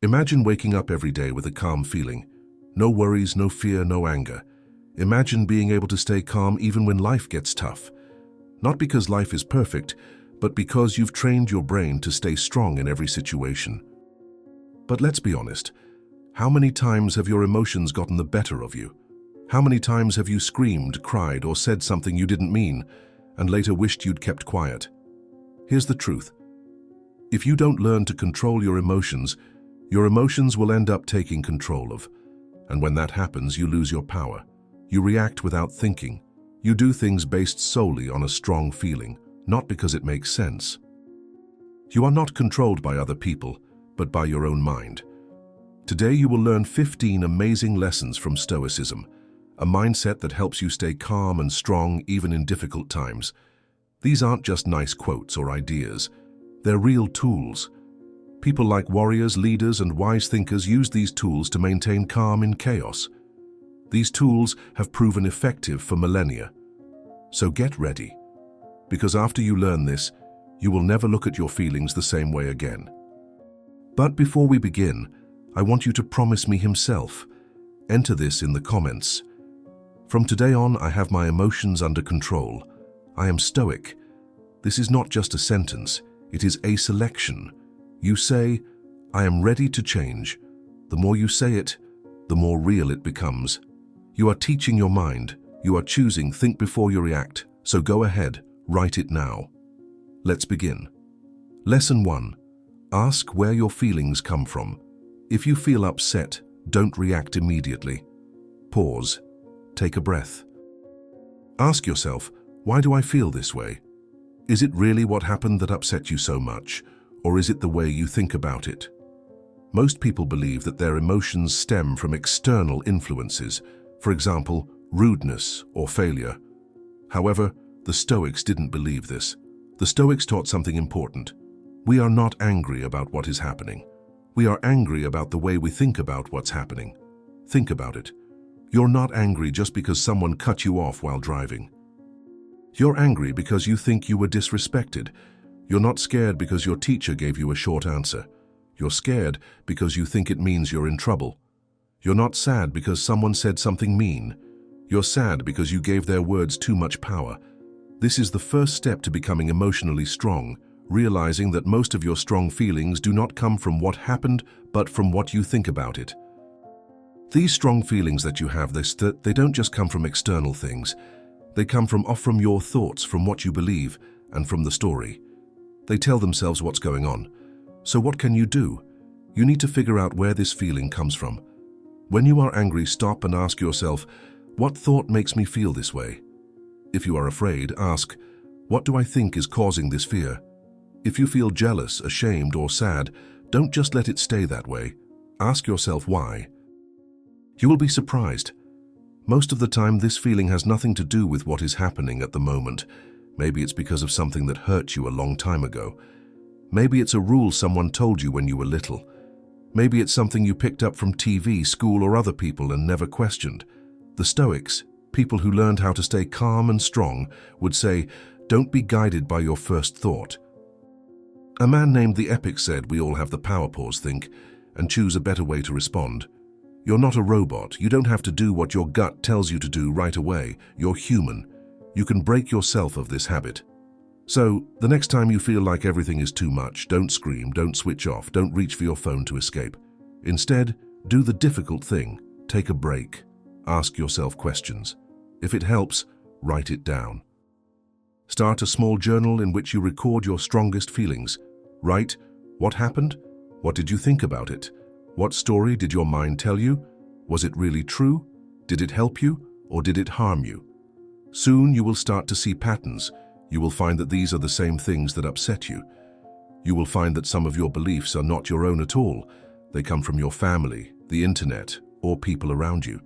Imagine waking up every day with a calm feeling. No worries, no fear, no anger. Imagine being able to stay calm even when life gets tough. Not because life is perfect, but because you've trained your brain to stay strong in every situation. But let's be honest. How many times have your emotions gotten the better of you? How many times have you screamed, cried, or said something you didn't mean, and later wished you'd kept quiet? Here's the truth. If you don't learn to control your emotions will end up taking control of. And when that happens, you lose your power. You react without thinking. You do things based solely on a strong feeling, not because it makes sense. You are not controlled by other people, but by your own mind. Today you will learn 15 amazing lessons from Stoicism, a mindset that helps you stay calm and strong even in difficult times. These aren't just nice quotes or ideas. They're real tools. People like warriors, leaders, and wise thinkers use these tools to maintain calm in chaos. These tools have proven effective for millennia. So get ready, because after you learn this, you will never look at your feelings the same way again. But before we begin, I want you to promise me himself. Enter this in the comments. From today on, I have my emotions under control. I am stoic. This is not just a sentence, it is a selection. You say, I am ready to change. The more you say it, the more real it becomes. You are teaching your mind. You are choosing think before you react. So go ahead, write it now. Let's begin. Lesson 1. Ask where your feelings come from. If you feel upset, don't react immediately. Pause. Take a breath. Ask yourself, why do I feel this way? Is it really what happened that upset you so much? Or is it the way you think about it? Most people believe that their emotions stem from external influences, for example, rudeness or failure. However, the Stoics didn't believe this. The Stoics taught something important. We are not angry about what is happening. We are angry about the way we think about what's happening. Think about it. You're not angry just because someone cut you off while driving. You're angry because you think you were disrespected. You're not scared because your teacher gave you a short answer. You're scared because you think it means you're in trouble. You're not sad because someone said something mean. You're sad because you gave their words too much power. This is the first step to becoming emotionally strong, realizing that most of your strong feelings do not come from what happened, but from what you think about it. These strong feelings that you have, they don't just come from external things. They come from your thoughts, from what you believe, and from the story. They tell themselves what's going on. So what can you do? You need to figure out where this feeling comes from. When you are angry, stop and ask yourself, what thought makes me feel this way? If you are afraid, ask, what do I think is causing this fear? If you feel jealous, ashamed, or sad, don't just let it stay that way. Ask yourself why. You will be surprised. Most of the time, this feeling has nothing to do with what is happening at the moment. Maybe it's because of something that hurt you a long time ago. Maybe it's a rule someone told you when you were little. Maybe it's something you picked up from TV, school, or other people and never questioned. The Stoics, people who learned how to stay calm and strong, would say, don't be guided by your first thought. A man named the Epic said we all have the power pause think and choose a better way to respond. You're not a robot. You don't have to do what your gut tells you to do right away. You're human. You can break yourself of this habit. So, the next time you feel like everything is too much, don't scream, don't switch off, don't reach for your phone to escape. Instead, do the difficult thing. Take a break. Ask yourself questions. If it helps, write it down. Start a small journal in which you record your strongest feelings. Write, what happened? What did you think about it? What story did your mind tell you? Was it really true? Did it help you, or did it harm you? Soon you will start to see patterns. You will find that these are the same things that upset you. You will find that some of your beliefs are not your own at all. They come from your family, the internet, or people around you.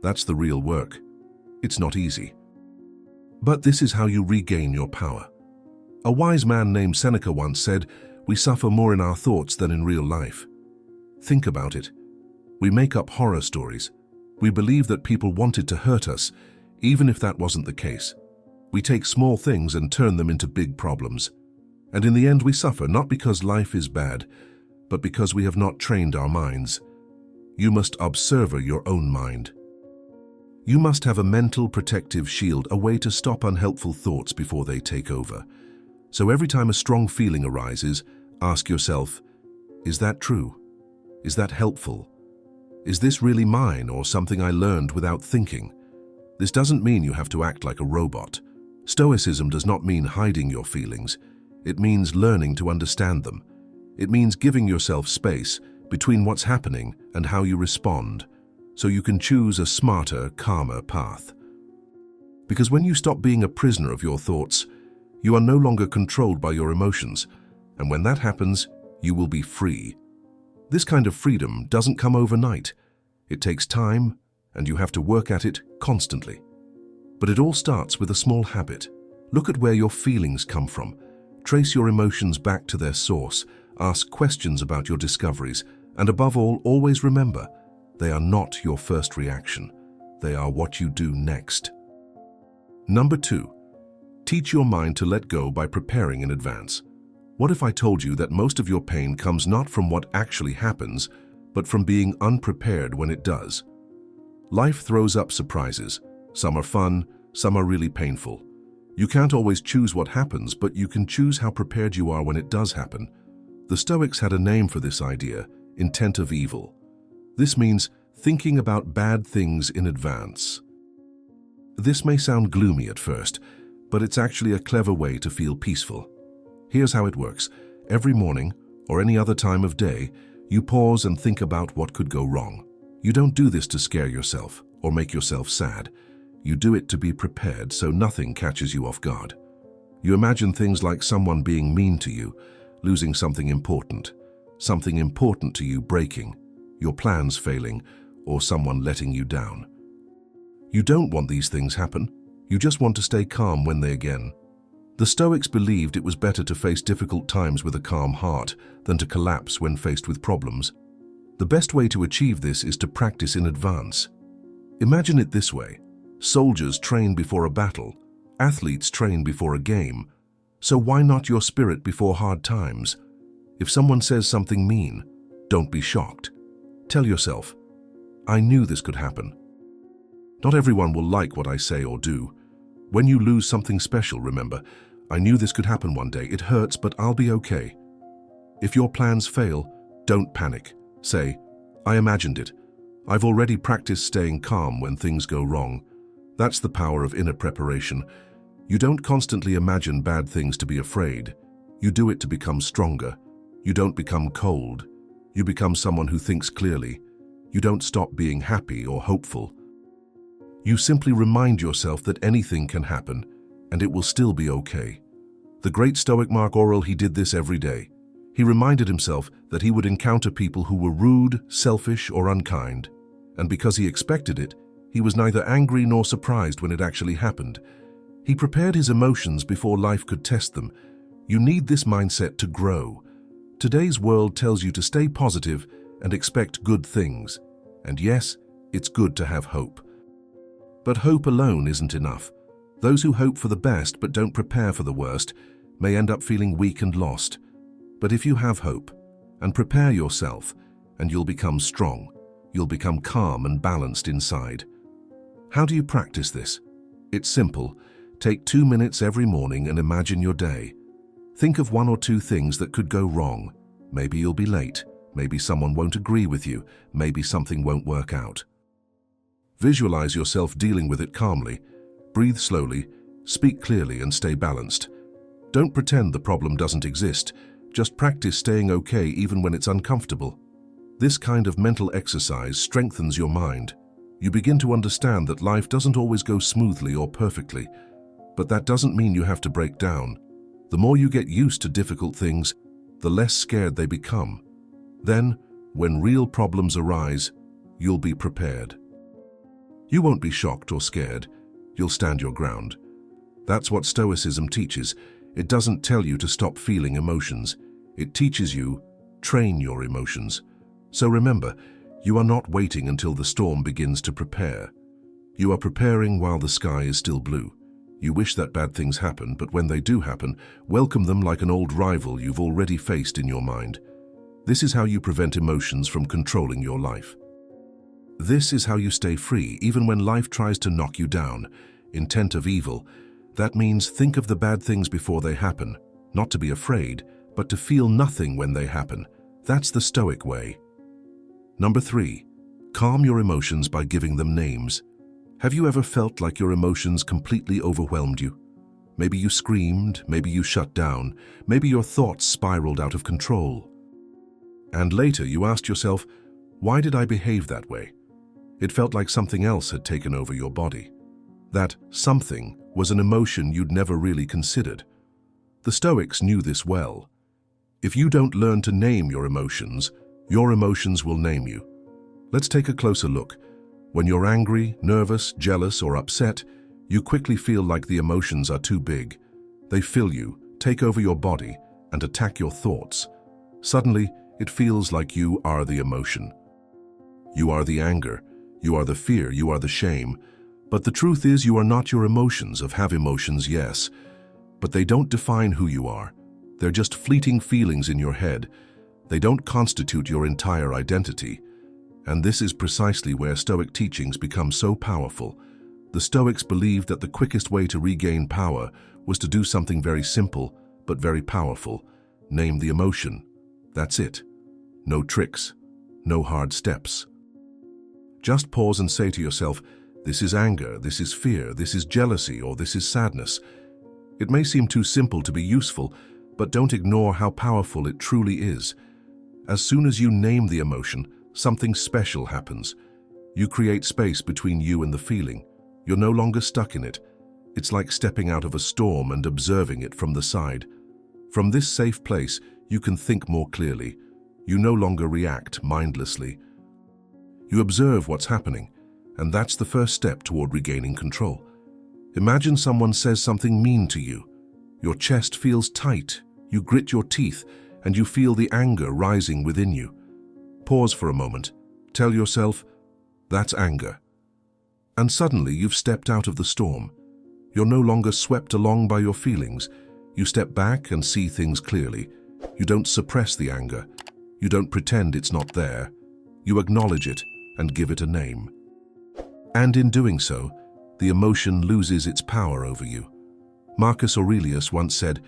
That's the real work. It's not easy. But this is how you regain your power. A wise man named Seneca once said, we suffer more in our thoughts than in real life. Think about it. We make up horror stories. We believe that people wanted to hurt us, even if that wasn't the case. We take small things and turn them into big problems. And in the end we suffer not because life is bad, but because we have not trained our minds. You must observe your own mind. You must have a mental protective shield, a way to stop unhelpful thoughts before they take over. So every time a strong feeling arises, ask yourself, is that true? Is that helpful? Is this really mine or something I learned without thinking? This doesn't mean you have to act like a robot. Stoicism does not mean hiding your feelings. It means learning to understand them. It means giving yourself space between what's happening and how you respond, so you can choose a smarter, calmer path. Because when you stop being a prisoner of your thoughts, you are no longer controlled by your emotions, and when that happens, you will be free. This kind of freedom doesn't come overnight. It takes time, and you have to work at it constantly. But it all starts with a small habit. Look at where your feelings come from. Trace your emotions back to their source. Ask questions about your discoveries, and above all, always remember, they are not your first reaction. They are what you do next. Number 2, teach your mind to let go by preparing in advance. What if I told you that most of your pain comes not from what actually happens, but from being unprepared when it does? Life throws up surprises. Some are fun, some are really painful. You can't always choose what happens, but you can choose how prepared you are when it does happen. The Stoics had a name for this idea, intent of evil. This means thinking about bad things in advance. This may sound gloomy at first, but it's actually a clever way to feel peaceful. Here's how it works. Every morning, or any other time of day, you pause and think about what could go wrong. You don't do this to scare yourself or make yourself sad. You do it to be prepared so nothing catches you off guard. You imagine things like someone being mean to you, losing something important to you breaking, your plans failing, or someone letting you down. You don't want these things happen. You just want to stay calm when they again. The Stoics believed it was better to face difficult times with a calm heart than to collapse when faced with problems. The best way to achieve this is to practice in advance. Imagine it this way. Soldiers train before a battle. Athletes train before a game. So why not your spirit before hard times? If someone says something mean, don't be shocked. Tell yourself, I knew this could happen. Not everyone will like what I say or do. When you lose something special, remember, I knew this could happen one day. It hurts, but I'll be okay. If your plans fail, don't panic. Say, I imagined it. I've already practiced staying calm when things go wrong. That's the power of inner preparation. You don't constantly imagine bad things to be afraid. You do it to become stronger. You don't become cold. You become someone who thinks clearly. You don't stop being happy or hopeful. You simply remind yourself that anything can happen, and it will still be okay. The great Stoic Mark Aurel, he did this every day. He reminded himself that he would encounter people who were rude, selfish, or unkind. And because he expected it, he was neither angry nor surprised when it actually happened. He prepared his emotions before life could test them. You need this mindset to grow. Today's world tells you to stay positive and expect good things. And yes, it's good to have hope. But hope alone isn't enough. Those who hope for the best but don't prepare for the worst may end up feeling weak and lost. But if you have hope and prepare yourself, and you'll become strong, you'll become calm and balanced inside. How do you practice this? It's simple. Take 2 minutes every morning and imagine your day. Think of 1 or 2 things that could go wrong. Maybe you'll be late. Maybe someone won't agree with you. Maybe something won't work out. Visualize yourself dealing with it calmly. Breathe slowly, speak clearly, and stay balanced. Don't pretend the problem doesn't exist. Just practice staying okay even when it's uncomfortable. This kind of mental exercise strengthens your mind. You begin to understand that life doesn't always go smoothly or perfectly, but that doesn't mean you have to break down. The more you get used to difficult things, the less scared they become. Then, when real problems arise, you'll be prepared. You won't be shocked or scared. You'll stand your ground. That's what Stoicism teaches. It doesn't tell you to stop feeling emotions. It teaches you, train your emotions. So remember, you are not waiting until the storm begins to prepare. You are preparing while the sky is still blue. You wish that bad things happen, but when they do happen, welcome them like an old rival you've already faced in your mind. This is how you prevent emotions from controlling your life. This is how you stay free even when life tries to knock you down. Intent of evil. That means think of the bad things before they happen, not to be afraid, but to feel nothing when they happen. That's the Stoic way. Number 3. Calm your emotions by giving them names. Have you ever felt like your emotions completely overwhelmed you? Maybe you screamed, maybe you shut down, maybe your thoughts spiraled out of control. And later you asked yourself, why did I behave that way? It felt like something else had taken over your body. That something was an emotion you'd never really considered. The Stoics knew this well. If you don't learn to name your emotions will name you. Let's take a closer look. When you're angry, nervous, jealous, or upset, you quickly feel like the emotions are too big. They fill you, take over your body, and attack your thoughts. Suddenly, it feels like you are the emotion. You are the anger, you are the fear, you are the shame. But the truth is you are not your emotions. Have emotions, yes, but they don't define who you are. They're just fleeting feelings in your head. They don't constitute your entire identity. And this is precisely where Stoic teachings become so powerful. The Stoics believed that the quickest way to regain power was to do something very simple, but very powerful. Name the emotion. That's it. No tricks, no hard steps. Just pause and say to yourself, this is anger, this is fear, this is jealousy, or this is sadness. It may seem too simple to be useful, but don't ignore how powerful it truly is. As soon as you name the emotion, something special happens. You create space between you and the feeling. You're no longer stuck in it. It's like stepping out of a storm and observing it from the side. From this safe place, you can think more clearly. You no longer react mindlessly. You observe what's happening, and that's the first step toward regaining control. Imagine someone says something mean to you. Your chest feels tight, you grit your teeth, and you feel the anger rising within you. Pause for a moment. Tell yourself, that's anger. And suddenly you've stepped out of the storm. You're no longer swept along by your feelings. You step back and see things clearly. You don't suppress the anger. You don't pretend it's not there. You acknowledge it and give it a name. And in doing so, the emotion loses its power over you. Marcus Aurelius once said,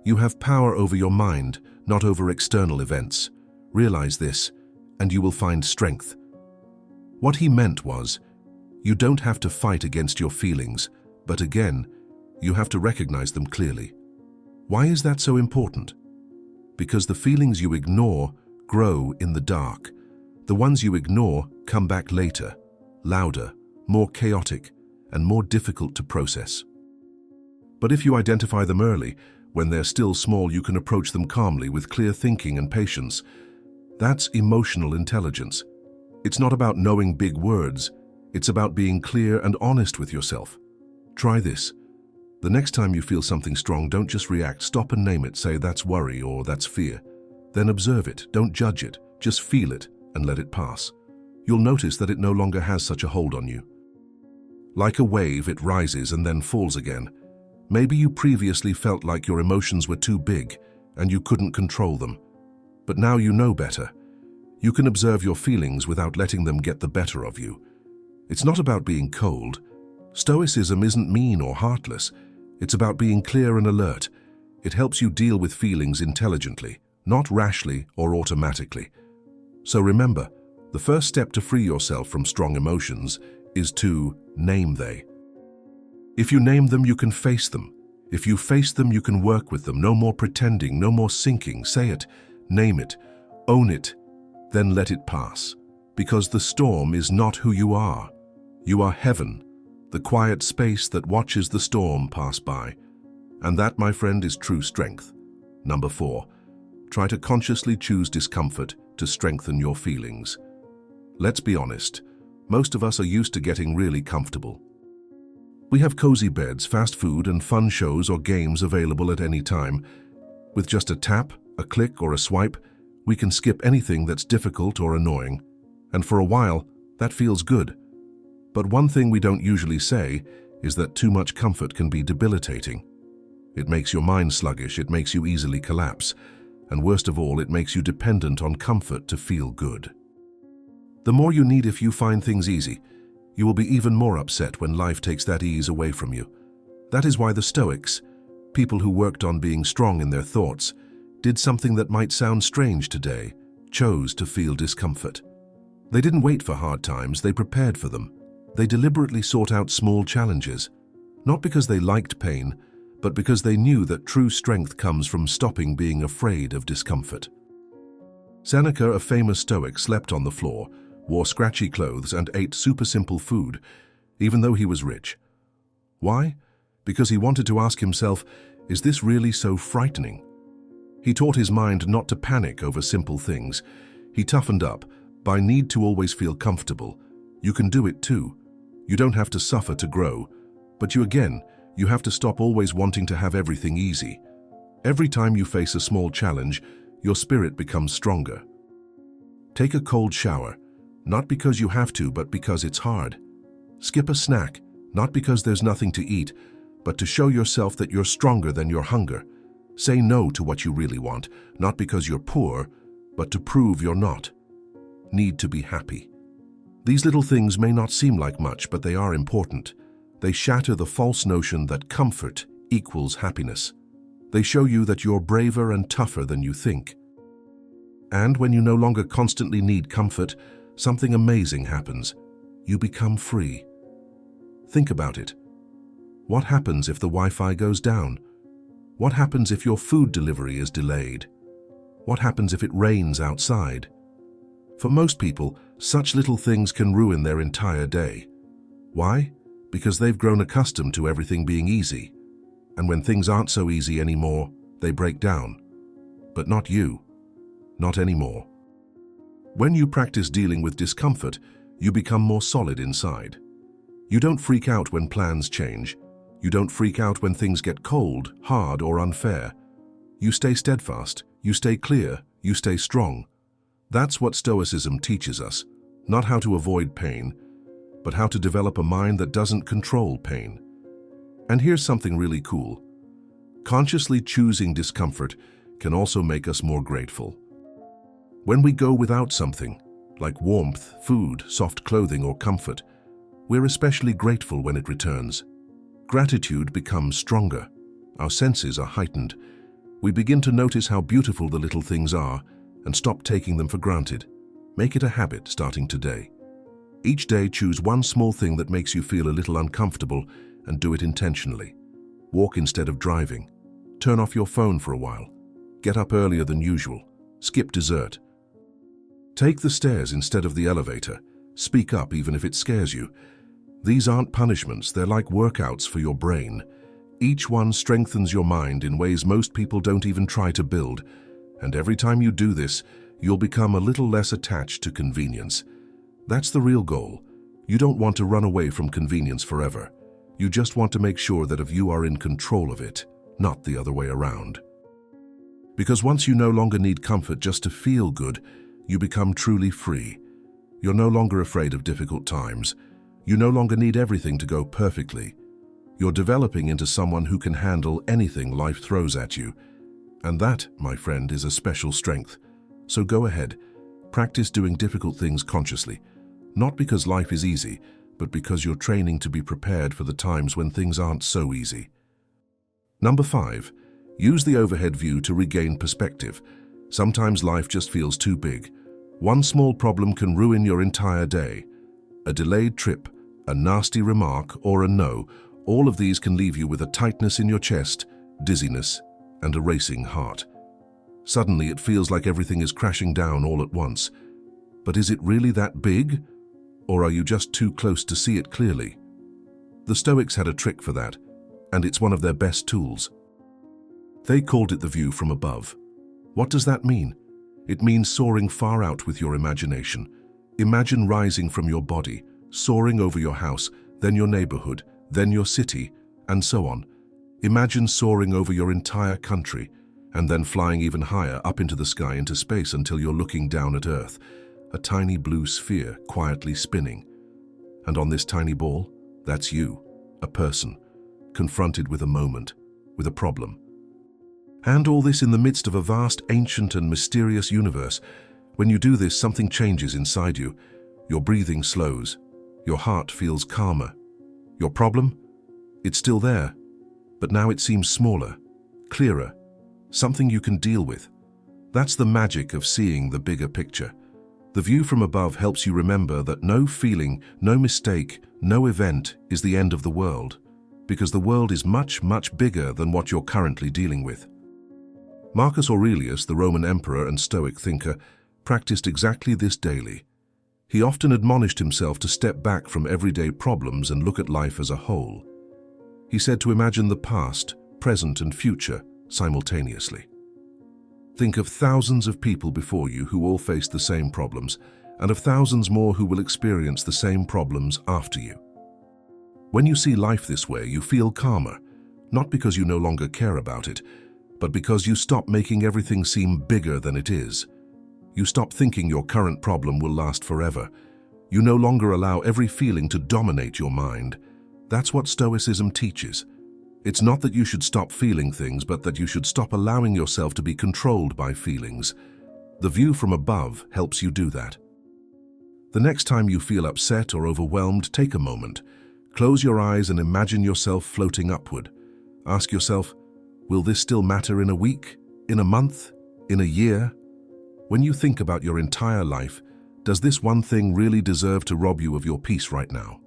"You have power over your mind, not over external events. Realize this, and you will find strength." What he meant was, you don't have to fight against your feelings, but again, you have to recognize them clearly. Why is that so important? Because the feelings you ignore grow in the dark. The ones you ignore come back later, louder, more chaotic, and more difficult to process. But if you identify them early, when they're still small, you can approach them calmly with clear thinking and patience. That's emotional intelligence. It's not about knowing big words. It's about being clear and honest with yourself. Try this. The next time you feel something strong, don't just react. Stop and name it. Say, that's worry or that's fear. Then observe it. Don't judge it. Just feel it and let it pass. You'll notice that it no longer has such a hold on you. Like a wave, it rises and then falls again. Maybe you previously felt like your emotions were too big and you couldn't control them. But now you know better. You can observe your feelings without letting them get the better of you. It's not about being cold. Stoicism isn't mean or heartless. It's about being clear and alert. It helps you deal with feelings intelligently, not rashly or automatically. So remember, the first step to free yourself from strong emotions is to name them. If you name them, you can face them. If you face them, you can work with them. No more pretending, no more sinking. Say it, name it, own it, then let it pass. Because the storm is not who you are. You are heaven, the quiet space that watches the storm pass by. And that, my friend, is true strength. Number 4, try to consciously choose discomfort to strengthen your feelings. Let's be honest, most of us are used to getting really comfortable. We have cozy beds, fast food, and fun shows or games available at any time. With just a tap, a click, or a swipe, we can skip anything that's difficult or annoying. And for a while, that feels good. But one thing we don't usually say is that too much comfort can be debilitating. It makes your mind sluggish, it makes you easily collapse. And worst of all, it makes you dependent on comfort to feel good. The more you need if you find things easy, you will be even more upset when life takes that ease away from you. That is why the Stoics, people who worked on being strong in their thoughts, did something that might sound strange today, chose to feel discomfort. They didn't wait for hard times, they prepared for them. They deliberately sought out small challenges, not because they liked pain, but because they knew that true strength comes from stopping being afraid of discomfort. Seneca, a famous Stoic, slept on the floor, wore scratchy clothes, and ate super simple food, even though he was rich. Why? Because he wanted to ask himself, is this really so frightening? He taught his mind not to panic over simple things. He toughened up, by need to always feel comfortable. You can do it too. You don't have to suffer to grow, but you have to stop always wanting to have everything easy. Every time you face a small challenge, your spirit becomes stronger. Take a cold shower, not because you have to, but because it's hard. Skip a snack, not because there's nothing to eat, but to show yourself that you're stronger than your hunger. Say no to what you really want, not because you're poor, but to prove you're not. Need to be happy. These little things may not seem like much, but they are important. They shatter the false notion that comfort equals happiness. They show you that you're braver and tougher than you think. And when you no longer constantly need comfort, something amazing happens. You become free. Think about it. What happens if the Wi-Fi goes down? What happens if your food delivery is delayed? What happens if it rains outside? For most people, such little things can ruin their entire day. Why? Because they've grown accustomed to everything being easy. And when things aren't so easy anymore, they break down. But not you. Not anymore. When you practice dealing with discomfort, you become more solid inside. You don't freak out when plans change. You don't freak out when things get cold, hard, or unfair. You stay steadfast, you stay clear, you stay strong. That's what Stoicism teaches us, not how to avoid pain, but how to develop a mind that doesn't control pain. And here's something really cool. Consciously choosing discomfort can also make us more grateful. When we go without something, like warmth, food, soft clothing, or comfort, we're especially grateful when it returns. Gratitude becomes stronger. Our senses are heightened. We begin to notice how beautiful the little things are and stop taking them for granted. Make it a habit starting today. Each day, choose one small thing that makes you feel a little uncomfortable and do it intentionally. Walk instead of driving. Turn off your phone for a while. Get up earlier than usual. Skip dessert. Take the stairs instead of the elevator. Speak up even if it scares you. These aren't punishments, they're like workouts for your brain. Each one strengthens your mind in ways most people don't even try to build. And every time you do this, you'll become a little less attached to convenience. That's the real goal. You don't want to run away from convenience forever. You just want to make sure that you are in control of it, not the other way around. Because once you no longer need comfort just to feel good, you become truly free. You're no longer afraid of difficult times. You no longer need everything to go perfectly. You're developing into someone who can handle anything life throws at you. And that, my friend, is a special strength. So go ahead, practice doing difficult things consciously. Not because life is easy, but because you're training to be prepared for the times when things aren't so easy. Number 5, use the overhead view to regain perspective. Sometimes life just feels too big. One small problem can ruin your entire day. A delayed trip, a nasty remark, or a no, all of these can leave you with a tightness in your chest, dizziness, and a racing heart. Suddenly it feels like everything is crashing down all at once. But is it really that big? Or are you just too close to see it clearly? The Stoics had a trick for that, and it's one of their best tools. They called it the view from above. What does that mean? It means soaring far out with your imagination. Imagine rising from your body, soaring over your house, then your neighborhood, then your city, and so on. Imagine soaring over your entire country, and then flying even higher up into the sky, into space, until you're looking down at Earth, a tiny blue sphere quietly spinning. And on this tiny ball, that's you, a person, confronted with a moment, with a problem. And all this in the midst of a vast, ancient and mysterious universe. When you do this, something changes inside you. Your breathing slows. Your heart feels calmer. Your problem? It's still there, but now it seems smaller, clearer, something you can deal with. That's the magic of seeing the bigger picture. The view from above helps you remember that no feeling, no mistake, no event is the end of the world, because the world is much, much bigger than what you're currently dealing with. Marcus Aurelius, the Roman emperor and Stoic thinker, practiced exactly this daily. He often admonished himself to step back from everyday problems and look at life as a whole. He said to imagine the past, present and future simultaneously. Think of thousands of people before you who all faced the same problems, and of thousands more who will experience the same problems after you. When you see life this way, you feel calmer, not because you no longer care about it, but because you stop making everything seem bigger than it is. You stop thinking your current problem will last forever. You no longer allow every feeling to dominate your mind. That's what Stoicism teaches. It's not that you should stop feeling things, but that you should stop allowing yourself to be controlled by feelings. The view from above helps you do that. The next time you feel upset or overwhelmed, take a moment. Close your eyes and imagine yourself floating upward. Ask yourself, will this still matter in a week, in a month, in a year? When you think about your entire life, does this one thing really deserve to rob you of your peace right now?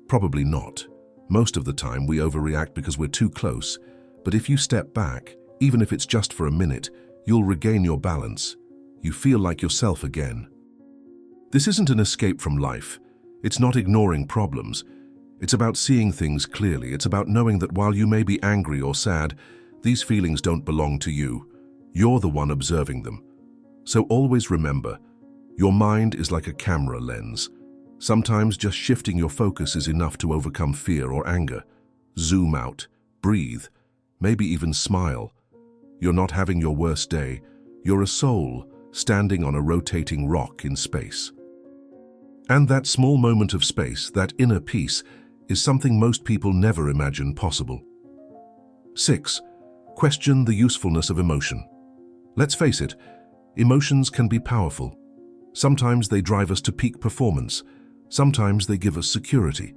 Probably not. Most of the time we overreact because we're too close, but if you step back, even if it's just for a minute, you'll regain your balance. You feel like yourself again. This isn't an escape from life. It's not ignoring problems. It's about seeing things clearly. It's about knowing that while you may be angry or sad, these feelings don't belong to you. You're the one observing them. So always remember, your mind is like a camera lens. Sometimes just shifting your focus is enough to overcome fear or anger. Zoom out, breathe, maybe even smile. You're not having your worst day. You're a soul standing on a rotating rock in space. And that small moment of space, that inner peace, is something most people never imagine possible. 6. Question the usefulness of emotion. Let's face it, emotions can be powerful. Sometimes they drive us to peak performance. Sometimes they give us security.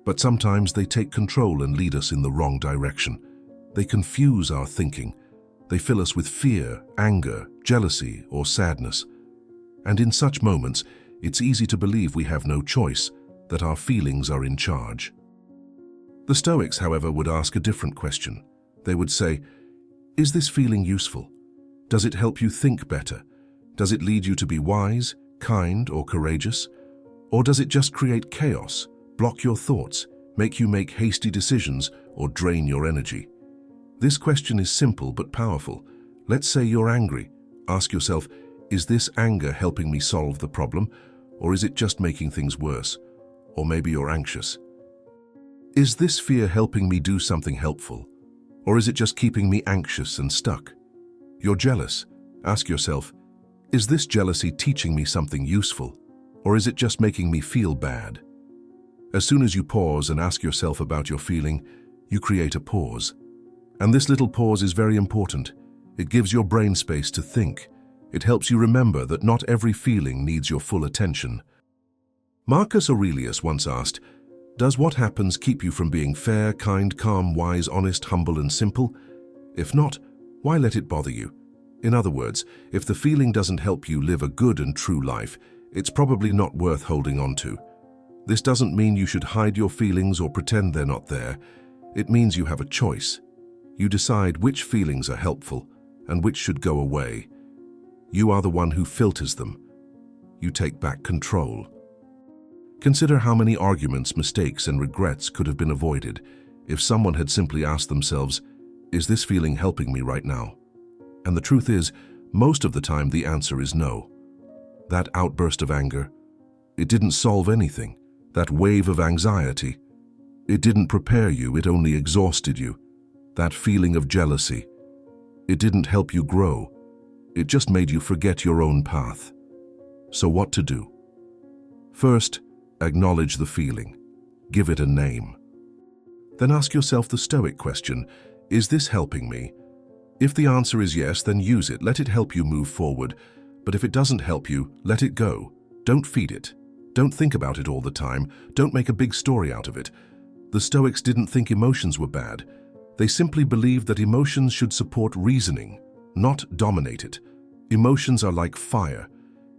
But sometimes they take control and lead us in the wrong direction. They confuse our thinking. They fill us with fear, anger, jealousy, or sadness. And in such moments, it's easy to believe we have no choice, that our feelings are in charge. The Stoics, however, would ask a different question. They would say, is this feeling useful? Does it help you think better? Does it lead you to be wise, kind, or courageous? Or does it just create chaos, block your thoughts, make you make hasty decisions, or drain your energy? This question is simple but powerful. Let's say you're angry. Ask yourself, is this anger helping me solve the problem, or is it just making things worse? Or maybe you're anxious. Is this fear helping me do something helpful, or is it just keeping me anxious and stuck? You're jealous. Ask yourself, is this jealousy teaching me something useful, or is it just making me feel bad? As soon as you pause and ask yourself about your feeling, you create a pause. And this little pause is very important. It gives your brain space to think. It helps you remember that not every feeling needs your full attention. Marcus Aurelius once asked, does what happens keep you from being fair, kind, calm, wise, honest, humble, and simple? If not, why let it bother you? In other words, if the feeling doesn't help you live a good and true life, it's probably not worth holding on to. This doesn't mean you should hide your feelings or pretend they're not there. It means you have a choice. You decide which feelings are helpful and which should go away. You are the one who filters them. You take back control. Consider how many arguments, mistakes, and regrets could have been avoided if someone had simply asked themselves, is this feeling helping me right now? And the truth is, most of the time the answer is no. That outburst of anger, it didn't solve anything. That wave of anxiety, it didn't prepare you, it only exhausted you. That feeling of jealousy, it didn't help you grow. It just made you forget your own path. So what to do? First, acknowledge the feeling. Give it a name. Then ask yourself the Stoic question, is this helping me? If the answer is yes, then use it. Let it help you move forward. But if it doesn't help you, let it go. Don't feed it. Don't think about it all the time. Don't make a big story out of it. The Stoics didn't think emotions were bad. They simply believed that emotions should support reasoning, not dominate it. Emotions are like fire.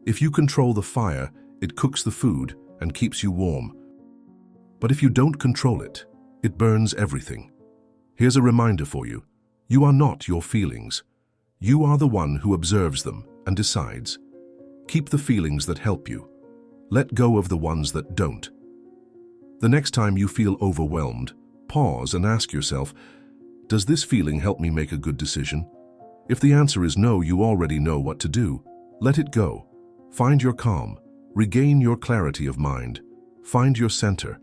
If you control the fire, it cooks the food and keeps you warm. But if you don't control it, it burns everything. Here's a reminder for you. You are not your feelings. You are the one who observes them and decides. Keep the feelings that help you. Let go of the ones that don't. The next time you feel overwhelmed, pause and ask yourself, does this feeling help me make a good decision? If the answer is no, you already know what to do. Let it go. Find your calm. Regain your clarity of mind. Find your center.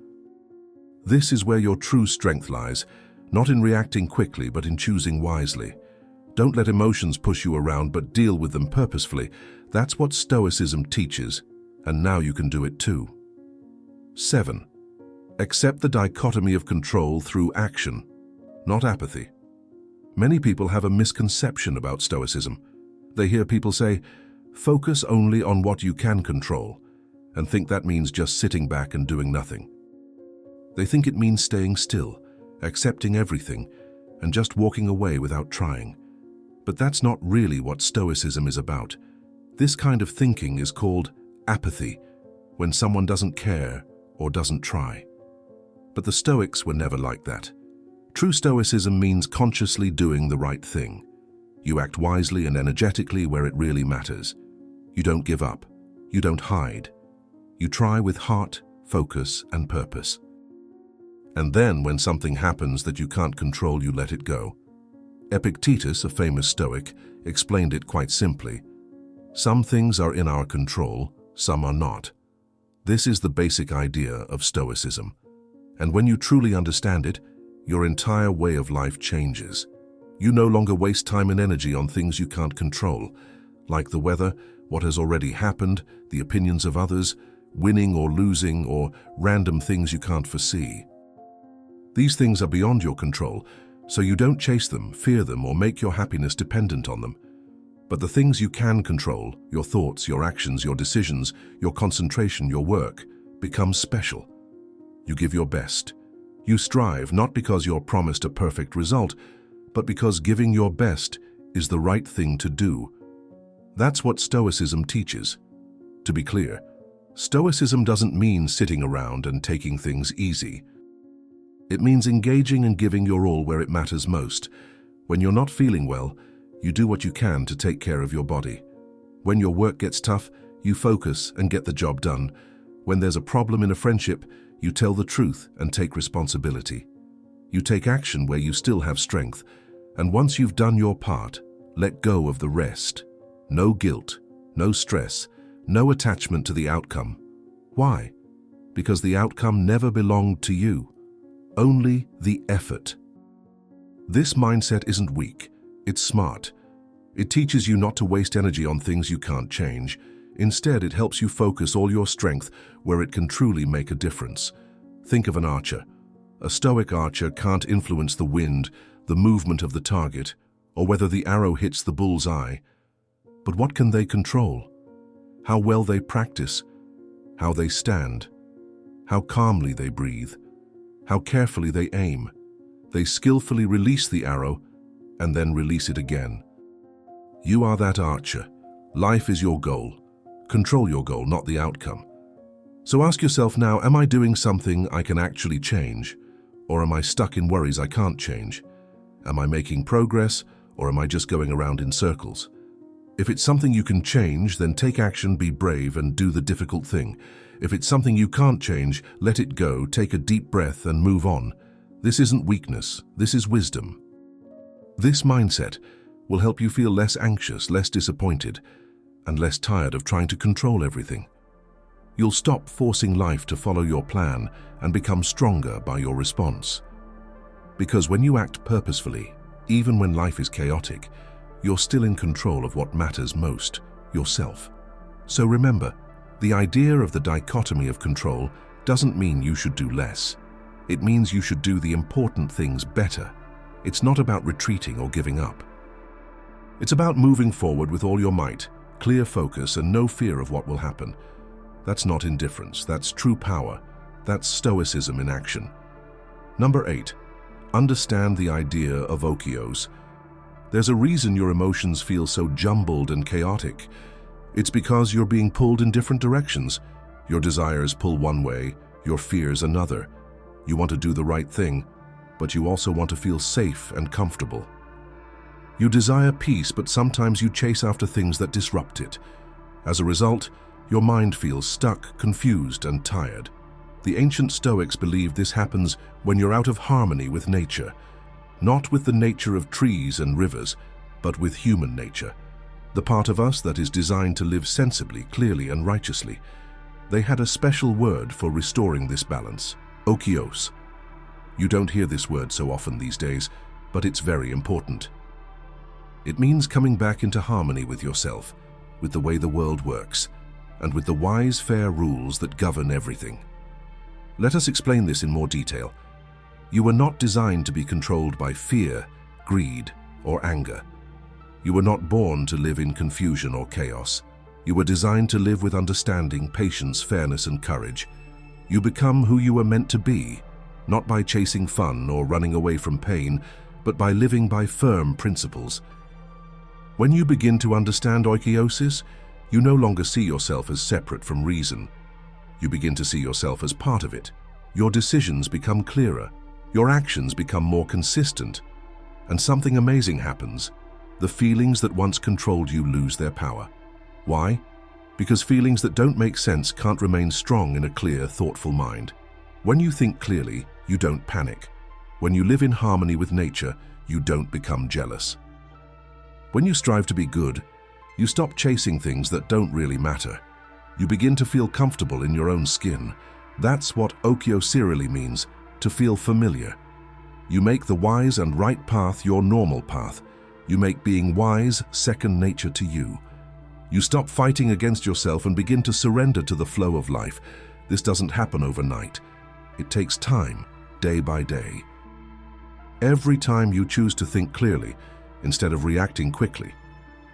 This is where your true strength lies, not in reacting quickly, but in choosing wisely. Don't let emotions push you around, but deal with them purposefully. That's what Stoicism teaches, and now you can do it too. 7. Accept the dichotomy of control through action, not apathy. Many people have a misconception about Stoicism. They hear people say, focus only on what you can control, and think that means just sitting back and doing nothing. They think it means staying still, accepting everything, and just walking away without trying. But that's not really what Stoicism is about. This kind of thinking is called apathy, when someone doesn't care or doesn't try. But the Stoics were never like that. True Stoicism means consciously doing the right thing. You act wisely and energetically where it really matters. You don't give up. You don't hide. You try with heart, focus, and purpose. And then, when something happens that you can't control, you let it go. Epictetus, a famous Stoic, explained it quite simply. Some things are in our control, some are not. This is the basic idea of Stoicism. And when you truly understand it, your entire way of life changes. You no longer waste time and energy on things you can't control, like the weather, what has already happened, the opinions of others, winning or losing, or random things you can't foresee. These things are beyond your control, so you don't chase them, fear them, or make your happiness dependent on them. But the things you can control, your thoughts, your actions, your decisions, your concentration, your work, become special. You give your best. You strive not because you're promised a perfect result, but because giving your best is the right thing to do. That's what Stoicism teaches. To be clear, Stoicism doesn't mean sitting around and taking things easy. It means engaging and giving your all where it matters most. When you're not feeling well, you do what you can to take care of your body. When your work gets tough, you focus and get the job done. When there's a problem in a friendship, you tell the truth and take responsibility. You take action where you still have strength, and once you've done your part, let go of the rest. No guilt, no stress, no attachment to the outcome. Why? Because the outcome never belonged to you. Only the effort. This mindset isn't weak, it's smart. It teaches you not to waste energy on things you can't change. Instead, it helps you focus all your strength where it can truly make a difference. Think of an archer. A Stoic archer can't influence the wind, the movement of the target, or whether the arrow hits the bull's eye. But what can they control? How well they practice, how they stand, how calmly they breathe, how carefully they aim. They skillfully release the arrow and then release it again. You are that archer. Life is your goal. Control your goal, not the outcome. So ask yourself now, am I doing something I can actually change? Or am I stuck in worries I can't change? Am I making progress, or am I just going around in circles? If it's something you can change, then take action, be brave, and do the difficult thing. If it's something you can't change, let it go, take a deep breath, and move on. This isn't weakness, this is wisdom. This mindset will help you feel less anxious, less disappointed, and less tired of trying to control everything. You'll stop forcing life to follow your plan and become stronger by your response. Because when you act purposefully, even when life is chaotic, you're still in control of what matters most, yourself. So remember, the idea of the dichotomy of control doesn't mean you should do less. It means you should do the important things better. It's not about retreating or giving up. It's about moving forward with all your might, clear focus, and no fear of what will happen. That's not indifference, that's true power. That's Stoicism in action. Number 8. Understand the idea of okios. There's a reason your emotions feel so jumbled and chaotic. It's because you're being pulled in different directions. Your desires pull one way, your fears another. You want to do the right thing, but you also want to feel safe and comfortable. You desire peace, but sometimes you chase after things that disrupt it. As a result, your mind feels stuck, confused, and tired. The ancient Stoics believed this happens when you're out of harmony with nature, not with the nature of trees and rivers, but with human nature, the part of us that is designed to live sensibly, clearly, and righteously. They had a special word for restoring this balance: okios. You don't hear this word so often these days, but it's very important. It means coming back into harmony with yourself, with the way the world works, and with the wise, fair rules that govern everything. Let us explain this in more detail. You were not designed to be controlled by fear, greed, or anger. You were not born to live in confusion or chaos. You were designed to live with understanding, patience, fairness, and courage. You become who you were meant to be, not by chasing fun or running away from pain, but by living by firm principles. When you begin to understand oikiosis, you no longer see yourself as separate from reason. You begin to see yourself as part of it. Your decisions become clearer. Your actions become more consistent. And something amazing happens. The feelings that once controlled you lose their power. Why? Because feelings that don't make sense can't remain strong in a clear, thoughtful mind. When you think clearly, you don't panic. When you live in harmony with nature, you don't become jealous. When you strive to be good, you stop chasing things that don't really matter. You begin to feel comfortable in your own skin. That's what okiosirili means, to feel familiar. You make the wise and right path your normal path. You make being wise second nature to you. You stop fighting against yourself and begin to surrender to the flow of life. This doesn't happen overnight. It takes time, day by day. Every time you choose to think clearly, instead of reacting quickly,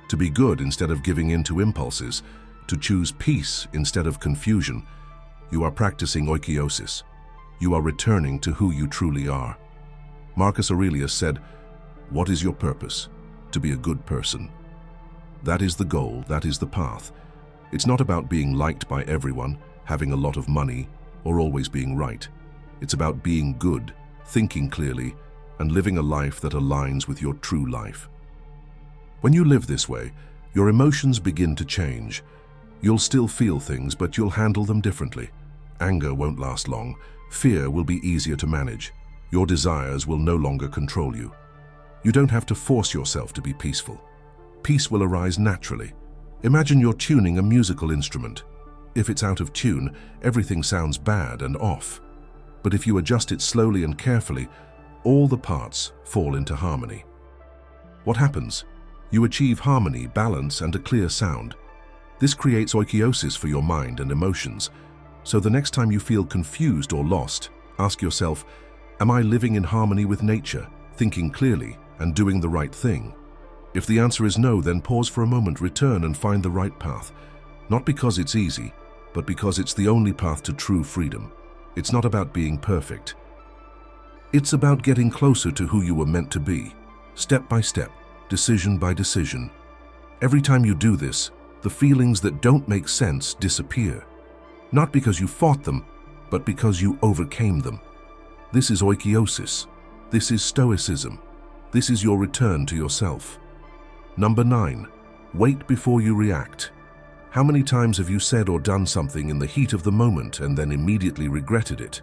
to be good instead of giving in to impulses, to choose peace instead of confusion, you are practicing oikiosis. You are returning to who you truly are. Marcus Aurelius said, "What is your purpose? To be a good person." That is the goal, that is the path. It's not about being liked by everyone, having a lot of money, or always being right. It's about being good, thinking clearly, and living a life that aligns with your true life. When you live this way, your emotions begin to change. You'll still feel things, but you'll handle them differently. Anger won't last long. Fear will be easier to manage. Your desires will no longer control you. You don't have to force yourself to be peaceful. Peace will arise naturally. Imagine you're tuning a musical instrument. If it's out of tune, everything sounds bad and off. But if you adjust it slowly and carefully, all the parts fall into harmony. What happens? You achieve harmony, balance, and a clear sound. This creates oikiosis for your mind and emotions. So the next time you feel confused or lost, ask yourself, am I living in harmony with nature, thinking clearly, and doing the right thing? If the answer is no, then pause for a moment, return and find the right path. Not because it's easy, but because it's the only path to true freedom. It's not about being perfect. It's about getting closer to who you were meant to be, step by step, decision by decision. Every time you do this, the feelings that don't make sense disappear. Not because you fought them, but because you overcame them. This is oikiosis. This is Stoicism. This is your return to yourself. Number 9. Wait before you react. How many times have you said or done something in the heat of the moment and then immediately regretted it?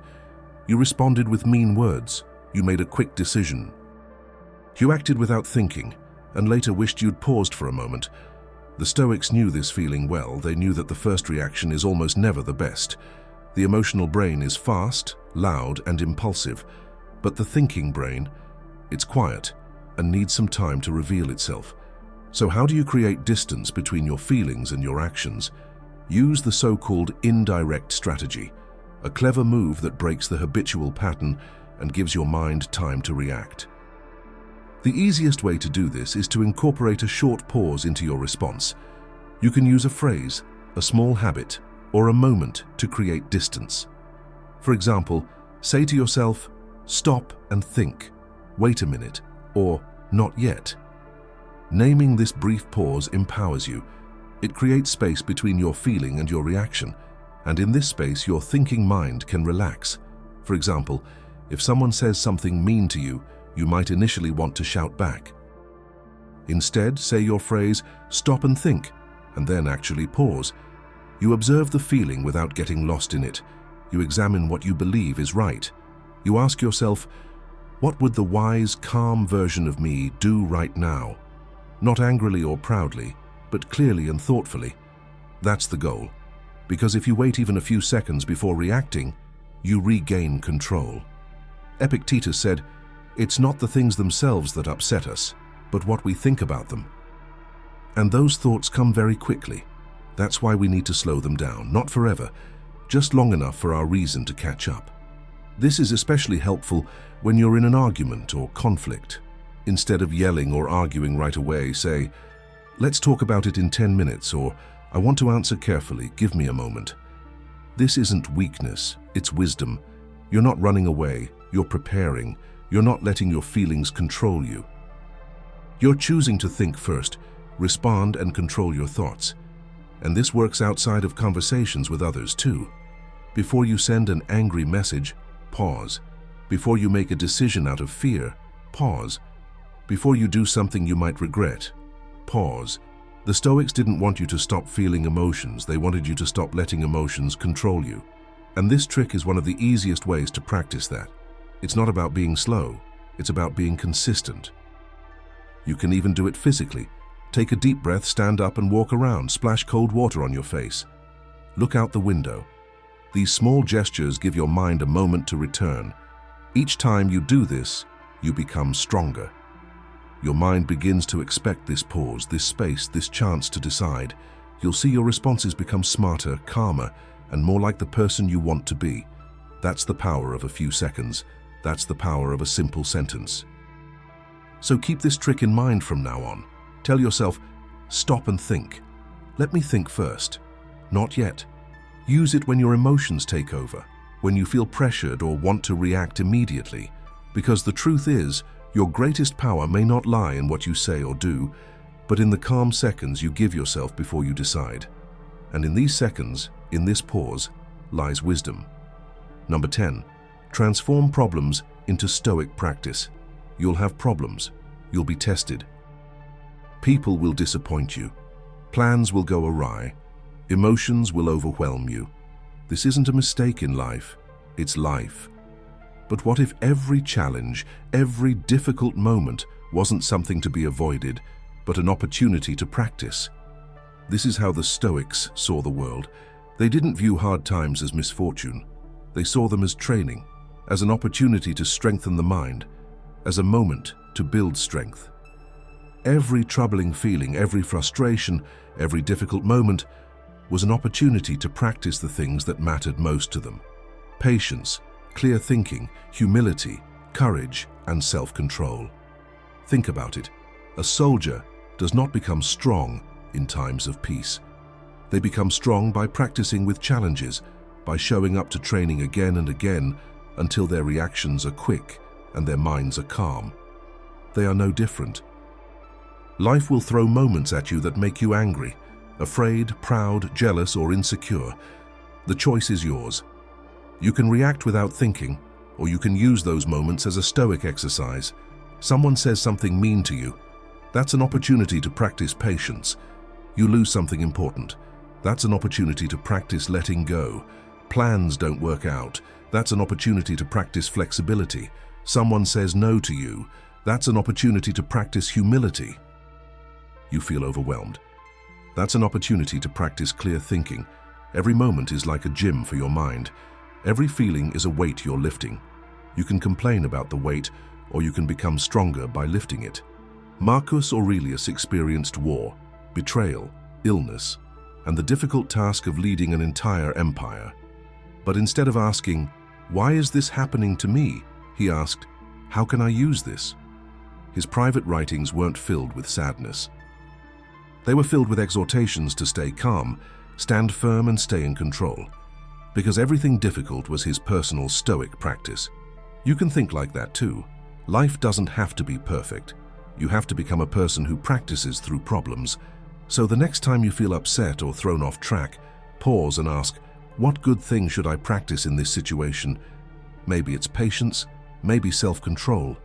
You responded with mean words. You made a quick decision. You acted without thinking, and later wished you'd paused for a moment. The Stoics knew this feeling well. They knew that the first reaction is almost never the best. The emotional brain is fast, loud, and impulsive, but the thinking brain, it's quiet and needs some time to reveal itself. So how do you create distance between your feelings and your actions? Use the so-called indirect strategy, a clever move that breaks the habitual pattern and gives your mind time to react. The easiest way to do this is to incorporate a short pause into your response. You can use a phrase, a small habit, or a moment to create distance. For example, say to yourself, "Stop and think," "Wait a minute," or "Not yet." Naming this brief pause empowers you. It creates space between your feeling and your reaction, and in this space your thinking mind can relax. For example, if someone says something mean to you, you might initially want to shout back. Instead, say your phrase, "Stop and think," and then actually pause. You observe the feeling without getting lost in it. You examine what you believe is right. You ask yourself, what would the wise, calm version of me do right now? Not angrily or proudly, but clearly and thoughtfully. That's the goal. Because if you wait even a few seconds before reacting, you regain control. Epictetus said, "It's not the things themselves that upset us, but what we think about them." And those thoughts come very quickly. That's why we need to slow them down, not forever, just long enough for our reason to catch up. This is especially helpful when you're in an argument or conflict. Instead of yelling or arguing right away, say, "Let's talk about it in 10 minutes," or "I want to answer carefully, give me a moment." This isn't weakness, it's wisdom. You're not running away, you're preparing. You're not letting your feelings control you. You're choosing to think first, respond and control your thoughts. And this works outside of conversations with others too. Before you send an angry message, pause. Before you make a decision out of fear, pause. Before you do something you might regret, pause. The Stoics didn't want you to stop feeling emotions, they wanted you to stop letting emotions control you. And this trick is one of the easiest ways to practice that. It's not about being slow, it's about being consistent. You can even do it physically. Take a deep breath, stand up and walk around, splash cold water on your face. Look out the window. These small gestures give your mind a moment to return. Each time you do this, you become stronger. Your mind begins to expect this pause, this space, this chance to decide. You'll see your responses become smarter, calmer, and more like the person you want to be. That's the power of a few seconds. That's the power of a simple sentence. So keep this trick in mind from now on. Tell yourself, "Stop and think. Let me think first. Not yet." Use it when your emotions take over, when you feel pressured or want to react immediately. Because the truth is, your greatest power may not lie in what you say or do, but in the calm seconds you give yourself before you decide. And in these seconds, in this pause, lies wisdom. Number 10. Transform problems into Stoic practice. You'll have problems. You'll be tested. People will disappoint you. Plans will go awry. Emotions will overwhelm you. This isn't a mistake in life. It's life. But what if every challenge, every difficult moment wasn't something to be avoided, but an opportunity to practice? This is how the Stoics saw the world. They didn't view hard times as misfortune. They saw them as training, as an opportunity to strengthen the mind, as a moment to build strength. Every troubling feeling, every frustration, every difficult moment was an opportunity to practice the things that mattered most to them. Patience, clear thinking, humility, courage, and self-control. Think about it. A soldier does not become strong in times of peace. They become strong by practicing with challenges, by showing up to training again and again until their reactions are quick and their minds are calm. They are no different. Life will throw moments at you that make you angry, afraid, proud, jealous, or insecure. The choice is yours. You can react without thinking, or you can use those moments as a Stoic exercise. Someone says something mean to you. That's an opportunity to practice patience. You lose something important. That's an opportunity to practice letting go. Plans don't work out. That's an opportunity to practice flexibility. Someone says no to you. That's an opportunity to practice humility. You feel overwhelmed. That's an opportunity to practice clear thinking. Every moment is like a gym for your mind. Every feeling is a weight you're lifting. You can complain about the weight, or you can become stronger by lifting it. Marcus Aurelius experienced war, betrayal, illness, and the difficult task of leading an entire empire. But instead of asking, "Why is this happening to me?" he asked, "How can I use this?" his private writings weren't filled with sadness. They were filled with exhortations to stay calm, stand firm and stay in control. Because everything difficult was his personal Stoic practice. You can think like that too. Life doesn't have to be perfect. You have to become a person who practices through problems. So the next time you feel upset or thrown off track, pause and ask, what good thing should I practice in this situation? Maybe it's patience, maybe self-control,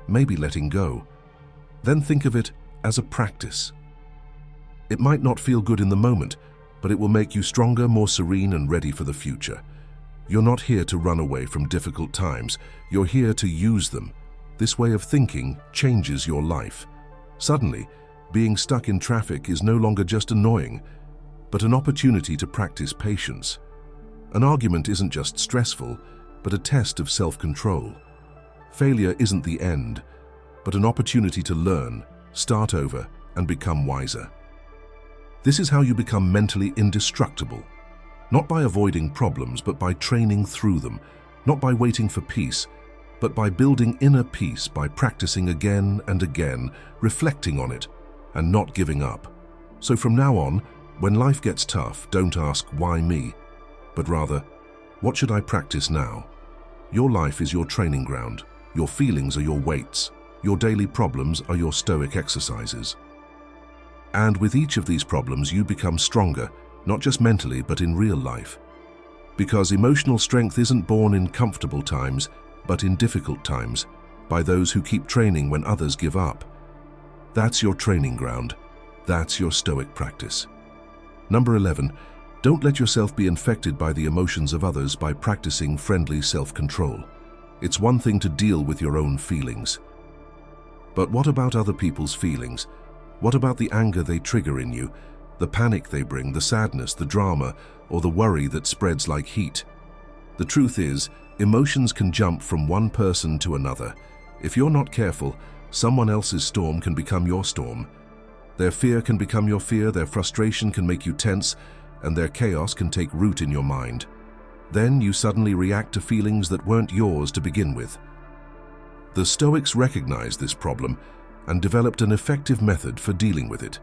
maybe letting go. Then think of it as a practice. It might not feel good in the moment, but it will make you stronger, more serene and ready for the future. You're not here to run away from difficult times. You're here to use them. This way of thinking changes your life. Suddenly, being stuck in traffic is no longer just annoying, but an opportunity to practice patience. An argument isn't just stressful, but a test of self-control. Failure isn't the end, but an opportunity to learn, start over, and become wiser. This is how you become mentally indestructible. Not by avoiding problems, but by training through them. Not by waiting for peace, but by building inner peace, by practicing again and again, reflecting on it, and not giving up. So from now on, when life gets tough, don't ask, why me? But rather, what should I practice now? Your life is your training ground. Your feelings are your weights. Your daily problems are your Stoic exercises. And with each of these problems, you become stronger, not just mentally, but in real life. Because emotional strength isn't born in comfortable times, but in difficult times, by those who keep training when others give up. That's your training ground. That's your Stoic practice. Number 11, don't let yourself be infected by the emotions of others by practicing friendly self-control. It's one thing to deal with your own feelings. But what about other people's feelings? What about the anger they trigger in you, the panic they bring, the sadness, the drama, or the worry that spreads like heat? The truth is, emotions can jump from one person to another. If you're not careful, someone else's storm can become your storm. Their fear can become your fear, their frustration can make you tense, and their chaos can take root in your mind. Then you suddenly react to feelings that weren't yours to begin with. The Stoics recognized this problem and developed an effective method for dealing with it.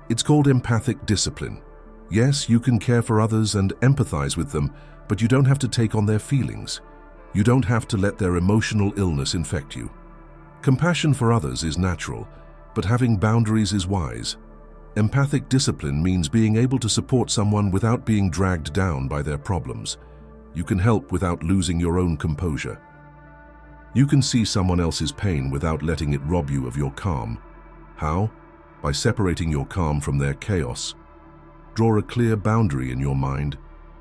It's called empathic discipline. Yes, you can care for others and empathize with them, but you don't have to take on their feelings. You don't have to let their emotional illness infect you. Compassion for others is natural, but having boundaries is wise. Empathic discipline means being able to support someone without being dragged down by their problems. You can help without losing your own composure. You can see someone else's pain without letting it rob you of your calm. How? By separating your calm from their chaos. Draw a clear boundary in your mind.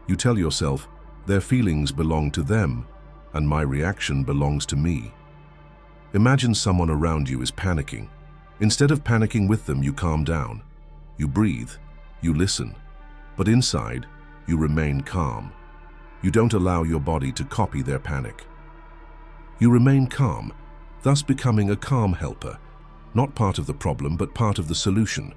You tell yourself, their feelings belong to them, and my reaction belongs to me. Imagine someone around you is panicking. Instead of panicking with them, you calm down. You breathe, you listen, but inside, you remain calm. You don't allow your body to copy their panic. You remain calm, thus becoming a calm helper, not part of the problem, but part of the solution.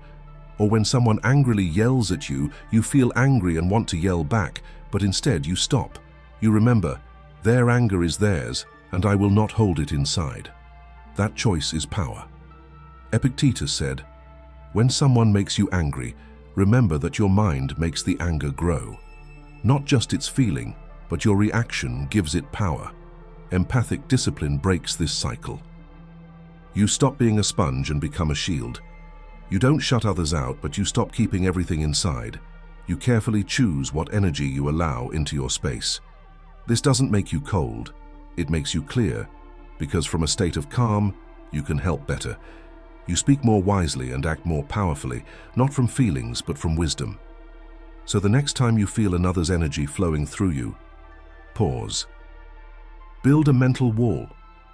Or when someone angrily yells at you, you feel angry and want to yell back, but instead you stop. You remember, their anger is theirs, and I will not hold it inside. That choice is power. Epictetus said, when someone makes you angry, remember that your mind makes the anger grow. Not just its feeling, but your reaction gives it power. Empathic discipline breaks this cycle. You stop being a sponge and become a shield. You don't shut others out, but you stop keeping everything inside. You carefully choose what energy you allow into your space. This doesn't make you cold. It makes you clear, because from a state of calm, you can help better. You speak more wisely and act more powerfully, not from feelings, but from wisdom. So the next time you feel another's energy flowing through you, pause. Build a mental wall,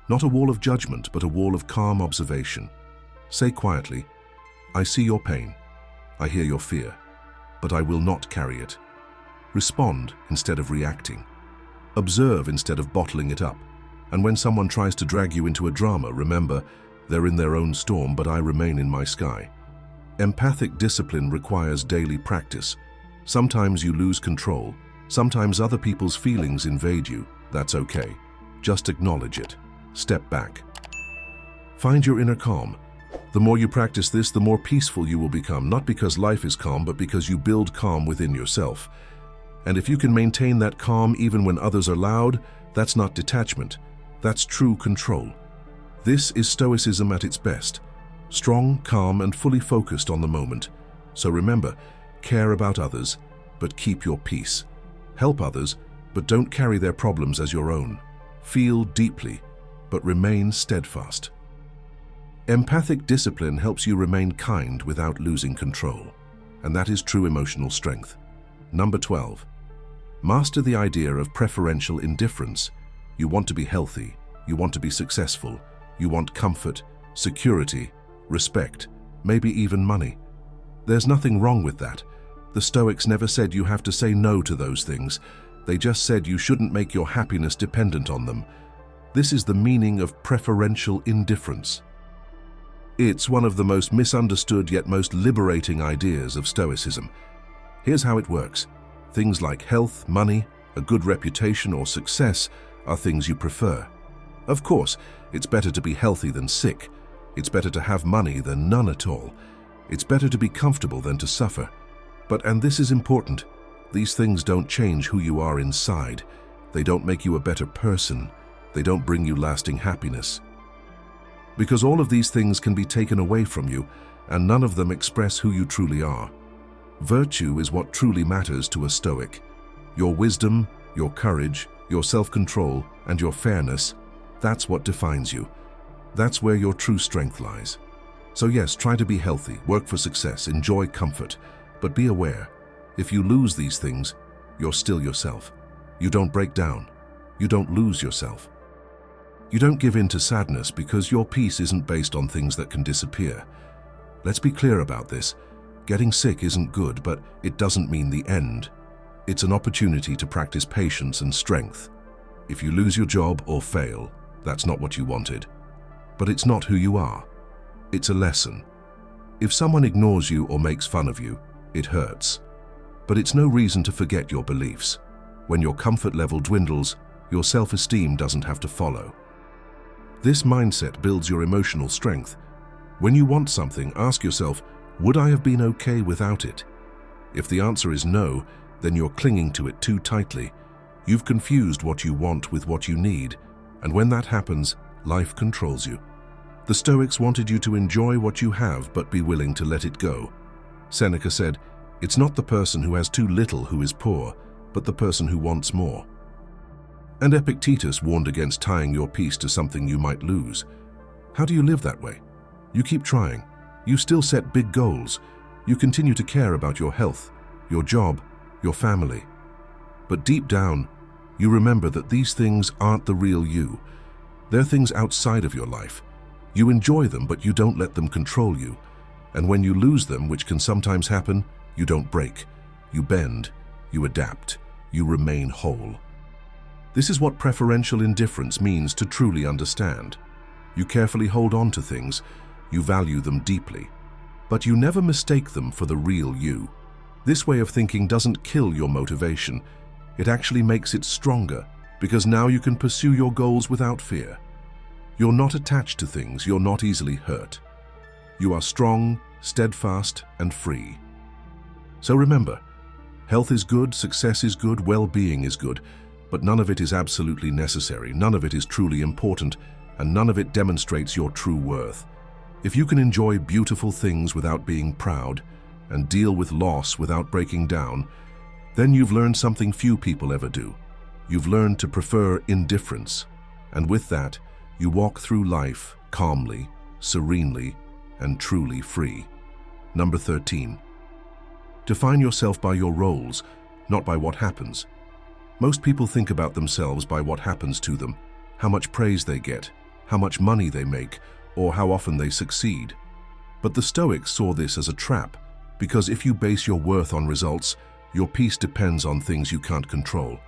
not a wall of judgment, but a wall of calm observation. Say quietly, I see your pain, I hear your fear, but I will not carry it. Respond instead of reacting. Observe instead of bottling it up. And when someone tries to drag you into a drama, remember, they're in their own storm, but I remain in my sky. Empathic discipline requires daily practice. Sometimes you lose control. Sometimes other people's feelings invade you. That's okay. Just acknowledge it. Step back. Find your inner calm. The more you practice this, the more peaceful you will become, not because life is calm, but because you build calm within yourself. And if you can maintain that calm even when others are loud, that's not detachment, that's true control. This is Stoicism at its best. Strong, calm, and fully focused on the moment. So remember, care about others, but keep your peace. Help others, but don't carry their problems as your own. Feel deeply, but remain steadfast. Empathic discipline helps you remain kind without losing control, and that is true emotional strength. Number 12. Master the idea of preferential indifference. You want to be healthy, you want to be successful, you want comfort, security, respect, maybe even money. There's nothing wrong with that. The Stoics never said you have to say no to those things. They just said you shouldn't make your happiness dependent on them. This is the meaning of preferential indifference. It's one of the most misunderstood yet most liberating ideas of Stoicism. Here's how it works. Things like health, money, a good reputation, or success are things you prefer. Of course, it's better to be healthy than sick. It's better to have money than none at all. It's better to be comfortable than to suffer. But, and this is important, these things don't change who you are inside. They don't make you a better person. They don't bring you lasting happiness. Because all of these things can be taken away from you, and none of them express who you truly are. Virtue is what truly matters to a Stoic. Your wisdom, your courage, your self-control, and your fairness, that's what defines you. That's where your true strength lies. So yes, try to be healthy, work for success, enjoy comfort, but be aware, if you lose these things, you're still yourself. You don't break down. You don't lose yourself. You don't give in to sadness because your peace isn't based on things that can disappear. Let's be clear about this. Getting sick isn't good, but it doesn't mean the end. It's an opportunity to practice patience and strength. If you lose your job or fail, that's not what you wanted. But it's not who you are. It's a lesson. If someone ignores you or makes fun of you, it hurts. But it's no reason to forget your beliefs. When your comfort level dwindles, your self-esteem doesn't have to follow. This mindset builds your emotional strength. When you want something, ask yourself, would I have been okay without it? If the answer is no, then you're clinging to it too tightly. You've confused what you want with what you need, and when that happens, life controls you. The Stoics wanted you to enjoy what you have but be willing to let it go. Seneca said, "It's not the person who has too little who is poor, but the person who wants more." And Epictetus warned against tying your peace to something you might lose. How do you live that way? You keep trying. You still set big goals. You continue to care about your health, your job, your family. But deep down, you remember that these things aren't the real you. They're things outside of your life. You enjoy them, but you don't let them control you. And when you lose them, which can sometimes happen, you don't break. You bend. You adapt. You remain whole. This is what preferential indifference means to truly understand. You carefully hold on to things, you value them deeply, but you never mistake them for the real you. This way of thinking doesn't kill your motivation, it actually makes it stronger, because now you can pursue your goals without fear. You're not attached to things, you're not easily hurt. You are strong, steadfast, and free. So remember, health is good, success is good, well-being is good, but none of it is absolutely necessary, none of it is truly important, and none of it demonstrates your true worth. If you can enjoy beautiful things without being proud, and deal with loss without breaking down, then you've learned something few people ever do. You've learned to prefer indifference, and with that, you walk through life calmly, serenely, and truly free. Number 13. Define yourself by your roles, not by what happens. Most people think about themselves by what happens to them, how much praise they get, how much money they make, or how often they succeed. But the Stoics saw this as a trap, because if you base your worth on results, your peace depends on things you can't control.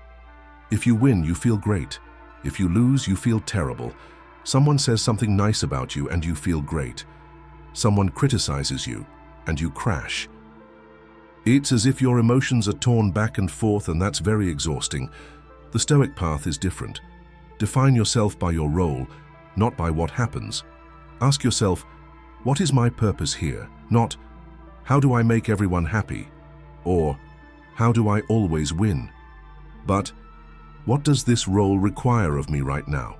If you win, you feel great. If you lose, you feel terrible. Someone says something nice about you and you feel great. Someone criticizes you and you crash. It's as if your emotions are torn back and forth, and that's very exhausting. The Stoic path is different. Define yourself by your role, not by what happens. Ask yourself, what is my purpose here? Not, how do I make everyone happy? Or, how do I always win? But, what does this role require of me right now?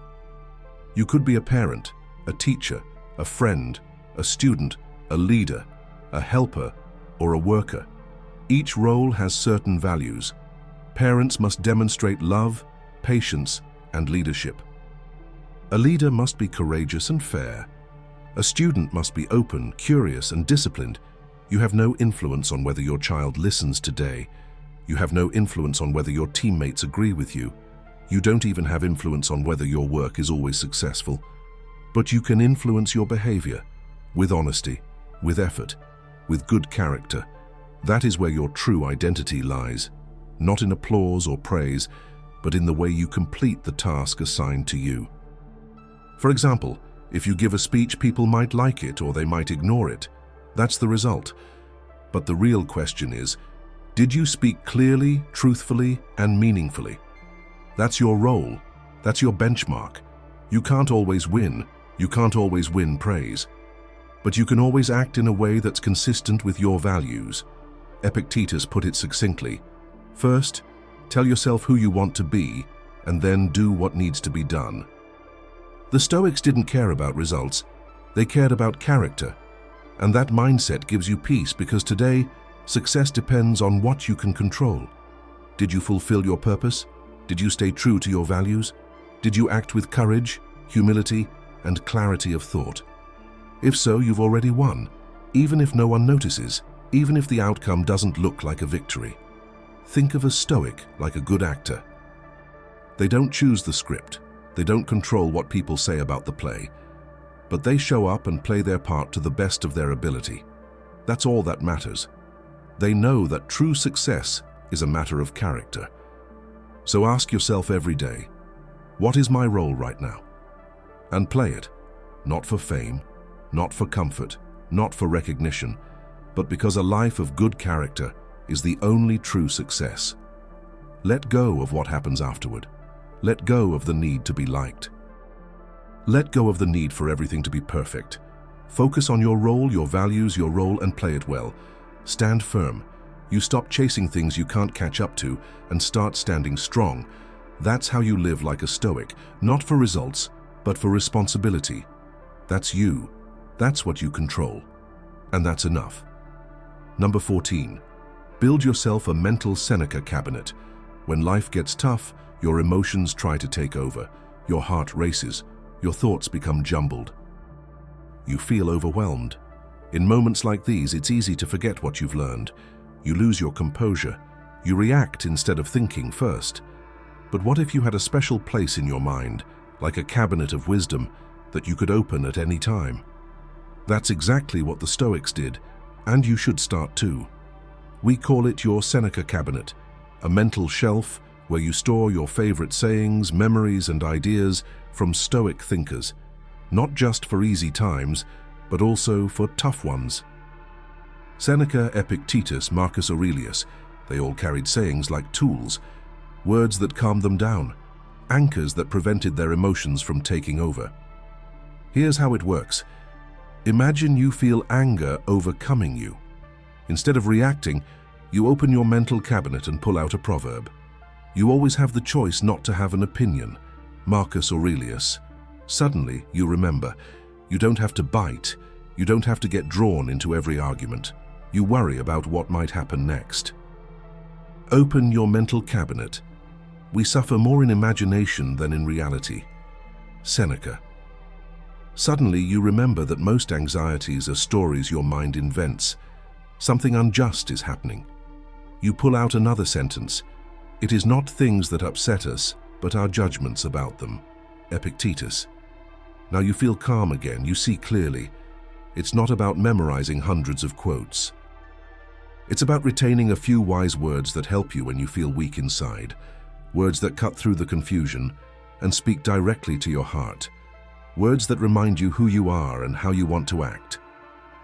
You could be a parent, a teacher, a friend, a student, a leader, a helper, or a worker. Each role has certain values. Parents must demonstrate love, patience, and leadership. A leader must be courageous and fair. A student must be open, curious, and disciplined. You have no influence on whether your child listens today. You have no influence on whether your teammates agree with you. You don't even have influence on whether your work is always successful. But you can influence your behavior with honesty, with effort, with good character. That is where your true identity lies, not in applause or praise, but in the way you complete the task assigned to you. For example, if you give a speech, people might like it or they might ignore it. That's the result. But the real question is, did you speak clearly, truthfully, and meaningfully? That's your role. That's your benchmark. You can't always win. You can't always win praise. But you can always act in a way that's consistent with your values. Epictetus put it succinctly. First, tell yourself who you want to be, and then do what needs to be done. The Stoics didn't care about results. They cared about character. And that mindset gives you peace because today, success depends on what you can control. Did you fulfill your purpose? Did you stay true to your values? Did you act with courage, humility, and clarity of thought? If so, you've already won, even if no one notices, even if the outcome doesn't look like a victory. Think of a Stoic like a good actor. They don't choose the script. They don't control what people say about the play, but they show up and play their part to the best of their ability. That's all that matters. They know that true success is a matter of character. So ask yourself every day, what is my role right now? And play it, not for fame, not for comfort, not for recognition, but because a life of good character is the only true success. Let go of what happens afterward. Let go of the need to be liked. Let go of the need for everything to be perfect. Focus on your role, your values, your role, and play it well. Stand firm. You stop chasing things you can't catch up to and start standing strong. That's how you live like a Stoic, not for results, but for responsibility. That's you. That's what you control. And that's enough. Number 14. Build yourself a mental Seneca cabinet. When life gets tough, your emotions try to take over. Your heart races. Your thoughts become jumbled. You feel overwhelmed. In moments like these, it's easy to forget what you've learned. You lose your composure. You react instead of thinking first. But what if you had a special place in your mind, like a cabinet of wisdom, that you could open at any time? That's exactly what the Stoics did, and you should start too. We call it your Seneca cabinet, a mental shelf where you store your favorite sayings, memories, and ideas from Stoic thinkers, not just for easy times, but also for tough ones. Seneca, Epictetus, Marcus Aurelius, they all carried sayings like tools, words that calmed them down, anchors that prevented their emotions from taking over. Here's how it works. Imagine you feel anger overcoming you. Instead of reacting, you open your mental cabinet and pull out a proverb. You always have the choice not to have an opinion. Marcus Aurelius. Suddenly, you remember, you don't have to bite. You don't have to get drawn into every argument. You worry about what might happen next. Open your mental cabinet. We suffer more in imagination than in reality. Seneca. Suddenly, you remember that most anxieties are stories your mind invents. Something unjust is happening. You pull out another sentence. It is not things that upset us, but our judgments about them. Epictetus. Now you feel calm again, you see clearly. It's not about memorizing hundreds of quotes. It's about retaining a few wise words that help you when you feel weak inside, words that cut through the confusion and speak directly to your heart, words that remind you who you are and how you want to act.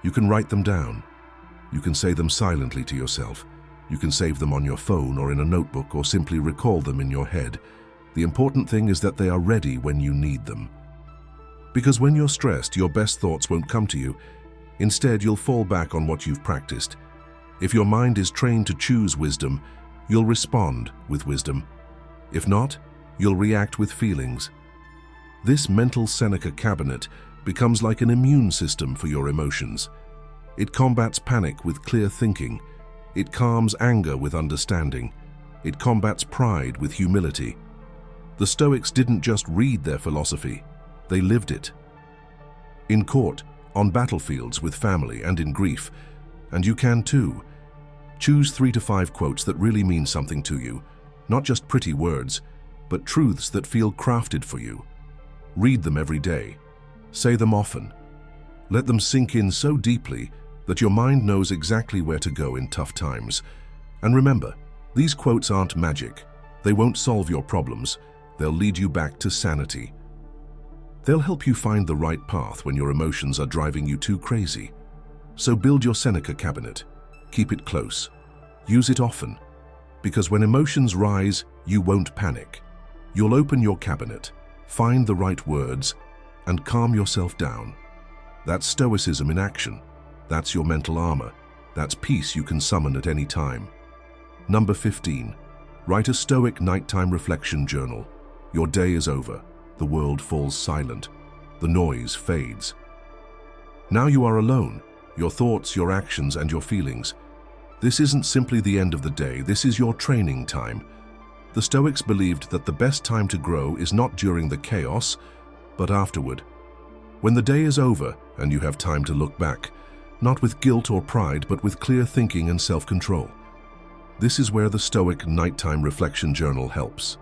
You can write them down. You can say them silently to yourself. You can save them on your phone or in a notebook or simply recall them in your head. The important thing is that they are ready when you need them. Because when you're stressed, your best thoughts won't come to you. Instead, you'll fall back on what you've practiced. If your mind is trained to choose wisdom, you'll respond with wisdom. If not, you'll react with feelings. This mental Seneca cabinet becomes like an immune system for your emotions. It combats panic with clear thinking. It calms anger with understanding. It combats pride with humility. The Stoics didn't just read their philosophy, they lived it. In court, on battlefields, with family, and in grief. And you can too. Choose 3 to 5 quotes that really mean something to you, not just pretty words, but truths that feel crafted for you. Read them every day. Say them often. Let them sink in so deeply that your mind knows exactly where to go in tough times. And remember, these quotes aren't magic. They won't solve your problems. They'll lead you back to sanity. They'll help you find the right path when your emotions are driving you too crazy. So build your Seneca cabinet. Keep it close. Use it often. Because when emotions rise, you won't panic. You'll open your cabinet, find the right words, and calm yourself down. That's Stoicism in action. That's your mental armor. That's peace you can summon at any time. Number 15. Write a Stoic nighttime reflection journal. Your day is over. The world falls silent. The noise fades. Now you are alone. Your thoughts, your actions, and your feelings. This isn't simply the end of the day. This is your training time. The Stoics believed that the best time to grow is not during the chaos, but afterward. When the day is over and you have time to look back, not with guilt or pride, but with clear thinking and self-control. This is where the Stoic nighttime reflection journal helps.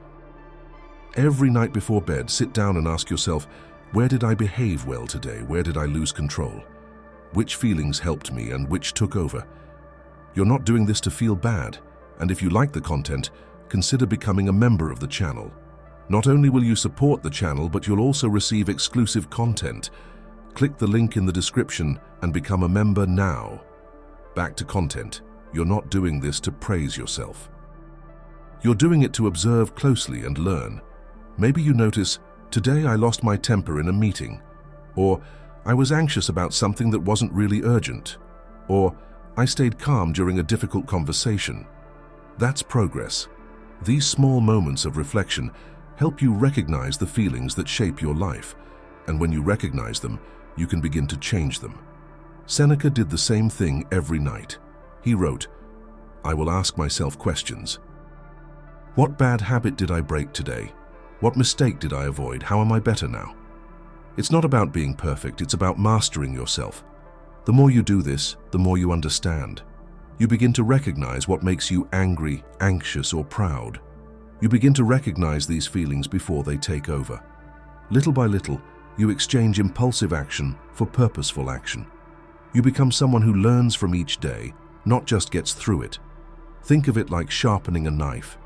Every night before bed, sit down and ask yourself, where did I behave well today? Where did I lose control? Which feelings helped me and which took over? You're not doing this to feel bad, and if you like the content, consider becoming a member of the channel. Not only will you support the channel, but you'll also receive exclusive content. Click the link in the description and become a member now. Back to content. You're not doing this to praise yourself. You're doing it to observe closely and learn. Maybe you notice, today I lost my temper in a meeting, or I was anxious about something that wasn't really urgent, or I stayed calm during a difficult conversation. That's progress. These small moments of reflection help you recognize the feelings that shape your life, and when you recognize them, you can begin to change them. Seneca did the same thing every night. He wrote, I will ask myself questions. What bad habit did I break today? What mistake did I avoid? How am I better now? It's not about being perfect, it's about mastering yourself. The more you do this, the more you understand. You begin to recognize what makes you angry, anxious, or proud. You begin to recognize these feelings before they take over. Little by little, you exchange impulsive action for purposeful action. You become someone who learns from each day, not just gets through it. Think of it like sharpening a knife.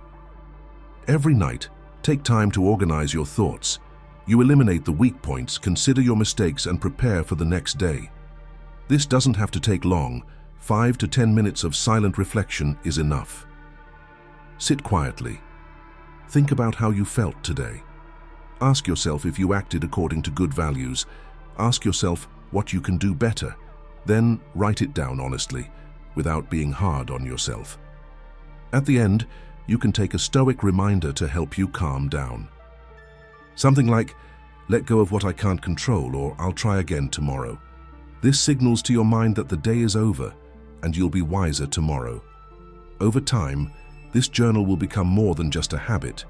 Every night, take time to organize your thoughts. You eliminate the weak points, consider your mistakes, and prepare for the next day. This doesn't have to take long. 5 to 10 minutes of silent reflection is enough. Sit quietly. Think about how you felt today. Ask yourself if you acted according to good values. Ask yourself what you can do better. Then write it down honestly, without being hard on yourself. At the end, you can take a Stoic reminder to help you calm down. Something like, let go of what I can't control, or I'll try again tomorrow. This signals to your mind that the day is over and you'll be wiser tomorrow. Over time, this journal will become more than just a habit.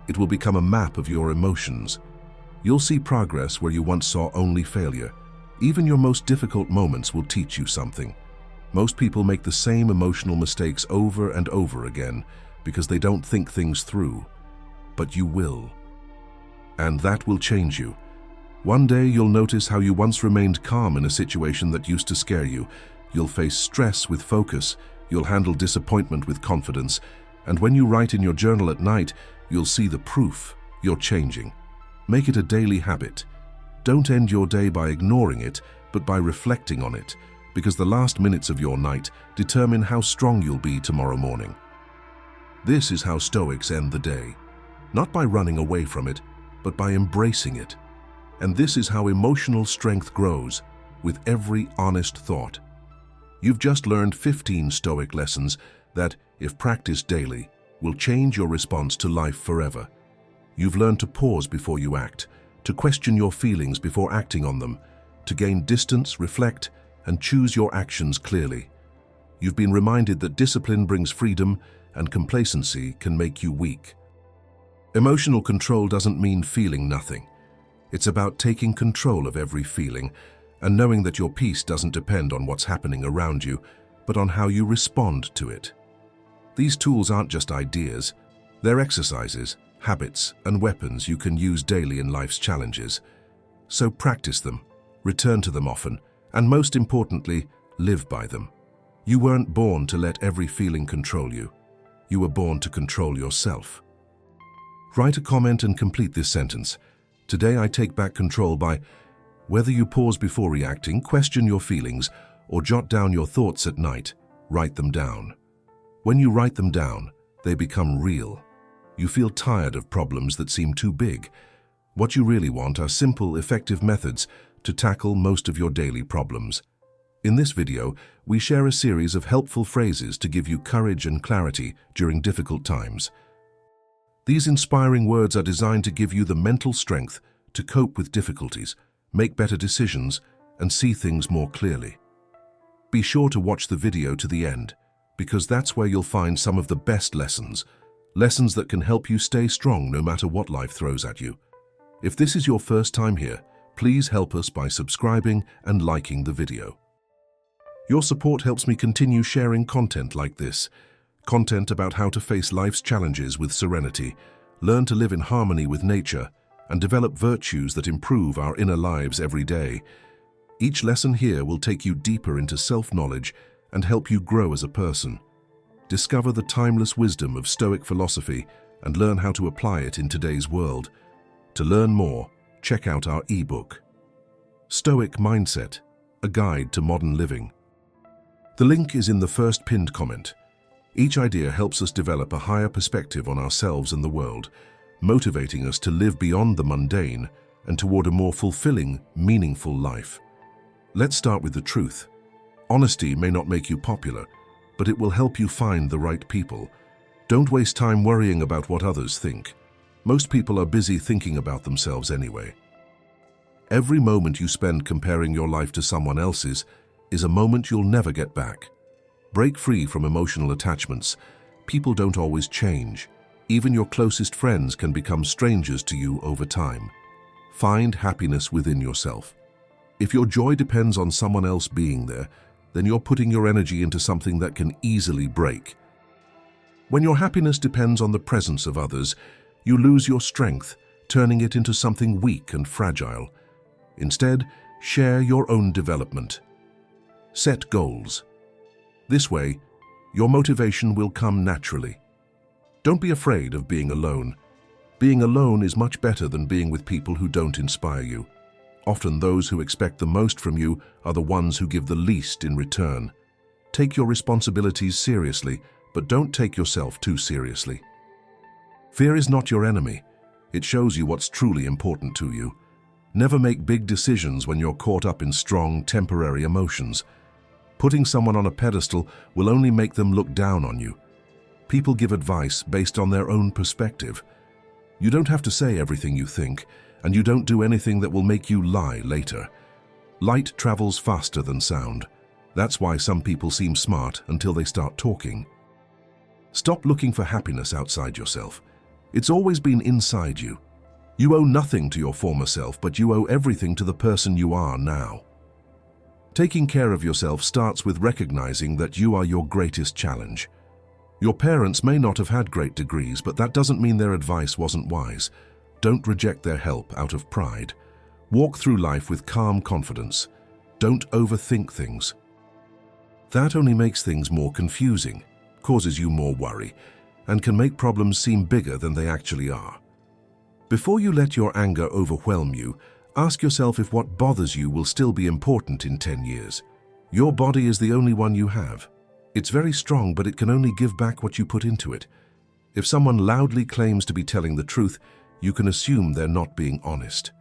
It will become a map of your emotions. You'll see progress where you once saw only failure. Even your most difficult moments will teach you something. Most people make the same emotional mistakes over and over again because they don't think things through. But you will. And that will change you. One day you'll notice how you once remained calm in a situation that used to scare you. You'll face stress with focus. You'll handle disappointment with confidence. And when you write in your journal at night, you'll see the proof you're changing. Make it a daily habit. Don't end your day by ignoring it, but by reflecting on it, because the last minutes of your night determine how strong you'll be tomorrow morning. This is how Stoics end the day. Not by running away from it, but by embracing it. And this is how emotional strength grows, with every honest thought. You've just learned 15 Stoic lessons that, if practiced daily, will change your response to life forever. You've learned to pause before you act, to question your feelings before acting on them, to gain distance, reflect, and choose your actions clearly. You've been reminded that discipline brings freedom and complacency can make you weak. Emotional control doesn't mean feeling nothing. It's about taking control of every feeling and knowing that your peace doesn't depend on what's happening around you, but on how you respond to it. These tools aren't just ideas, they're exercises, habits, and weapons you can use daily in life's challenges. So practice them, return to them often, and most importantly, live by them. You weren't born to let every feeling control you. You were born to control yourself. Write a comment and complete this sentence. Today I take back control by... Whether you pause before reacting, question your feelings, or jot down your thoughts at night, write them down. When you write them down, they become real. You feel tired of problems that seem too big. What you really want are simple, effective methods to tackle most of your daily problems. In this video, we share a series of helpful phrases to give you courage and clarity during difficult times. These inspiring words are designed to give you the mental strength to cope with difficulties, make better decisions, and see things more clearly. Be sure to watch the video to the end, because that's where you'll find some of the best lessons that can help you stay strong no matter what life throws at you. If this is your first time here, please help us by subscribing and liking the video. Your support helps me continue sharing content like this, content about how to face life's challenges with serenity, learn to live in harmony with nature, and develop virtues that improve our inner lives every day. Each lesson here will take you deeper into self-knowledge and help you grow as a person. Discover the timeless wisdom of Stoic philosophy and learn how to apply it in today's world. To learn more, check out our ebook, Stoic Mindset, a Guide to Modern Living. The link is in the first pinned comment. Each idea helps us develop a higher perspective on ourselves and the world, motivating us to live beyond the mundane and toward a more fulfilling, meaningful life. Let's start with the truth. Honesty may not make you popular, but it will help you find the right people. Don't waste time worrying about what others think. Most people are busy thinking about themselves anyway. Every moment you spend comparing your life to someone else's is a moment you'll never get back. Break free from emotional attachments. People don't always change. Even your closest friends can become strangers to you over time. Find happiness within yourself. If your joy depends on someone else being there, then you're putting your energy into something that can easily break. When your happiness depends on the presence of others, you lose your strength, turning it into something weak and fragile. Instead, share your own development. Set goals. This way, your motivation will come naturally. Don't be afraid of being alone. Being alone is much better than being with people who don't inspire you. Often those who expect the most from you are the ones who give the least in return. Take your responsibilities seriously, but don't take yourself too seriously. Fear is not your enemy. It shows you what's truly important to you. Never make big decisions when you're caught up in strong, temporary emotions. Putting someone on a pedestal will only make them look down on you. People give advice based on their own perspective. You don't have to say everything you think, and you don't do anything that will make you lie later. Light travels faster than sound. That's why some people seem smart until they start talking. Stop looking for happiness outside yourself. It's always been inside you. You owe nothing to your former self, but you owe everything to the person you are now. Taking care of yourself starts with recognizing that you are your greatest challenge. Your parents may not have had great degrees, but that doesn't mean their advice wasn't wise. Don't reject their help out of pride. Walk through life with calm confidence. Don't overthink things. That only makes things more confusing, causes you more worry, and can make problems seem bigger than they actually are. Before you let your anger overwhelm you, ask yourself if what bothers you will still be important in 10 years. Your body is the only one you have. It's very strong, but it can only give back what you put into it. If someone loudly claims to be telling the truth, you can assume they're not being honest.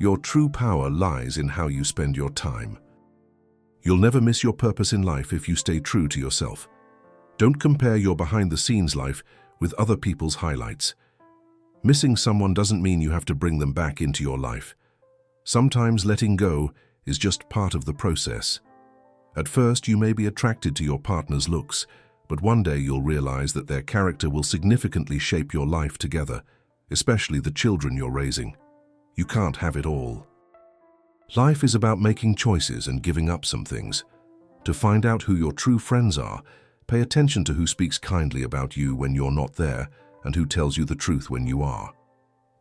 Your true power lies in how you spend your time. You'll never miss your purpose in life if you stay true to yourself. Don't compare your behind-the-scenes life with other people's highlights. Missing someone doesn't mean you have to bring them back into your life. Sometimes letting go is just part of the process. At first, you may be attracted to your partner's looks, but one day you'll realize that their character will significantly shape your life together, especially the children you're raising. You can't have it all. Life is about making choices and giving up some things. To find out who your true friends are, pay attention to who speaks kindly about you when you're not there and who tells you the truth when you are.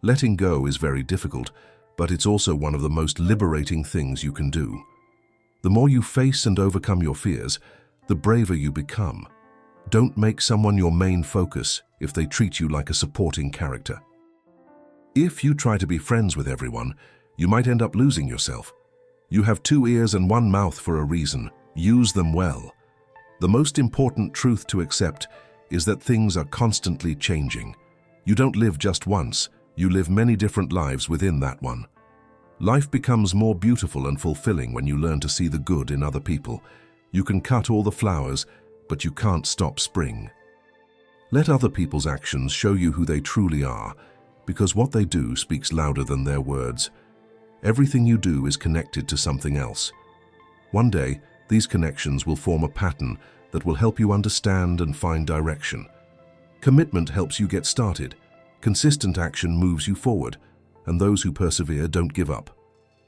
Letting go is very difficult, but it's also one of the most liberating things you can do. The more you face and overcome your fears, the braver you become. Don't make someone your main focus if they treat you like a supporting character. If you try to be friends with everyone, you might end up losing yourself. You have 2 ears and 1 mouth for a reason. Use them well. The most important truth to accept is that things are constantly changing. You don't live just once, you live many different lives within that one. Life becomes more beautiful and fulfilling when you learn to see the good in other people. You can cut all the flowers, but you can't stop spring. Let other people's actions show you who they truly are, because what they do speaks louder than their words. Everything you do is connected to something else. One day, these connections will form a pattern that will help you understand and find direction. Commitment helps you get started. Consistent action moves you forward, and those who persevere don't give up.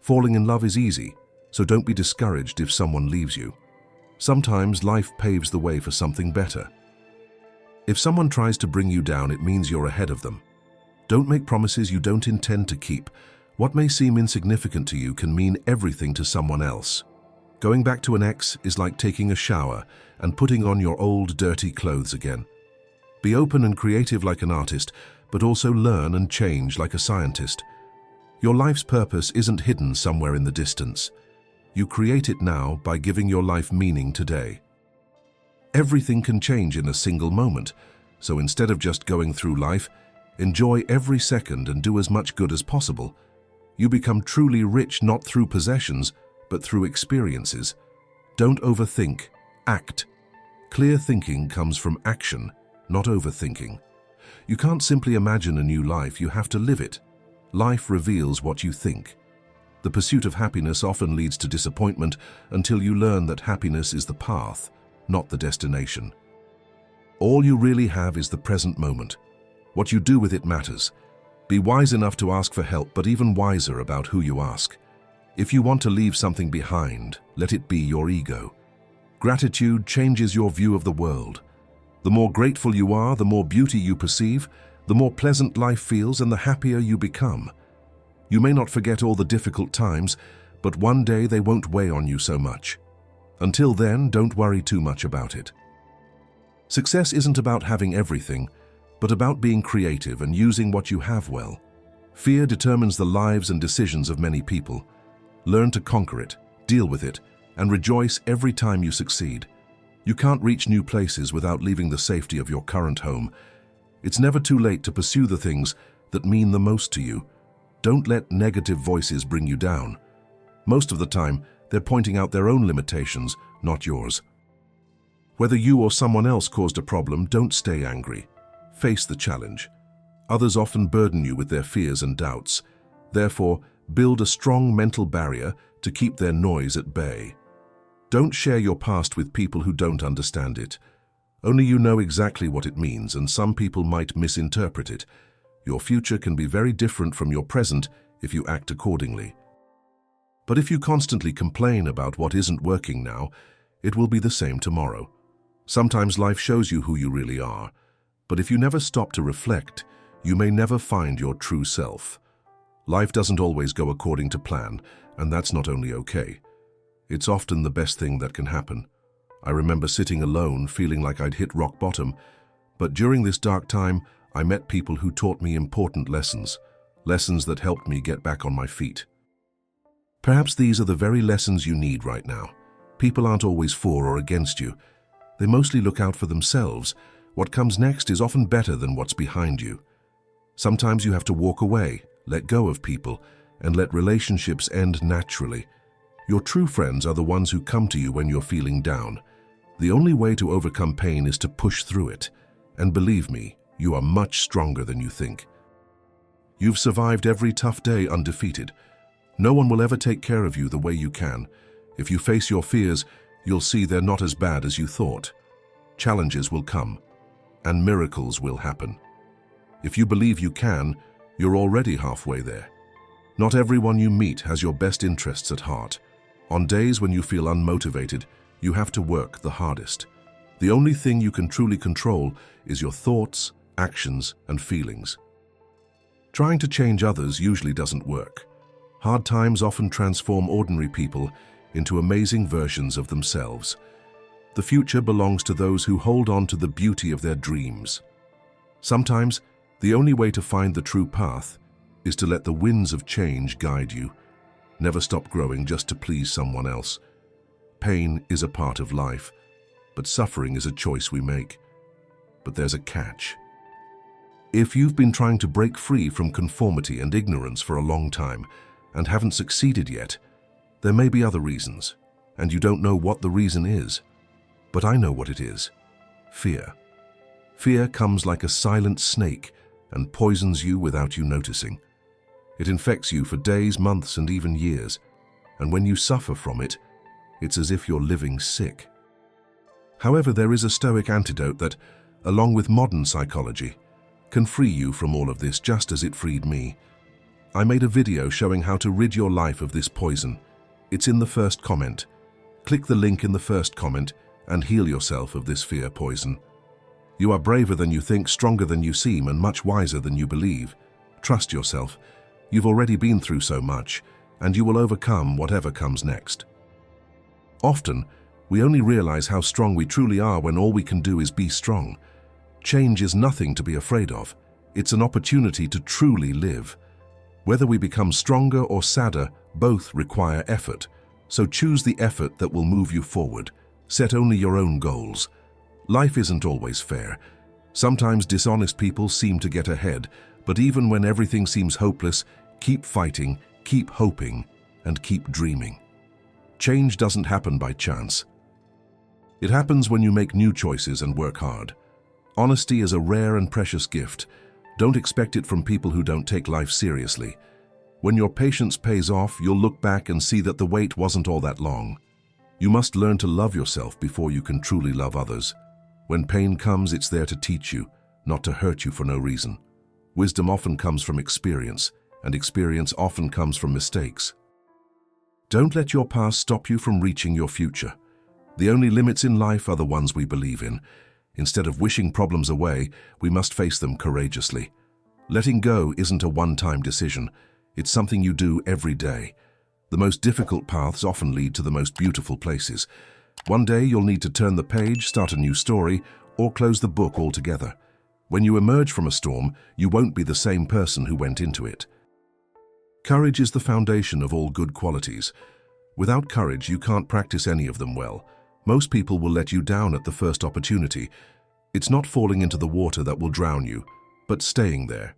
Falling in love is easy, so don't be discouraged if someone leaves you. Sometimes life paves the way for something better. If someone tries to bring you down, it means you're ahead of them. Don't make promises you don't intend to keep. What may seem insignificant to you can mean everything to someone else. Going back to an ex is like taking a shower and putting on your old dirty clothes again. Be open and creative like an artist, but also learn and change like a scientist. Your life's purpose isn't hidden somewhere in the distance. You create it now by giving your life meaning today. Everything can change in a single moment, so instead of just going through life, enjoy every second and do as much good as possible. You become truly rich not through possessions, but through experiences. Don't overthink, act. Clear thinking comes from action, not overthinking. You can't simply imagine a new life, you have to live it. Life reveals what you think. The pursuit of happiness often leads to disappointment until you learn that happiness is the path, not the destination. All you really have is the present moment. What you do with it matters. Be wise enough to ask for help, but even wiser about who you ask. If you want to leave something behind, let it be your ego. Gratitude changes your view of the world. The more grateful you are, the more beauty you perceive, the more pleasant life feels, and the happier you become. You may not forget all the difficult times, but one day they won't weigh on you so much. Until then, don't worry too much about it. Success isn't about having everything, but about being creative and using what you have well. Fear determines the lives and decisions of many people. Learn to conquer it, deal with it, and rejoice every time you succeed. You can't reach new places without leaving the safety of your current home. It's never too late to pursue the things that mean the most to you. Don't let negative voices bring you down. Most of the time, they're pointing out their own limitations, not yours. Whether you or someone else caused a problem, don't stay angry. Face the challenge. Others often burden you with their fears and doubts. Therefore, build a strong mental barrier to keep their noise at bay. Don't share your past with people who don't understand it. Only you know exactly what it means, and some people might misinterpret it. Your future can be very different from your present if you act accordingly. But if you constantly complain about what isn't working now, it will be the same tomorrow. Sometimes life shows you who you really are, but if you never stop to reflect, you may never find your true self. Life doesn't always go according to plan, and that's not only okay. It's often the best thing that can happen. I remember sitting alone, feeling like I'd hit rock bottom, but during this dark time, I met people who taught me important lessons that helped me get back on my feet. Perhaps these are the very lessons you need right now. People aren't always for or against you. They mostly look out for themselves. What comes next is often better than what's behind you. Sometimes you have to walk away, let go of people, and let relationships end naturally. Your true friends are the ones who come to you when you're feeling down. The only way to overcome pain is to push through it. And believe me, you are much stronger than you think. You've survived every tough day undefeated. No one will ever take care of you the way you can. If you face your fears, you'll see they're not as bad as you thought. Challenges will come, and miracles will happen. If you believe you can, you're already halfway there. Not everyone you meet has your best interests at heart. On days when you feel unmotivated, you have to work the hardest. The only thing you can truly control is your thoughts, actions, and feelings. Trying to change others usually doesn't work. Hard times often transform ordinary people into amazing versions of themselves. The future belongs to those who hold on to the beauty of their dreams. Sometimes, the only way to find the true path is to let the winds of change guide you. Never stop growing just to please someone else. Pain is a part of life, but suffering is a choice we make. But there's a catch. If you've been trying to break free from conformity and ignorance for a long time and haven't succeeded yet, there may be other reasons, and you don't know what the reason is. But I know what it is. Fear. Fear comes like a silent snake and poisons you without you noticing. It infects you for days, months, and even years, and when you suffer from it, it's as if you're living sick. However, there is a Stoic antidote that, along with modern psychology, can free you from all of this just as it freed me. I made a video showing how to rid your life of this poison. It's in the first comment. Click the link in the first comment and heal yourself of this fear poison. You are braver than you think, stronger than you seem, and much wiser than you believe. Trust yourself. You've already been through so much, and you will overcome whatever comes next. Often, we only realize how strong we truly are when all we can do is be strong. Change is nothing to be afraid of. It's an opportunity to truly live. Whether we become stronger or sadder, both require effort. So choose the effort that will move you forward. Set only your own goals. Life isn't always fair. Sometimes dishonest people seem to get ahead, but even when everything seems hopeless, keep fighting, keep hoping, and keep dreaming. Change doesn't happen by chance. It happens when you make new choices and work hard. Honesty is a rare and precious gift. Don't expect it from people who don't take life seriously. When your patience pays off, you'll look back and see that the wait wasn't all that long. You must learn to love yourself before you can truly love others. When pain comes, it's there to teach you, not to hurt you for no reason. Wisdom often comes from experience, and experience often comes from mistakes. Don't let your past stop you from reaching your future. The only limits in life are the ones we believe in. Instead of wishing problems away, we must face them courageously. Letting go isn't a one-time decision. It's something you do every day. The most difficult paths often lead to the most beautiful places. One day you'll need to turn the page, start a new story, or close the book altogether. When you emerge from a storm, you won't be the same person who went into it. Courage is the foundation of all good qualities. Without courage, you can't practice any of them well. Most people will let you down at the first opportunity. It's not falling into the water that will drown you, but staying there.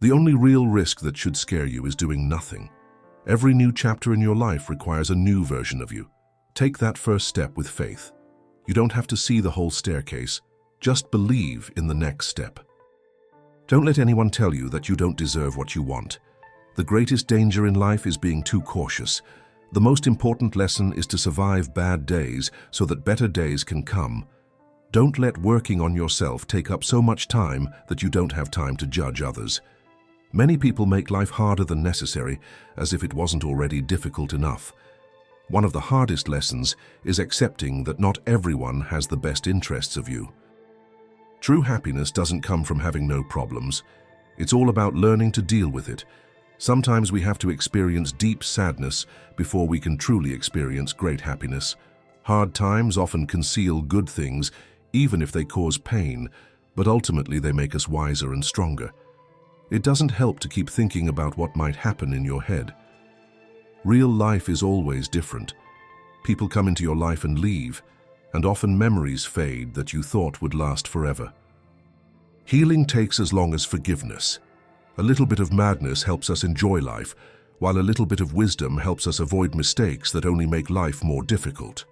The only real risk that should scare you is doing nothing. Every new chapter in your life requires a new version of you. Take that first step with faith. You don't have to see the whole staircase. Just believe in the next step. Don't let anyone tell you that you don't deserve what you want. The greatest danger in life is being too cautious. The most important lesson is to survive bad days so that better days can come. Don't let working on yourself take up so much time that you don't have time to judge others. Many people make life harder than necessary, as if it wasn't already difficult enough. One of the hardest lessons is accepting that not everyone has the best interests of you. True happiness doesn't come from having no problems. It's all about learning to deal with it. Sometimes we have to experience deep sadness before we can truly experience great happiness. Hard times often conceal good things, even if they cause pain, but ultimately they make us wiser and stronger. It doesn't help to keep thinking about what might happen in your head. Real life is always different. People come into your life and leave, and often memories fade that you thought would last forever. Healing takes as long as forgiveness. A little bit of madness helps us enjoy life, while a little bit of wisdom helps us avoid mistakes that only make life more difficult.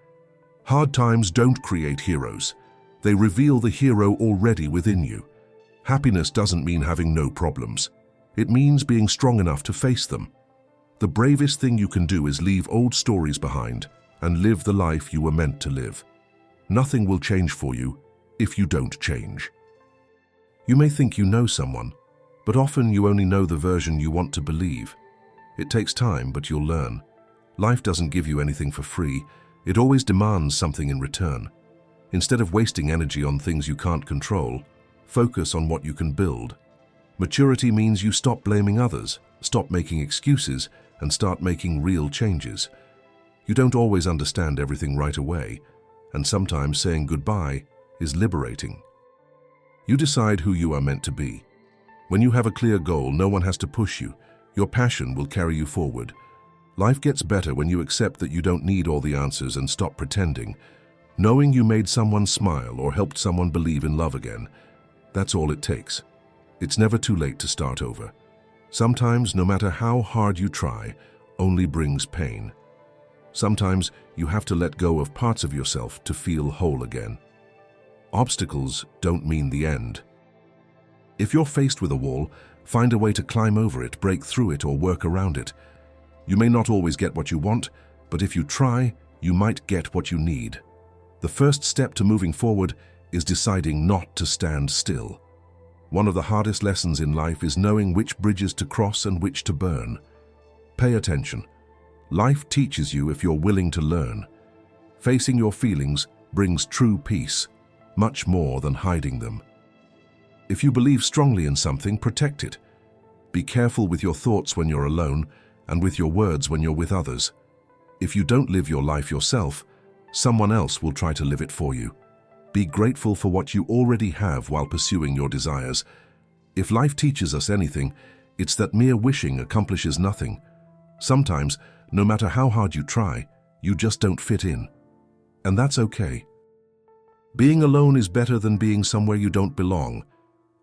Hard times don't create heroes. They reveal the hero already within you. Happiness doesn't mean having no problems. It means being strong enough to face them. The bravest thing you can do is leave old stories behind and live the life you were meant to live. Nothing will change for you if you don't change. You may think you know someone, but often you only know the version you want to believe. It takes time, but you'll learn. Life doesn't give you anything for free. It always demands something in return. Instead of wasting energy on things you can't control, focus on what you can build. Maturity means you stop blaming others, stop making excuses, and start making real changes. You don't always understand everything right away, and sometimes saying goodbye is liberating. You decide who you are meant to be. When you have a clear goal, no one has to push you. Your passion will carry you forward. Life gets better when you accept that you don't need all the answers and stop pretending. Knowing you made someone smile or helped someone believe in love again, that's all it takes. It's never too late to start over. Sometimes, no matter how hard you try, only brings pain. Sometimes you have to let go of parts of yourself to feel whole again. Obstacles don't mean the end. If you're faced with a wall, find a way to climb over it, break through it, or work around it. You may not always get what you want, but if you try, you might get what you need. The first step to moving forward is deciding not to stand still. One of the hardest lessons in life is knowing which bridges to cross and which to burn. Pay attention. Life teaches you if you're willing to learn. Facing your feelings brings true peace, much more than hiding them. If you believe strongly in something, protect it. Be careful with your thoughts when you're alone and with your words when you're with others. If you don't live your life yourself, someone else will try to live it for you. Be grateful for what you already have while pursuing your desires. If life teaches us anything, it's that mere wishing accomplishes nothing. Sometimes, no matter how hard you try, you just don't fit in. And that's okay. Being alone is better than being somewhere you don't belong.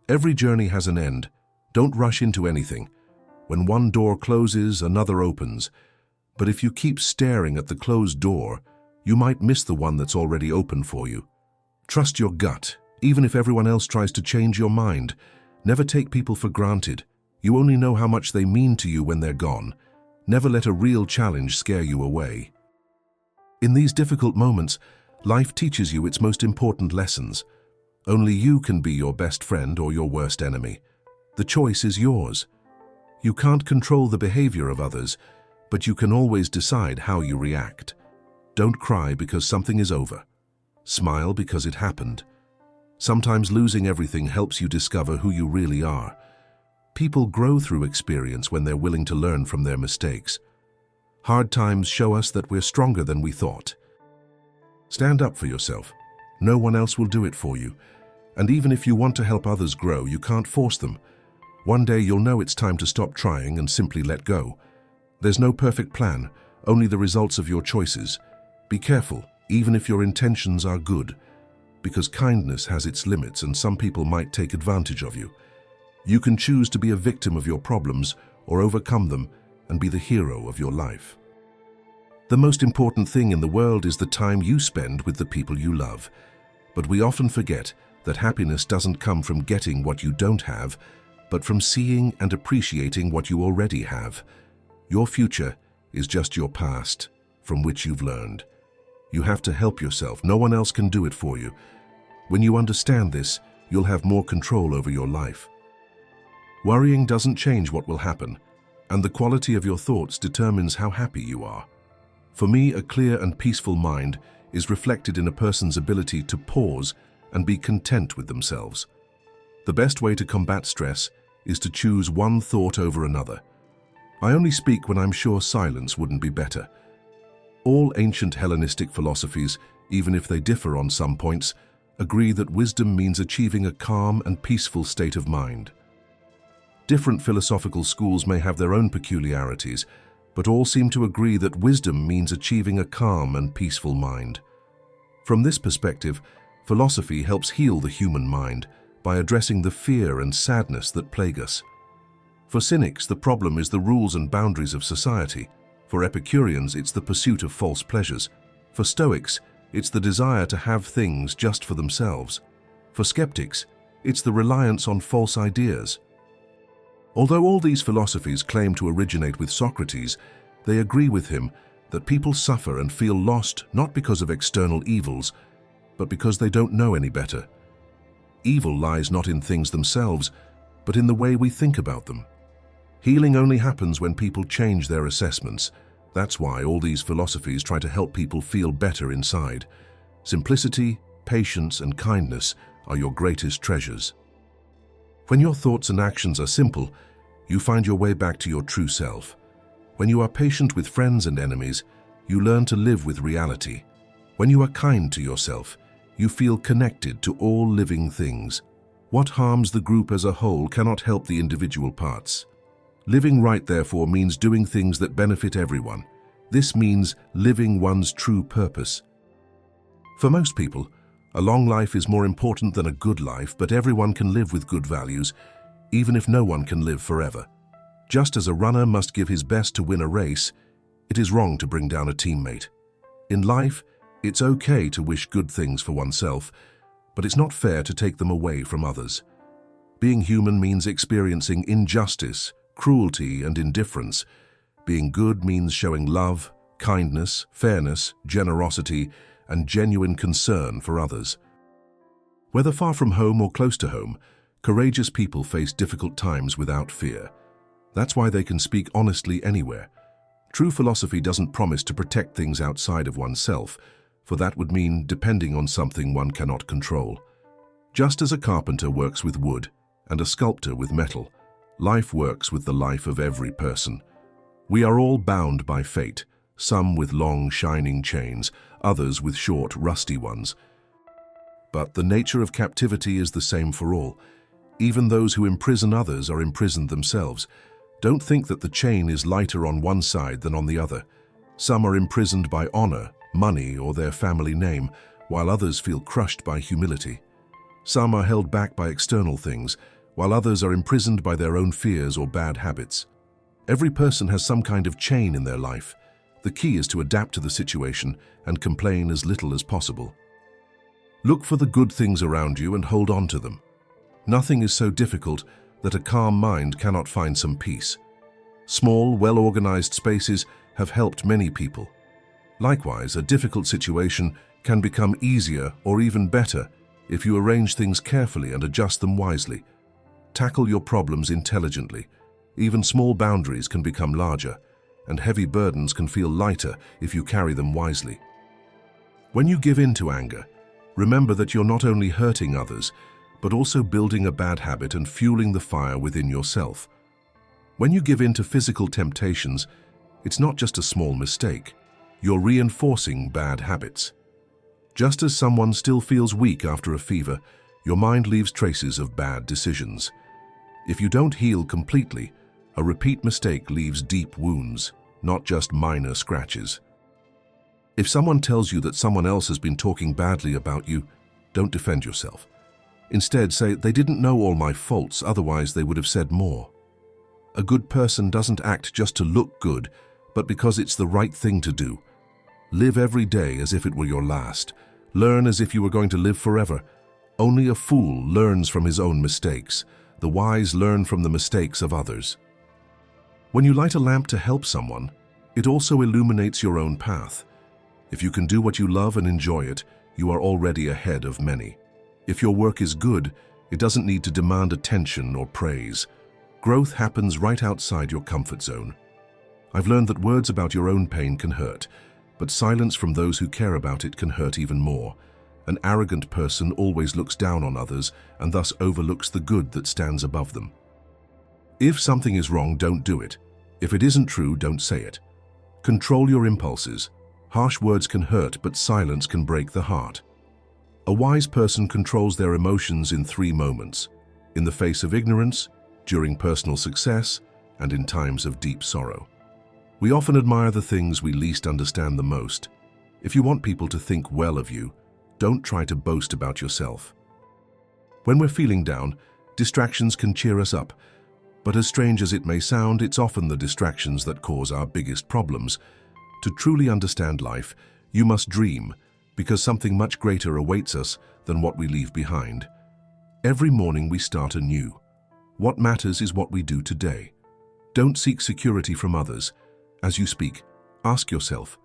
Every journey has an end. Don't rush into anything. When one door closes, another opens. But if you keep staring at the closed door, you might miss the one that's already open for you. Trust your gut, even if everyone else tries to change your mind. Never take people for granted. You only know how much they mean to you when they're gone. Never let a real challenge scare you away. In these difficult moments, life teaches you its most important lessons. Only you can be your best friend or your worst enemy. The choice is yours. You can't control the behavior of others, but you can always decide how you react. Don't cry because something is over. Smile because it happened. Sometimes losing everything helps you discover who you really are. People grow through experience when they're willing to learn from their mistakes. Hard times show us that we're stronger than we thought. Stand up for yourself. No one else will do it for you. And even if you want to help others grow, you can't force them. One day you'll know it's time to stop trying and simply let go. There's no perfect plan, only the results of your choices. Be careful, even if your intentions are good, because kindness has its limits and some people might take advantage of you. You can choose to be a victim of your problems or overcome them and be the hero of your life. The most important thing in the world is the time you spend with the people you love. But we often forget that happiness doesn't come from getting what you don't have, but from seeing and appreciating what you already have. Your future is just your past, from which you've learned. You have to help yourself. No one else can do it for you. When you understand this, you'll have more control over your life. Worrying doesn't change what will happen, and the quality of your thoughts determines how happy you are. For me, a clear and peaceful mind is reflected in a person's ability to pause and be content with themselves. The best way to combat stress is to choose one thought over another. I only speak when I'm sure silence wouldn't be better. All ancient Hellenistic philosophies, even if they differ on some points, agree that wisdom means achieving a calm and peaceful state of mind. Different philosophical schools may have their own peculiarities, but all seem to agree that wisdom means achieving a calm and peaceful mind. From this perspective, philosophy helps heal the human mind by addressing the fear and sadness that plague us. For cynics, the problem is the rules and boundaries of society. For Epicureans, it's the pursuit of false pleasures. For Stoics, it's the desire to have things just for themselves. For skeptics, it's the reliance on false ideas. Although all these philosophies claim to originate with Socrates, they agree with him that people suffer and feel lost not because of external evils, but because they don't know any better. Evil lies not in things themselves, but in the way we think about them. Healing only happens when people change their assessments. That's why all these philosophies try to help people feel better inside. Simplicity, patience, and kindness are your greatest treasures. When your thoughts and actions are simple, you find your way back to your true self. When you are patient with friends and enemies, you learn to live with reality. When you are kind to yourself, you feel connected to all living things. What harms the group as a whole cannot help the individual parts. Living right, therefore, means doing things that benefit everyone. This means living one's true purpose. For most people, a long life is more important than a good life, but everyone can live with good values, even if no one can live forever. Just as a runner must give his best to win a race, it is wrong to bring down a teammate. In life, it's okay to wish good things for oneself, but it's not fair to take them away from others. Being human means experiencing injustice, cruelty, and indifference. Being good means showing love, kindness, fairness, generosity, and genuine concern for others. Whether far from home or close to home, courageous people face difficult times without fear. That's why they can speak honestly anywhere. True philosophy doesn't promise to protect things outside of oneself, for that would mean depending on something one cannot control. Just as a carpenter works with wood and a sculptor with metal, life works with the life of every person. We are all bound by fate, some with long, shining chains, others with short, rusty ones. But the nature of captivity is the same for all. Even those who imprison others are imprisoned themselves. Don't think that the chain is lighter on one side than on the other. Some are imprisoned by honor, money, or their family name, while others feel crushed by humility. Some are held back by external things, while others are imprisoned by their own fears or bad habits. Every person has some kind of chain in their life. The key is to adapt to the situation and complain as little as possible. Look for the good things around you and hold on to them. Nothing is so difficult that a calm mind cannot find some peace. Small, well-organized spaces have helped many people. Likewise, a difficult situation can become easier or even better if you arrange things carefully and adjust them wisely. Tackle your problems intelligently. Even small boundaries can become larger, and heavy burdens can feel lighter if you carry them wisely. When you give in to anger, remember that you're not only hurting others, but also building a bad habit and fueling the fire within yourself. When you give in to physical temptations, it's not just a small mistake. You're reinforcing bad habits. Just as someone still feels weak after a fever, your mind leaves traces of bad decisions. If you don't heal completely, a repeat mistake leaves deep wounds, not just minor scratches. If someone tells you that someone else has been talking badly about you, don't defend yourself. Instead, say, "They didn't know all my faults, otherwise they would have said more." A good person doesn't act just to look good, but because it's the right thing to do. Live every day as if it were your last. Learn as if you were going to live forever. Only a fool learns from his own mistakes. The wise learn from the mistakes of others. When you light a lamp to help someone, it also illuminates your own path. If you can do what you love and enjoy it, you are already ahead of many. If your work is good, it doesn't need to demand attention or praise. Growth happens right outside your comfort zone. I've learned that words about your own pain can hurt, but silence from those who care about it can hurt even more. An arrogant person always looks down on others and thus overlooks the good that stands above them. If something is wrong, don't do it. If it isn't true, don't say it. Control your impulses. Harsh words can hurt, but silence can break the heart. A wise person controls their emotions in 3 moments: in the face of ignorance, during personal success, and in times of deep sorrow. We often admire the things we least understand the most. If you want people to think well of you, don't try to boast about yourself. When we're feeling down, distractions can cheer us up. But as strange as it may sound, it's often the distractions that cause our biggest problems. To truly understand life, you must dream, because something much greater awaits us than what we leave behind. Every morning we start anew. What matters is what we do today. Don't seek security from others. As you speak, ask yourself,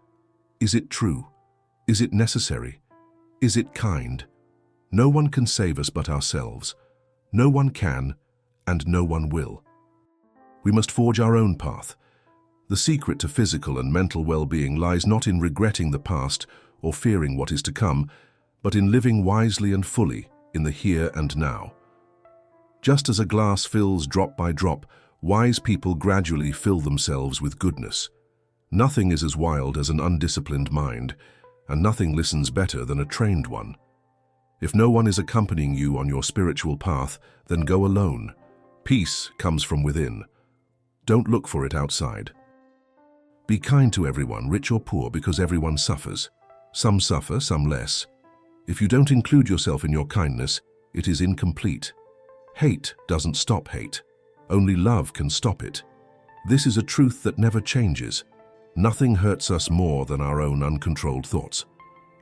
is it true? Is it necessary? Is it kind? No one can save us but ourselves. No one can, and no one will. We must forge our own path. The secret to physical and mental well-being lies not in regretting the past or fearing what is to come, but in living wisely and fully in the here and now. Just as a glass fills drop by drop, wise people gradually fill themselves with goodness. Nothing is as wild as an undisciplined mind, and nothing listens better than a trained one. If no one is accompanying you on your spiritual path, then go alone. Peace comes from within. Don't look for it outside. Be kind to everyone, rich or poor, because everyone suffers. Some suffer, some less. If you don't include yourself in your kindness, it is incomplete. Hate doesn't stop hate. Only love can stop it. This is a truth that never changes. Nothing hurts us more than our own uncontrolled thoughts.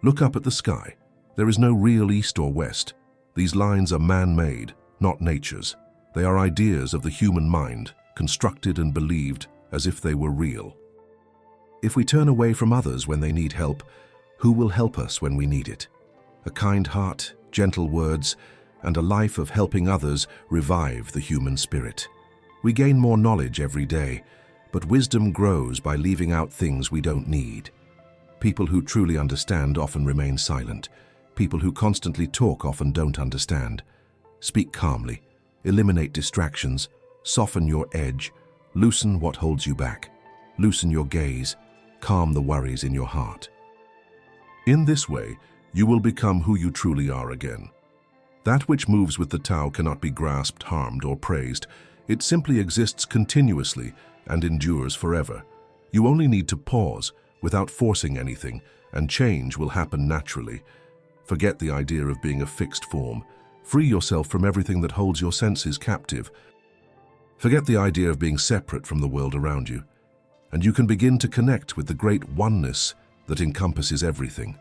Look up at the sky. There is no real east or west. These lines are man-made, not nature's. They are ideas of the human mind, constructed and believed as if they were real. If we turn away from others when they need help, who will help us when we need it? A kind heart, gentle words, and a life of helping others revive the human spirit. We gain more knowledge every day, but wisdom grows by leaving out things we don't need. People who truly understand often remain silent. People who constantly talk often don't understand. Speak calmly, eliminate distractions, soften your edge, loosen what holds you back, loosen your gaze, calm the worries in your heart. In this way, you will become who you truly are again. That which moves with the Tao cannot be grasped, harmed, or praised. It simply exists continuously and endures forever. You only need to pause without forcing anything, and change will happen naturally. Forget the idea of being a fixed form. Free yourself from everything that holds your senses captive. Forget the idea of being separate from the world around you, and you can begin to connect with the great oneness that encompasses everything.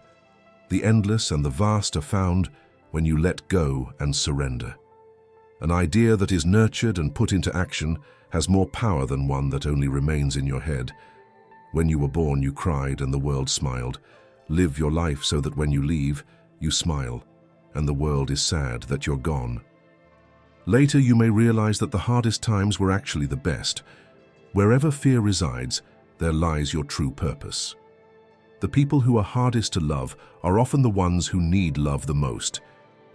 The endless and the vast are found when you let go and surrender. An idea that is nurtured and put into action has more power than one that only remains in your head. When you were born, you cried and the world smiled. Live your life so that when you leave, you smile, and the world is sad that you're gone. Later, you may realize that the hardest times were actually the best. Wherever fear resides, there lies your true purpose. The people who are hardest to love are often the ones who need love the most.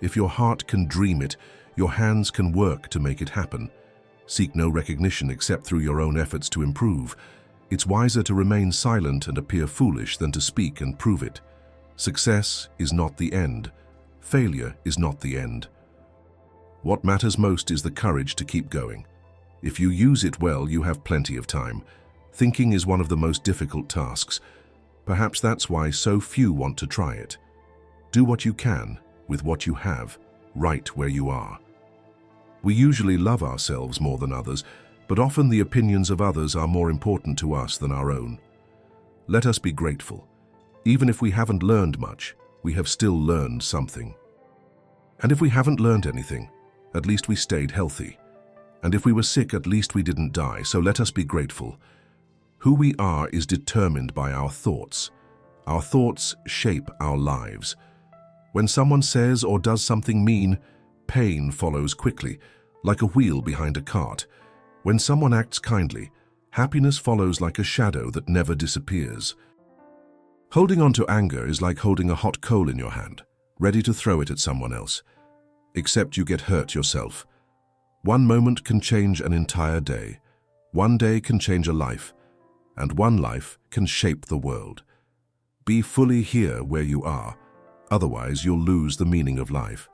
If your heart can dream it, your hands can work to make it happen. Seek no recognition except through your own efforts to improve. It's wiser to remain silent and appear foolish than to speak and prove it. Success is not the end. Failure is not the end. What matters most is the courage to keep going. If you use it well, you have plenty of time. Thinking is one of the most difficult tasks. Perhaps that's why so few want to try it. Do what you can with what you have, right where you are. We usually love ourselves more than others, but often the opinions of others are more important to us than our own. Let us be grateful. Even if we haven't learned much, we have still learned something. And if we haven't learned anything, at least we stayed healthy. And if we were sick, at least we didn't die, so let us be grateful. Who we are is determined by our thoughts. Our thoughts shape our lives. When someone says or does something mean, pain follows quickly, like a wheel behind a cart. When someone acts kindly, happiness follows like a shadow that never disappears. Holding on to anger is like holding a hot coal in your hand, ready to throw it at someone else. Except you get hurt yourself. One moment can change an entire day. One day can change a life, and one life can shape the world. Be fully here where you are, otherwise you'll lose the meaning of life.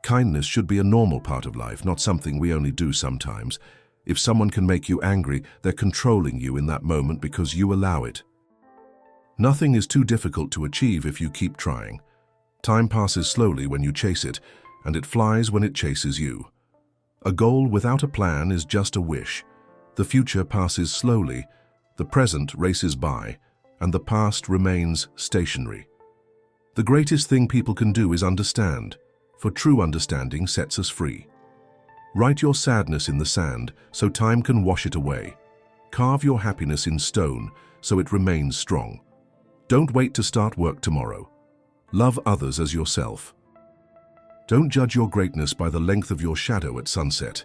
Kindness should be a normal part of life, not something we only do sometimes. If someone can make you angry, they're controlling you in that moment because you allow it. Nothing is too difficult to achieve if you keep trying. Time passes slowly when you chase it, and it flies when it chases you. A goal without a plan is just a wish. The future passes slowly, the present races by, and the past remains stationary. The greatest thing people can do is understand, for true understanding sets us free. Write your sadness in the sand so time can wash it away. Carve your happiness in stone so it remains strong. Don't wait to start work tomorrow. Love others as yourself. Don't judge your greatness by the length of your shadow at sunset.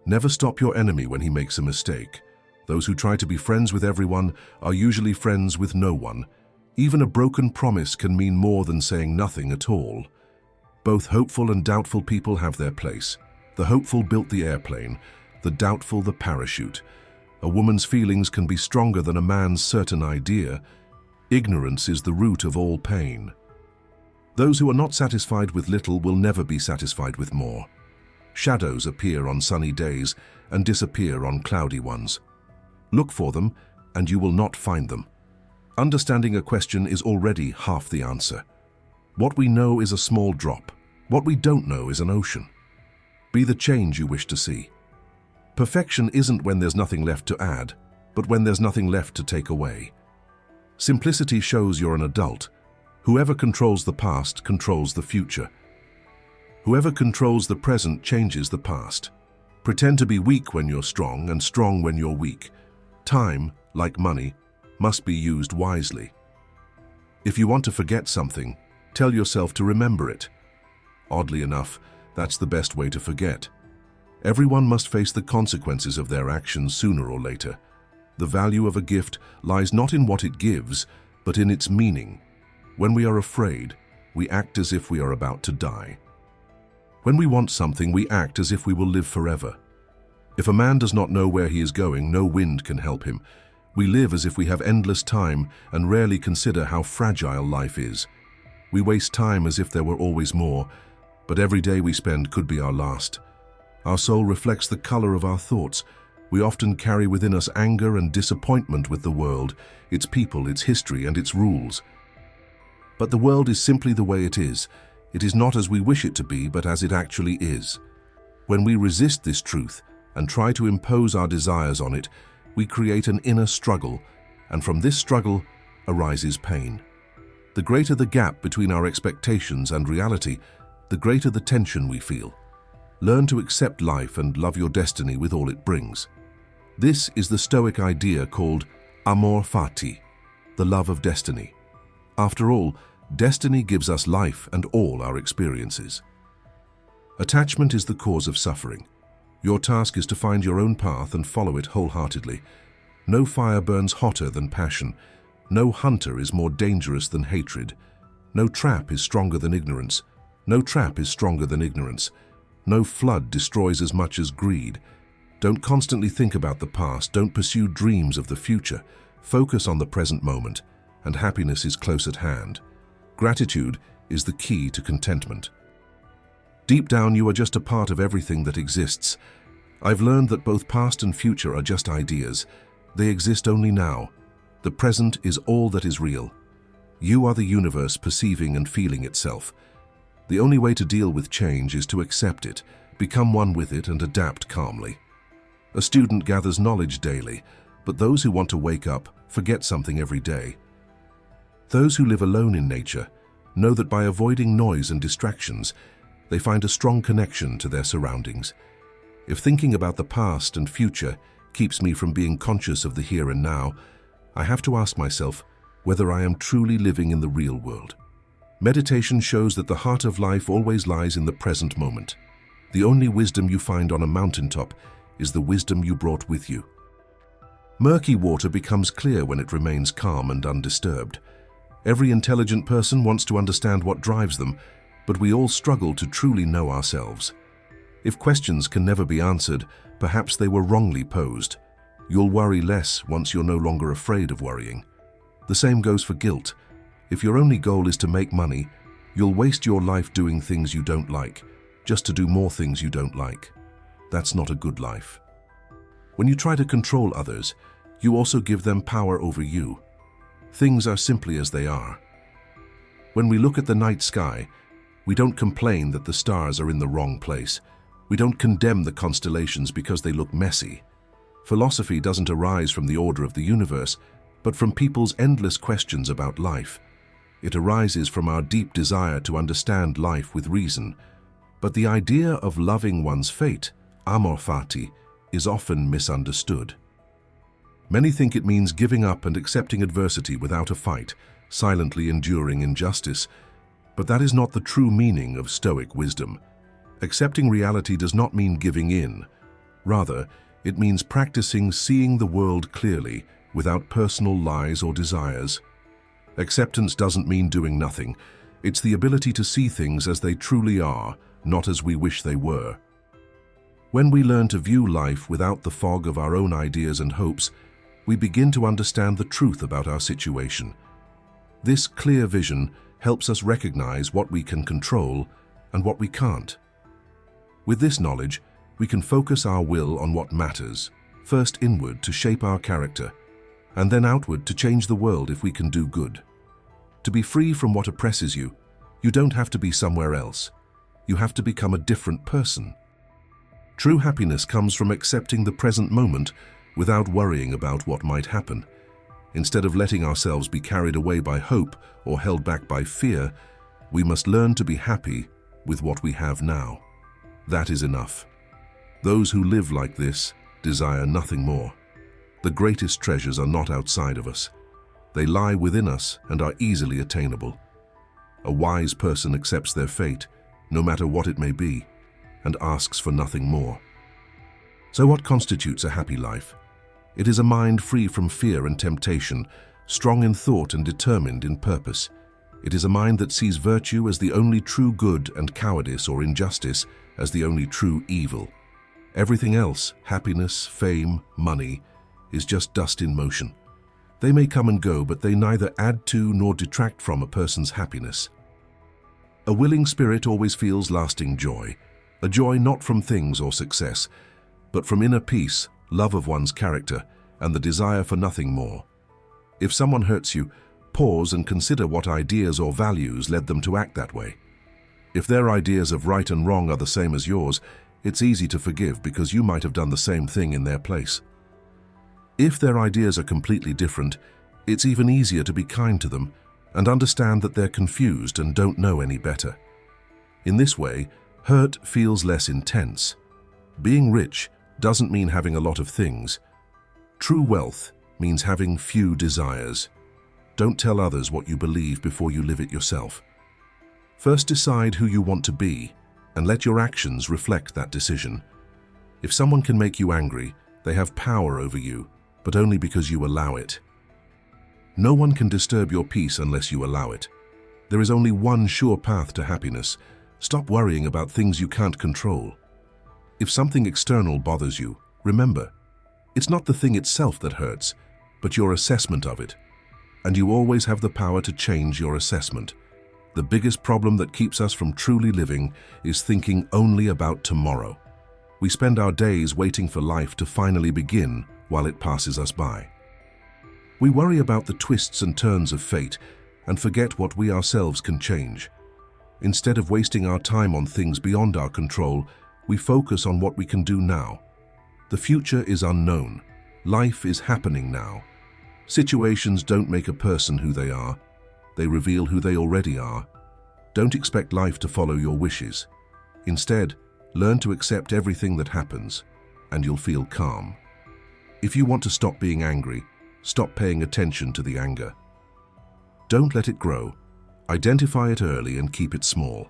Never stop your enemy when he makes a mistake. Those who try to be friends with everyone are usually friends with no one. Even a broken promise can mean more than saying nothing at all. Both hopeful and doubtful people have their place. The hopeful built the airplane, the doubtful the parachute. A woman's feelings can be stronger than a man's certain idea. Ignorance is the root of all pain. Those who are not satisfied with little will never be satisfied with more. Shadows appear on sunny days and disappear on cloudy ones. Look for them, and you will not find them. Understanding a question is already half the answer. What we know is a small drop. What we don't know is an ocean. Be the change you wish to see. Perfection isn't when there's nothing left to add, but when there's nothing left to take away. Simplicity shows you're an adult. Whoever controls the past controls the future. Whoever controls the present changes the past. Pretend to be weak when you're strong and strong when you're weak. Time, like money, must be used wisely. If you want to forget something, tell yourself to remember it. Oddly enough, that's the best way to forget. Everyone must face the consequences of their actions sooner or later. The value of a gift lies not in what it gives, but in its meaning. When we are afraid, we act as if we are about to die. When we want something, we act as if we will live forever. If a man does not know where he is going, no wind can help him. We live as if we have endless time and rarely consider how fragile life is. We waste time as if there were always more, but every day we spend could be our last. Our soul reflects the color of our thoughts. We often carry within us anger and disappointment with the world, its people, its history, and its rules. But the world is simply the way it is. It is not as we wish it to be, but as it actually is. When we resist this truth and try to impose our desires on it, we create an inner struggle, and from this struggle arises pain. The greater the gap between our expectations and reality, the greater the tension we feel. Learn to accept life and love your destiny with all it brings. This is the Stoic idea called amor fati, the love of destiny. After all, destiny gives us life and all our experiences. Attachment is the cause of suffering. Your task is to find your own path and follow it wholeheartedly. No fire burns hotter than passion. No hunter is more dangerous than hatred. No trap is stronger than ignorance. No trap is stronger than ignorance. No flood destroys as much as greed. Don't constantly think about the past. Don't pursue dreams of the future. Focus on the present moment, and happiness is close at hand. Gratitude is the key to contentment. Deep down, you are just a part of everything that exists. I've learned that both past and future are just ideas. They exist only now. The present is all that is real. You are the universe perceiving and feeling itself. The only way to deal with change is to accept it, become one with it, and adapt calmly. A student gathers knowledge daily, but those who want to wake up forget something every day. Those who live alone in nature know that by avoiding noise and distractions, they find a strong connection to their surroundings. If thinking about the past and future keeps me from being conscious of the here and now, I have to ask myself whether I am truly living in the real world. Meditation shows that the heart of life always lies in the present moment. The only wisdom you find on a mountaintop is the wisdom you brought with you. Murky water becomes clear when it remains calm and undisturbed. Every intelligent person wants to understand what drives them, but we all struggle to truly know ourselves. If questions can never be answered, perhaps they were wrongly posed. You'll worry less once you're no longer afraid of worrying. The same goes for guilt. If your only goal is to make money, you'll waste your life doing things you don't like, just to do more things you don't like. That's not a good life. When you try to control others, you also give them power over you. Things are simply as they are. When we look at the night sky, we don't complain that the stars are in the wrong place. We don't condemn the constellations because they look messy. Philosophy doesn't arise from the order of the universe, but from people's endless questions about life. It arises from our deep desire to understand life with reason. But the idea of loving one's fate, amor fati, is often misunderstood. Many think it means giving up and accepting adversity without a fight, silently enduring injustice. But that is not the true meaning of Stoic wisdom. Accepting reality does not mean giving in. Rather, it means practicing seeing the world clearly, without personal lies or desires. Acceptance doesn't mean doing nothing. It's the ability to see things as they truly are, not as we wish they were. When we learn to view life without the fog of our own ideas and hopes, we begin to understand the truth about our situation. This clear vision helps us recognize what we can control and what we can't. With this knowledge, we can focus our will on what matters, first inward to shape our character, and then outward to change the world if we can do good. To be free from what oppresses you, you don't have to be somewhere else. You have to become a different person. True happiness comes from accepting the present moment without worrying about what might happen. Instead of letting ourselves be carried away by hope or held back by fear, we must learn to be happy with what we have now. That is enough. Those who live like this desire nothing more. The greatest treasures are not outside of us. They lie within us and are easily attainable. A wise person accepts their fate, no matter what it may be, and asks for nothing more. So what constitutes a happy life? It is a mind free from fear and temptation, strong in thought and determined in purpose. It is a mind that sees virtue as the only true good and cowardice or injustice as the only true evil. Everything else, happiness, fame, money, is just dust in motion. They may come and go, but they neither add to nor detract from a person's happiness. A willing spirit always feels lasting joy, a joy not from things or success, but from inner peace, love of one's character, and the desire for nothing more. If someone hurts you, pause and consider what ideas or values led them to act that way. If their ideas of right and wrong are the same as yours, it's easy to forgive because you might have done the same thing in their place. If their ideas are completely different, it's even easier to be kind to them and understand that they're confused and don't know any better. In this way, hurt feels less intense. Being rich doesn't mean having a lot of things. True wealth means having few desires. Don't tell others what you believe before you live it yourself. First decide who you want to be, and let your actions reflect that decision. If someone can make you angry, they have power over you, but only because you allow it. No one can disturb your peace unless you allow it. There is only one sure path to happiness. Stop worrying about things you can't control. If something external bothers you, remember, it's not the thing itself that hurts, but your assessment of it. And you always have the power to change your assessment. The biggest problem that keeps us from truly living is thinking only about tomorrow. We spend our days waiting for life to finally begin while it passes us by. We worry about the twists and turns of fate and forget what we ourselves can change. Instead of wasting our time on things beyond our control, we focus on what we can do now. The future is unknown. Life is happening now. Situations don't make a person who they are. They reveal who they already are. Don't expect life to follow your wishes. Instead, learn to accept everything that happens, and you'll feel calm. If you want to stop being angry, stop paying attention to the anger. Don't let it grow. Identify it early and keep it small.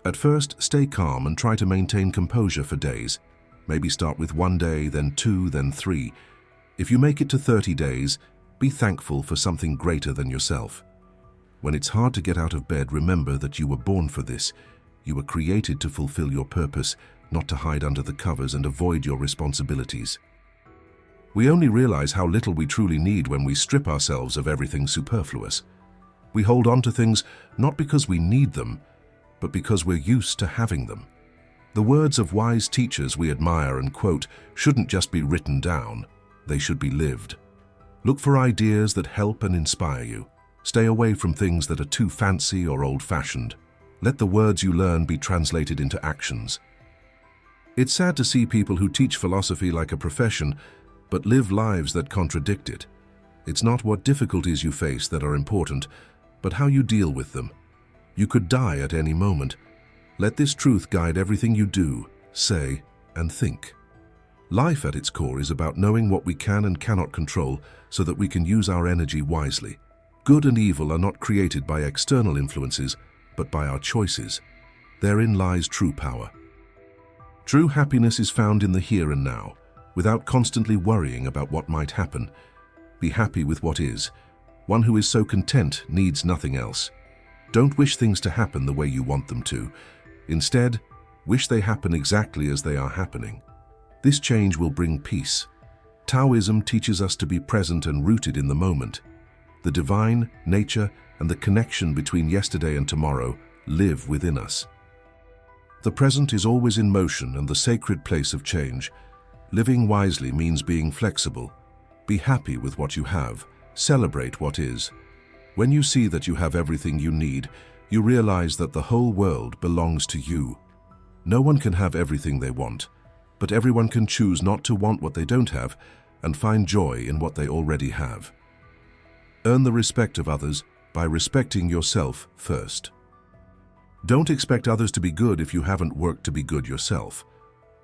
At first, stay calm and try to maintain composure for days. Maybe start with 1 day, then 2, then 3. If you make it to 30 days, be thankful for something greater than yourself. When it's hard to get out of bed, remember that you were born for this. You were created to fulfill your purpose, not to hide under the covers and avoid your responsibilities. We only realize how little we truly need when we strip ourselves of everything superfluous. We hold on to things not because we need them, but because we're used to having them. The words of wise teachers we admire and quote shouldn't just be written down, they should be lived. Look for ideas that help and inspire you. Stay away from things that are too fancy or old-fashioned. Let the words you learn be translated into actions. It's sad to see people who teach philosophy like a profession, but live lives that contradict it. It's not what difficulties you face that are important, but how you deal with them. You could die at any moment. Let this truth guide everything you do, say, and think. Life at its core is about knowing what we can and cannot control so that we can use our energy wisely. Good and evil are not created by external influences, but by our choices. Therein lies true power. True happiness is found in the here and now, without constantly worrying about what might happen. Be happy with what is. One who is so content needs nothing else. Don't wish things to happen the way you want them to. Instead, wish they happen exactly as they are happening. This change will bring peace. Taoism teaches us to be present and rooted in the moment. The divine, nature, and the connection between yesterday and tomorrow live within us. The present is always in motion and the sacred place of change. Living wisely means being flexible. Be happy with what you have. Celebrate what is. When you see that you have everything you need, you realize that the whole world belongs to you. No one can have everything they want, but everyone can choose not to want what they don't have and find joy in what they already have. Earn the respect of others by respecting yourself first. Don't expect others to be good if you haven't worked to be good yourself.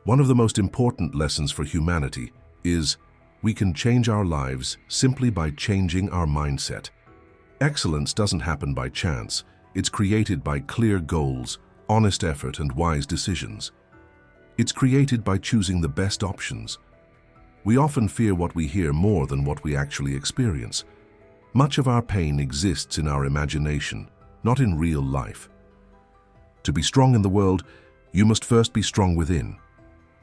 One of the most important lessons for humanity is we can change our lives simply by changing our mindset. Excellence doesn't happen by chance. It's created by clear goals, honest effort, and wise decisions. It's created by choosing the best options. We often fear what we hear more than what we actually experience. Much of our pain exists in our imagination, not in real life. To be strong in the world, you must first be strong within.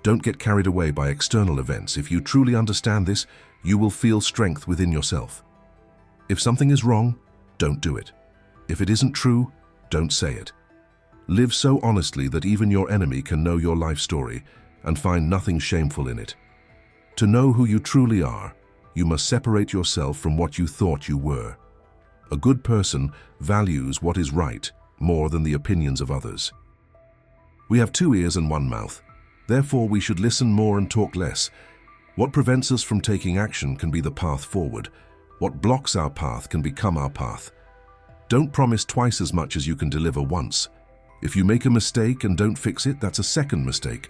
Don't get carried away by external events. If you truly understand this, you will feel strength within yourself. If something is wrong, don't do it. If it isn't true, don't say it. Live so honestly that even your enemy can know your life story and find nothing shameful in it. To know who you truly are, you must separate yourself from what you thought you were. A good person values what is right more than the opinions of others. We have 2 ears and 1 mouth. Therefore, we should listen more and talk less. What prevents us from taking action can be the path forward. What blocks our path can become our path. Don't promise twice as much as you can deliver once. If you make a mistake and don't fix it, that's a second mistake.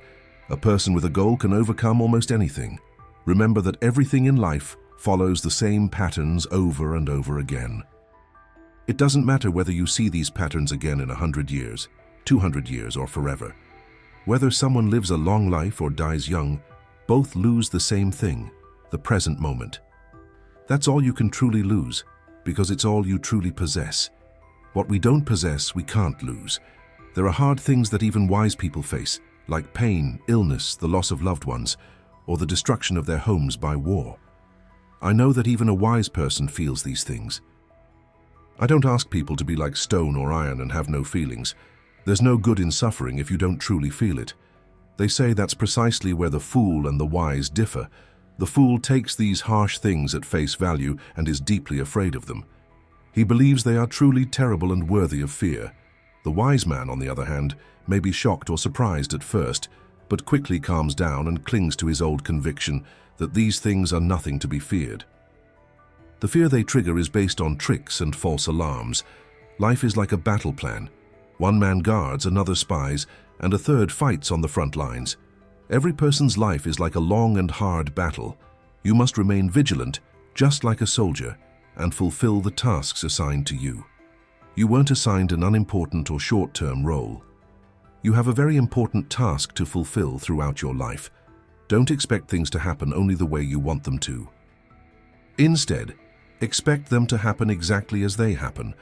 A person with a goal can overcome almost anything. Remember that everything in life follows the same patterns over and over again. It doesn't matter whether you see these patterns again in 100 years, 200 years, or forever. Whether someone lives a long life or dies young, both lose the same thing, the present moment. That's all you can truly lose, because it's all you truly possess. What we don't possess, we can't lose. There are hard things that even wise people face, like pain, illness, the loss of loved ones, or the destruction of their homes by war. I know that even a wise person feels these things. I don't ask people to be like stone or iron and have no feelings. There's no good in suffering if you don't truly feel it. They say that's precisely where the fool and the wise differ. The fool takes these harsh things at face value and is deeply afraid of them. He believes they are truly terrible and worthy of fear. The wise man, on the other hand, may be shocked or surprised at first, but quickly calms down and clings to his old conviction that these things are nothing to be feared. The fear they trigger is based on tricks and false alarms. Life is like a battle plan. One man guards, another spies, and a third fights on the front lines. Every person's life is like a long and hard battle. You must remain vigilant, just like a soldier, and fulfill the tasks assigned to you. You weren't assigned an unimportant or short-term role. You have a very important task to fulfill throughout your life. Don't expect things to happen only the way you want them to. Instead, expect them to happen exactly as they happen.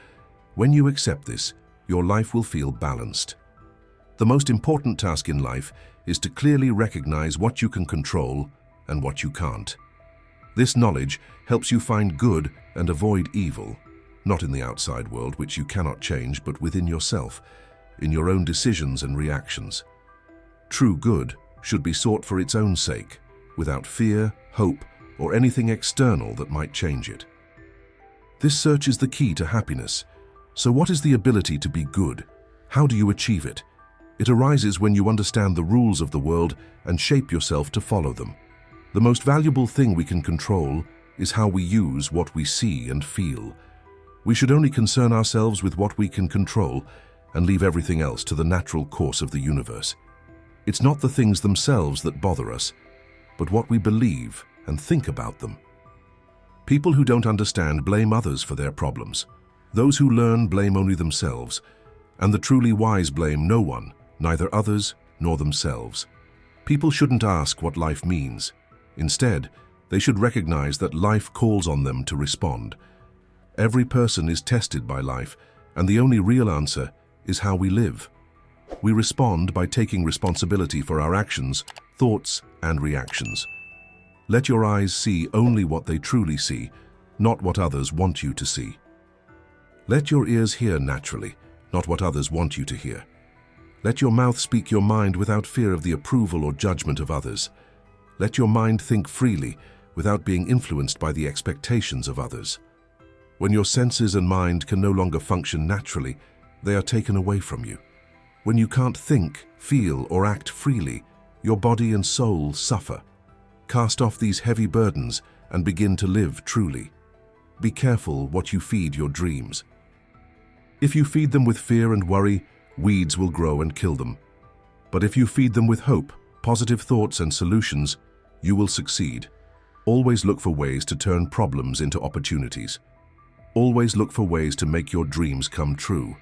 When you accept this, your life will feel balanced. The most important task in life is to clearly recognize what you can control and what you can't. This knowledge helps you find good and avoid evil, not in the outside world, which you cannot change, but within yourself, in your own decisions and reactions. True good should be sought for its own sake, without fear, hope, or anything external that might change it. This search is the key to happiness. So what is the ability to be good? How do you achieve it? It arises when you understand the rules of the world and shape yourself to follow them. The most valuable thing we can control is how we use what we see and feel. We should only concern ourselves with what we can control and leave everything else to the natural course of the universe. It's not the things themselves that bother us, but what we believe and think about them. People who don't understand blame others for their problems. Those who learn blame only themselves, and the truly wise blame no one, neither others nor themselves. People shouldn't ask what life means. Instead, they should recognize that life calls on them to respond. Every person is tested by life, and the only real answer is how we live. We respond by taking responsibility for our actions, thoughts, and reactions. Let your eyes see only what they truly see, not what others want you to see. Let your ears hear naturally, not what others want you to hear. Let your mouth speak your mind without fear of the approval or judgment of others. Let your mind think freely, without being influenced by the expectations of others. When your senses and mind can no longer function naturally, they are taken away from you. When you can't think, feel, or act freely, your body and soul suffer. Cast off these heavy burdens and begin to live truly. Be careful what you feed your dreams. If you feed them with fear and worry, weeds will grow and kill them. But if you feed them with hope, positive thoughts, and solutions, you will succeed. Always look for ways to turn problems into opportunities. Always look for ways to make your dreams come true.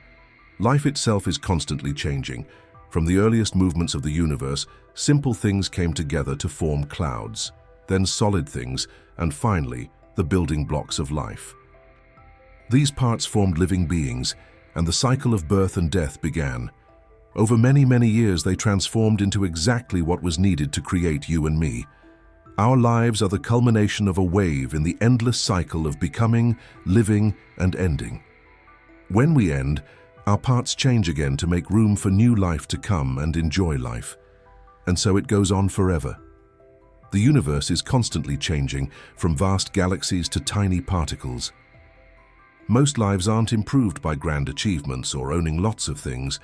Life itself is constantly changing. From the earliest movements of the universe, simple things came together to form clouds, then solid things, and finally, the building blocks of life. These parts formed living beings, and the cycle of birth and death began. Over many, many years, they transformed into exactly what was needed to create you and me. Our lives are the culmination of a wave in the endless cycle of becoming, living, and ending. When we end, our parts change again to make room for new life to come and enjoy life. And so it goes on forever. The universe is constantly changing, from vast galaxies to tiny particles. Most lives aren't improved by grand achievements or owning lots of things,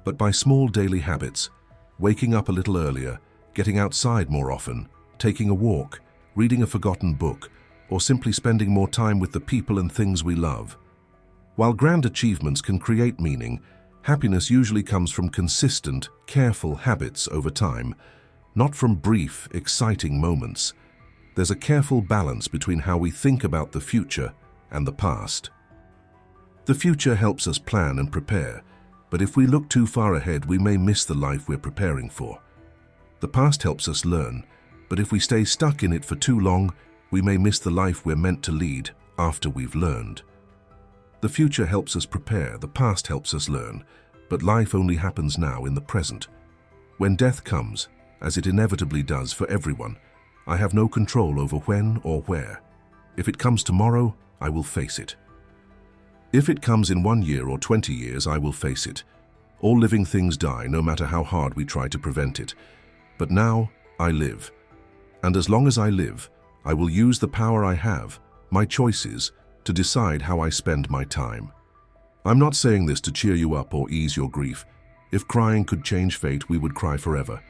but by small daily habits, waking up a little earlier, getting outside more often, taking a walk, reading a forgotten book, or simply spending more time with the people and things we love. While grand achievements can create meaning, happiness usually comes from consistent, careful habits over time, not from brief, exciting moments. There's a careful balance between how we think about the future and the past. The future helps us plan and prepare, but if we look too far ahead, we may miss the life we're preparing for. The past helps us learn, but if we stay stuck in it for too long, we may miss the life we're meant to lead after we've learned. The future helps us prepare, the past helps us learn, but life only happens now in the present. When death comes, as it inevitably does for everyone, I have no control over when or where. If it comes tomorrow, I will face it. If it comes in 1 year or 20 years, I will face it. All living things die, no matter how hard we try to prevent it. But now, I live. And as long as I live, I will use the power I have, my choices, to decide how I spend my time. I'm not saying this to cheer you up or ease your grief. If crying could change fate, we would cry forever.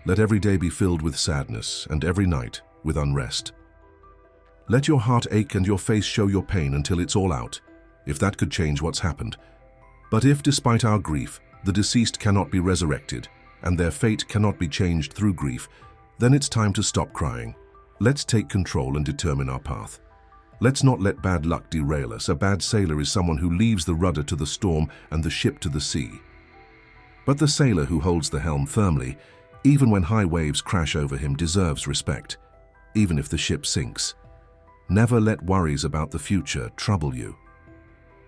Let every day be filled with sadness, and every night with unrest. Let your heart ache and your face show your pain until it's all out, if that could change what's happened. But if, despite our grief, the deceased cannot be resurrected, and their fate cannot be changed through grief, then it's time to stop crying. Let's take control and determine our path. Let's not let bad luck derail us. A bad sailor is someone who leaves the rudder to the storm and the ship to the sea. But the sailor who holds the helm firmly, even when high waves crash over him, deserves respect, even if the ship sinks. Never let worries about the future trouble you.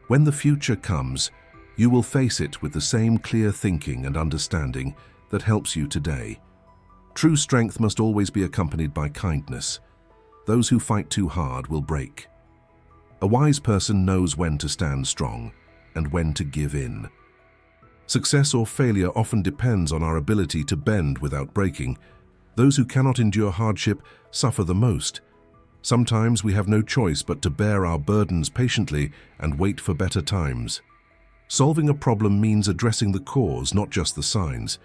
When the future comes, you will face it with the same clear thinking and understanding that helps you today. True strength must always be accompanied by kindness. Those who fight too hard will break. A wise person knows when to stand strong and when to give in. Success or failure often depends on our ability to bend without breaking. Those who cannot endure hardship suffer the most. Sometimes we have no choice but to bear our burdens patiently and wait for better times. Solving a problem means addressing the cause, not just the signs.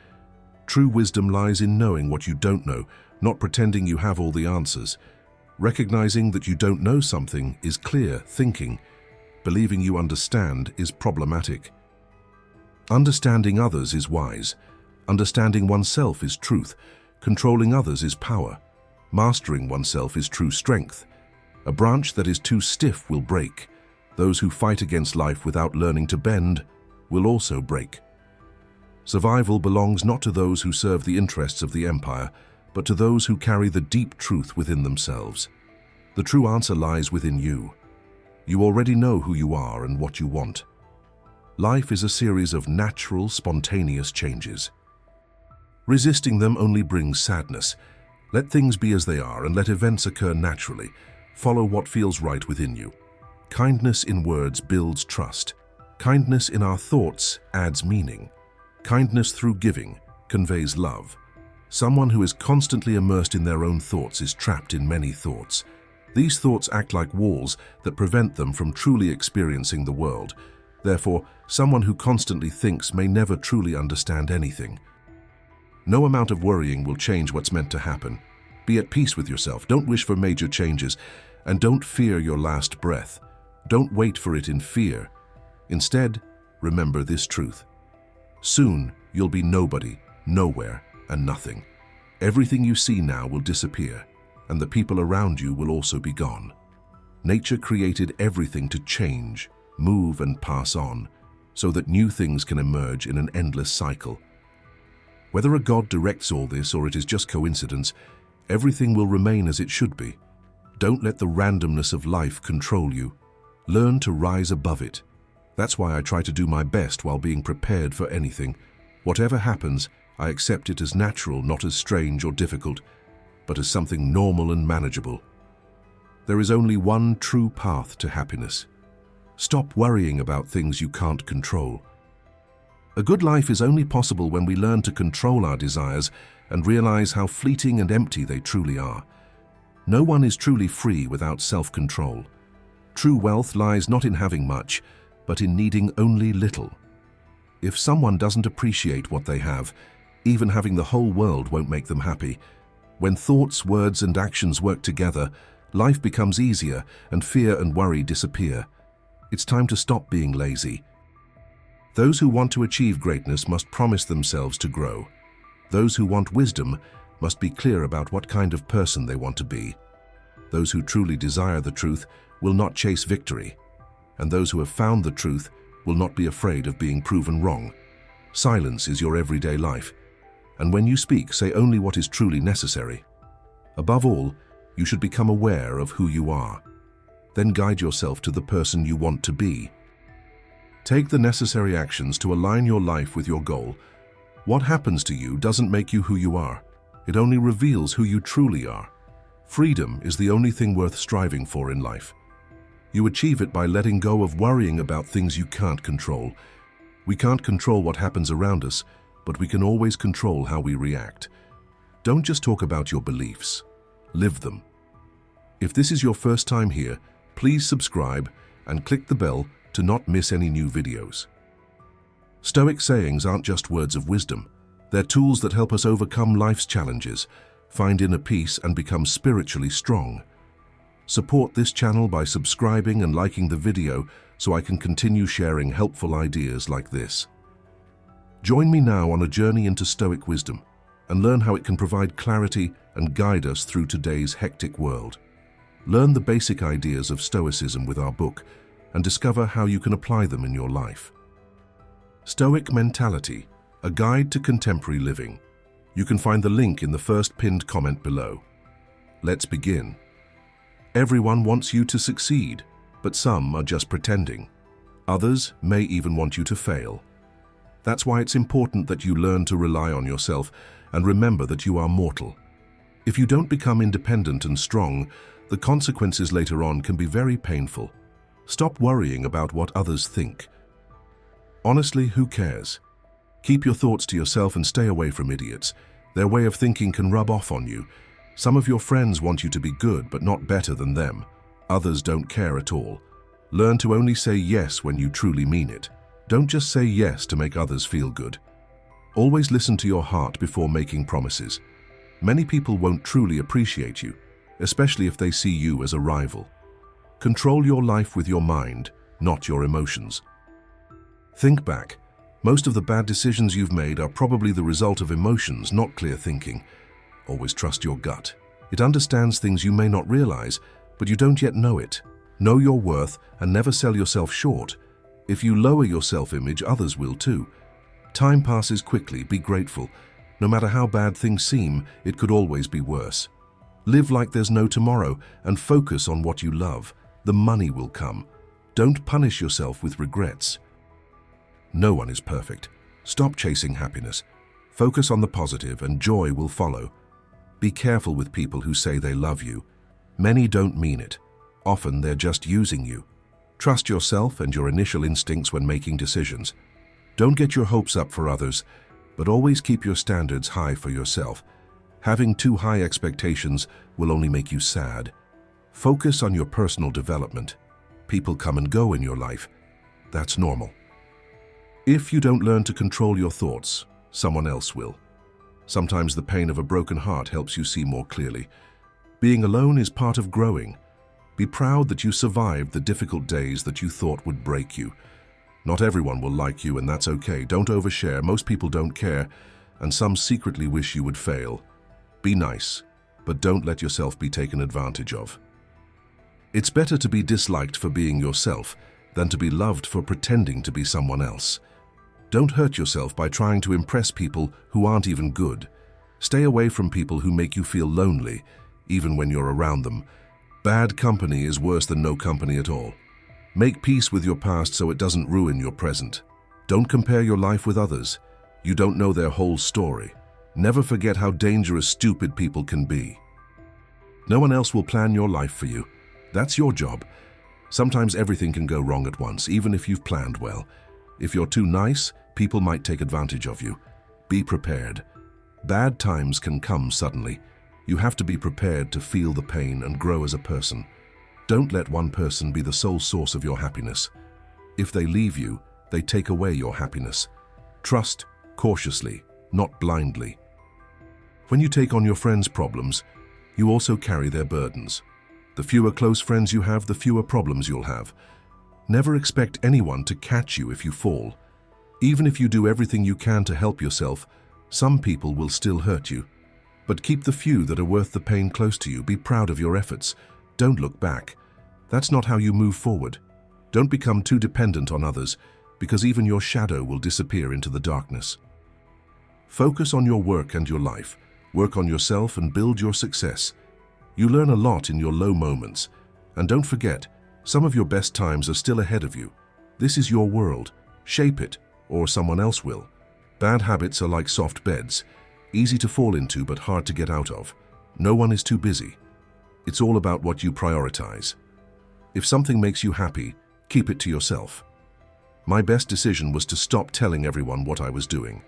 True wisdom lies in knowing what you don't know, not pretending you have all the answers. Recognizing that you don't know something is clear thinking. Believing you understand is problematic. Understanding others is wise. Understanding oneself is truth. Controlling others is power. Mastering oneself is true strength. A branch that is too stiff will break. Those who fight against life without learning to bend will also break. Survival belongs not to those who serve the interests of the empire, but to those who carry the deep truth within themselves. The true answer lies within you. You already know who you are and what you want. Life is a series of natural, spontaneous changes. Resisting them only brings sadness. Let things be as they are and let events occur naturally. Follow what feels right within you. Kindness in words builds trust. Kindness in our thoughts adds meaning. Kindness through giving conveys love. Someone who is constantly immersed in their own thoughts is trapped in many thoughts. These thoughts act like walls that prevent them from truly experiencing the world. Therefore, someone who constantly thinks may never truly understand anything. No amount of worrying will change what's meant to happen. Be at peace with yourself. Don't wish for major changes, and don't fear your last breath. Don't wait for it in fear. Instead, remember this truth. Soon, you'll be nobody, nowhere, and nothing. Everything you see now will disappear, and the people around you will also be gone. Nature created everything to change, move, and pass on, so that new things can emerge in an endless cycle. Whether a god directs all this or it is just coincidence, everything will remain as it should be. Don't let the randomness of life control you. Learn to rise above it. That's why I try to do my best while being prepared for anything. Whatever happens, I accept it as natural, not as strange or difficult, but as something normal and manageable. There is only one true path to happiness. Stop worrying about things you can't control. A good life is only possible when we learn to control our desires and realize how fleeting and empty they truly are. No one is truly free without self-control. True wealth lies not in having much, but in needing only little. If someone doesn't appreciate what they have, even having the whole world won't make them happy. When thoughts, words, and actions work together, life becomes easier and fear and worry disappear. It's time to stop being lazy. Those who want to achieve greatness must promise themselves to grow. Those who want wisdom must be clear about what kind of person they want to be. Those who truly desire the truth will not chase victory, and those who have found the truth will not be afraid of being proven wrong. Silence is your everyday life, and when you speak, say only what is truly necessary. Above all, you should become aware of who you are. Then guide yourself to the person you want to be. Take the necessary actions to align your life with your goal. What happens to you doesn't make you who you are. It only reveals who you truly are. Freedom is the only thing worth striving for in life. You achieve it by letting go of worrying about things you can't control. We can't control what happens around us, but we can always control how we react. Don't just talk about your beliefs. Live them. If this is your first time here, please subscribe and click the bell to not miss any new videos. Stoic sayings aren't just words of wisdom. They're tools that help us overcome life's challenges, find inner peace, and become spiritually strong. Support this channel by subscribing and liking the video so I can continue sharing helpful ideas like this. Join me now on a journey into Stoic wisdom and learn how it can provide clarity and guide us through today's hectic world. Learn the basic ideas of Stoicism with our book and discover how you can apply them in your life. Stoic Mentality, a guide to contemporary living. You can find the link in the first pinned comment below. Let's begin. Everyone wants you to succeed, but some are just pretending. Others may even want you to fail. That's why it's important that you learn to rely on yourself and remember that you are mortal. If you don't become independent and strong, the consequences later on can be very painful. Stop worrying about what others think. Honestly, who cares? Keep your thoughts to yourself and stay away from idiots. Their way of thinking can rub off on you. Some of your friends want you to be good, but not better than them. Others don't care at all. Learn to only say yes when you truly mean it. Don't just say yes to make others feel good. Always listen to your heart before making promises. Many people won't truly appreciate you, especially if they see you as a rival. Control your life with your mind, not your emotions. Think back. Most of the bad decisions you've made are probably the result of emotions, not clear thinking. Always trust your gut. It understands things you may not realize, but you don't yet know it. Know your worth and never sell yourself short. If you lower your self-image, others will too. Time passes quickly, be grateful. No matter how bad things seem, it could always be worse. Live like there's no tomorrow and focus on what you love. The money will come. Don't punish yourself with regrets. No one is perfect. Stop chasing happiness. Focus on the positive and joy will follow. Be careful with people who say they love you. Many don't mean it. Often they're just using you. Trust yourself and your initial instincts when making decisions. Don't get your hopes up for others, but always keep your standards high for yourself. Having too high expectations will only make you sad. Focus on your personal development. People come and go in your life. That's normal. If you don't learn to control your thoughts, someone else will. Sometimes the pain of a broken heart helps you see more clearly. Being alone is part of growing. Be proud that you survived the difficult days that you thought would break you. Not everyone will like you, and that's okay. Don't overshare. Most people don't care, and some secretly wish you would fail. Be nice, but don't let yourself be taken advantage of. It's better to be disliked for being yourself than to be loved for pretending to be someone else. Don't hurt yourself by trying to impress people who aren't even good. Stay away from people who make you feel lonely, even when you're around them. Bad company is worse than no company at all. Make peace with your past so it doesn't ruin your present. Don't compare your life with others. You don't know their whole story. Never forget how dangerous stupid people can be. No one else will plan your life for you. That's your job. Sometimes everything can go wrong at once, even if you've planned well. If you're too nice, people might take advantage of you. Be prepared. Bad times can come suddenly. You have to be prepared to feel the pain and grow as a person. Don't let one person be the sole source of your happiness. If they leave you, they take away your happiness. Trust cautiously, not blindly. When you take on your friends' problems, you also carry their burdens. The fewer close friends you have, the fewer problems you'll have. Never expect anyone to catch you if you fall. Even if you do everything you can to help yourself, some people will still hurt you. But keep the few that are worth the pain close to you. Be proud of your efforts. Don't look back. That's not how you move forward. Don't become too dependent on others, because even your shadow will disappear into the darkness. Focus on your work and your life. Work on yourself and build your success. You learn a lot in your low moments. And don't forget, some of your best times are still ahead of you. This is your world. Shape it, or someone else will. Bad habits are like soft beds, easy to fall into but hard to get out of. No one is too busy. It's all about what you prioritize. If something makes you happy, keep it to yourself. My best decision was to stop telling everyone what I was doing.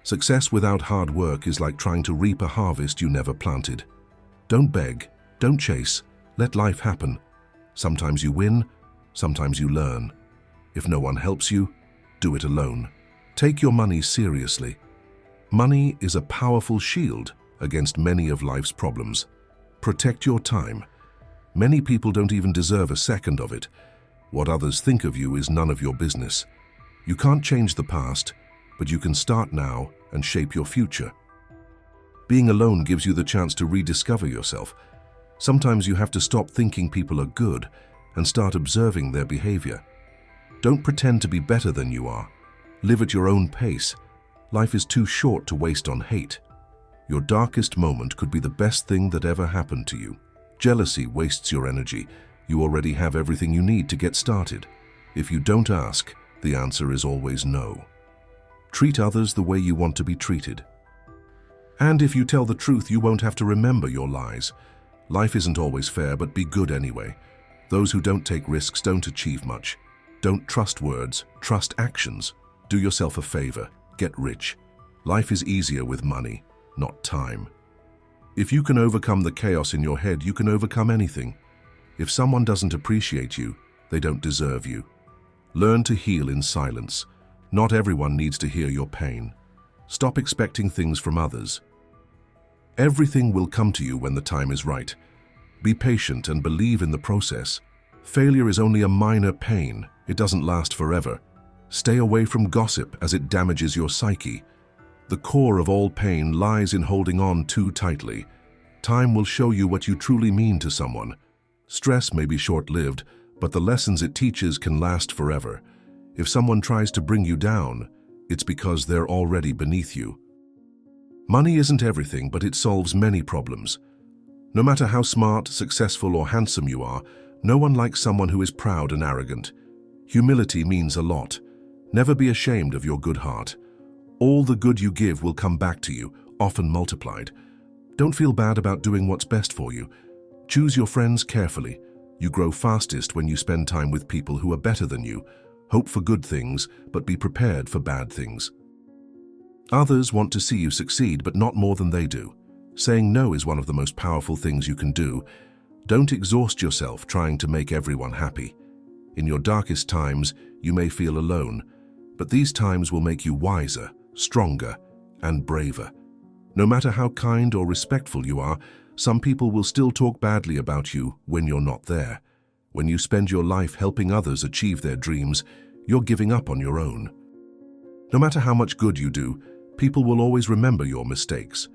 Success without hard work is like trying to reap a harvest you never planted. Don't beg, don't chase, let life happen. Sometimes you win, sometimes you learn. If no one helps you, do it alone. Take your money seriously. Money is a powerful shield against many of life's problems. Protect your time. Many people don't even deserve a second of it. What others think of you is none of your business. You can't change the past, but you can start now and shape your future. Being alone gives you the chance to rediscover yourself. Sometimes you have to stop thinking people are good and start observing their behavior. Don't pretend to be better than you are. Live at your own pace. Life is too short to waste on hate. Your darkest moment could be the best thing that ever happened to you. Jealousy wastes your energy. You already have everything you need to get started. If you don't ask, the answer is always no. Treat others the way you want to be treated. And if you tell the truth, you won't have to remember your lies. Life isn't always fair, but be good anyway. Those who don't take risks don't achieve much. Don't trust words, trust actions. Do yourself a favor, get rich. Life is easier with money, not time. If you can overcome the chaos in your head, you can overcome anything. If someone doesn't appreciate you, they don't deserve you. Learn to heal in silence. Not everyone needs to hear your pain. Stop expecting things from others. Everything will come to you when the time is right. Be patient and believe in the process. Failure is only a minor pain. It doesn't last forever. Stay away from gossip as it damages your psyche. The core of all pain lies in holding on too tightly. Time will show you what you truly mean to someone. Stress may be short-lived, but the lessons it teaches can last forever. If someone tries to bring you down, it's because they're already beneath you. Money isn't everything, but it solves many problems. No matter how smart, successful, or handsome you are, no one likes someone who is proud and arrogant. Humility means a lot. Never be ashamed of your good heart. All the good you give will come back to you, often multiplied. Don't feel bad about doing what's best for you. Choose your friends carefully. You grow fastest when you spend time with people who are better than you. Hope for good things, but be prepared for bad things. Others want to see you succeed, but not more than they do. Saying no is one of the most powerful things you can do. Don't exhaust yourself trying to make everyone happy. In your darkest times, you may feel alone, but these times will make you wiser, stronger, and braver. No matter how kind or respectful you are, some people will still talk badly about you when you're not there. When you spend your life helping others achieve their dreams, you're giving up on your own. No matter how much good you do, people will always remember your mistakes.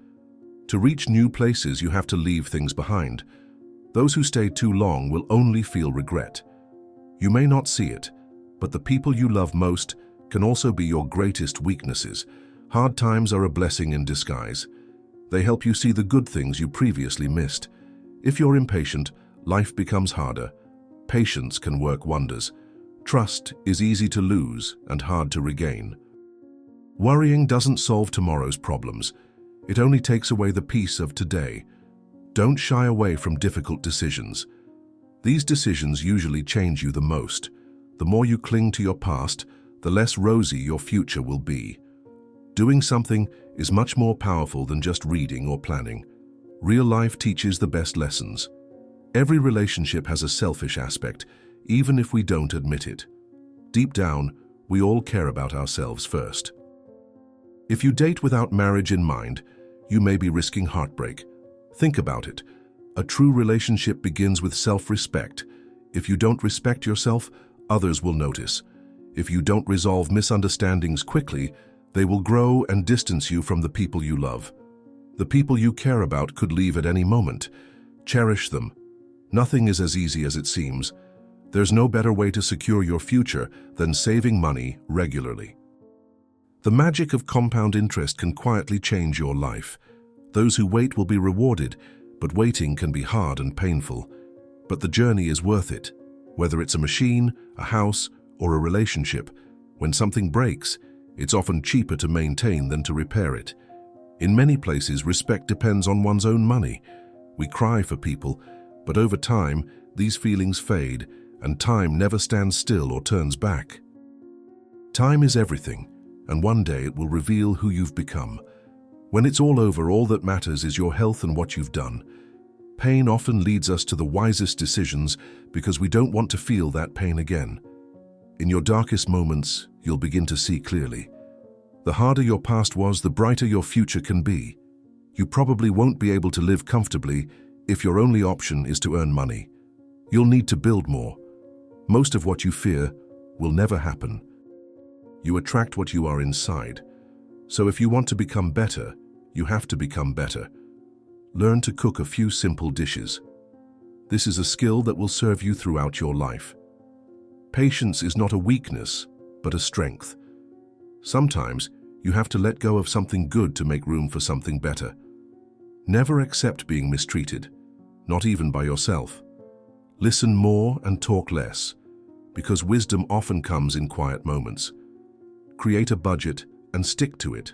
To reach new places, you have to leave things behind. Those who stay too long will only feel regret. You may not see it, but the people you love most can also be your greatest weaknesses. Hard times are a blessing in disguise. They help you see the good things you previously missed. If you're impatient, life becomes harder. Patience can work wonders. Trust is easy to lose and hard to regain. Worrying doesn't solve tomorrow's problems. It only takes away the peace of today. Don't shy away from difficult decisions. These decisions usually change you the most. The more you cling to your past, the less rosy your future will be. Doing something is much more powerful than just reading or planning. Real life teaches the best lessons. Every relationship has a selfish aspect, even if we don't admit it. Deep down, we all care about ourselves first. If you date without marriage in mind, you may be risking heartbreak. Think about it. A true relationship begins with self-respect. If you don't respect yourself, others will notice. If you don't resolve misunderstandings quickly, they will grow and distance you from the people you love. The people you care about could leave at any moment. Cherish them. Nothing is as easy as it seems. There's no better way to secure your future than saving money regularly. The magic of compound interest can quietly change your life. Those who wait will be rewarded, but waiting can be hard and painful. But the journey is worth it. Whether it's a machine, a house, or a relationship, when something breaks, it's often cheaper to maintain than to repair it. In many places, respect depends on one's own money. We cry for people, but over time, these feelings fade, and time never stands still or turns back. Time is everything, and one day it will reveal who you've become. When it's all over, all that matters is your health and what you've done. Pain often leads us to the wisest decisions because we don't want to feel that pain again. In your darkest moments, you'll begin to see clearly. The harder your past was, the brighter your future can be. You probably won't be able to live comfortably if your only option is to earn money. You'll need to build more. Most of what you fear will never happen. You attract what you are inside. So if you want to become better, you have to become better. Learn to cook a few simple dishes. This is a skill that will serve you throughout your life. Patience is not a weakness, but a strength. Sometimes you have to let go of something good to make room for something better. Never accept being mistreated, not even by yourself. Listen more and talk less, because wisdom often comes in quiet moments. Create a budget and stick to it.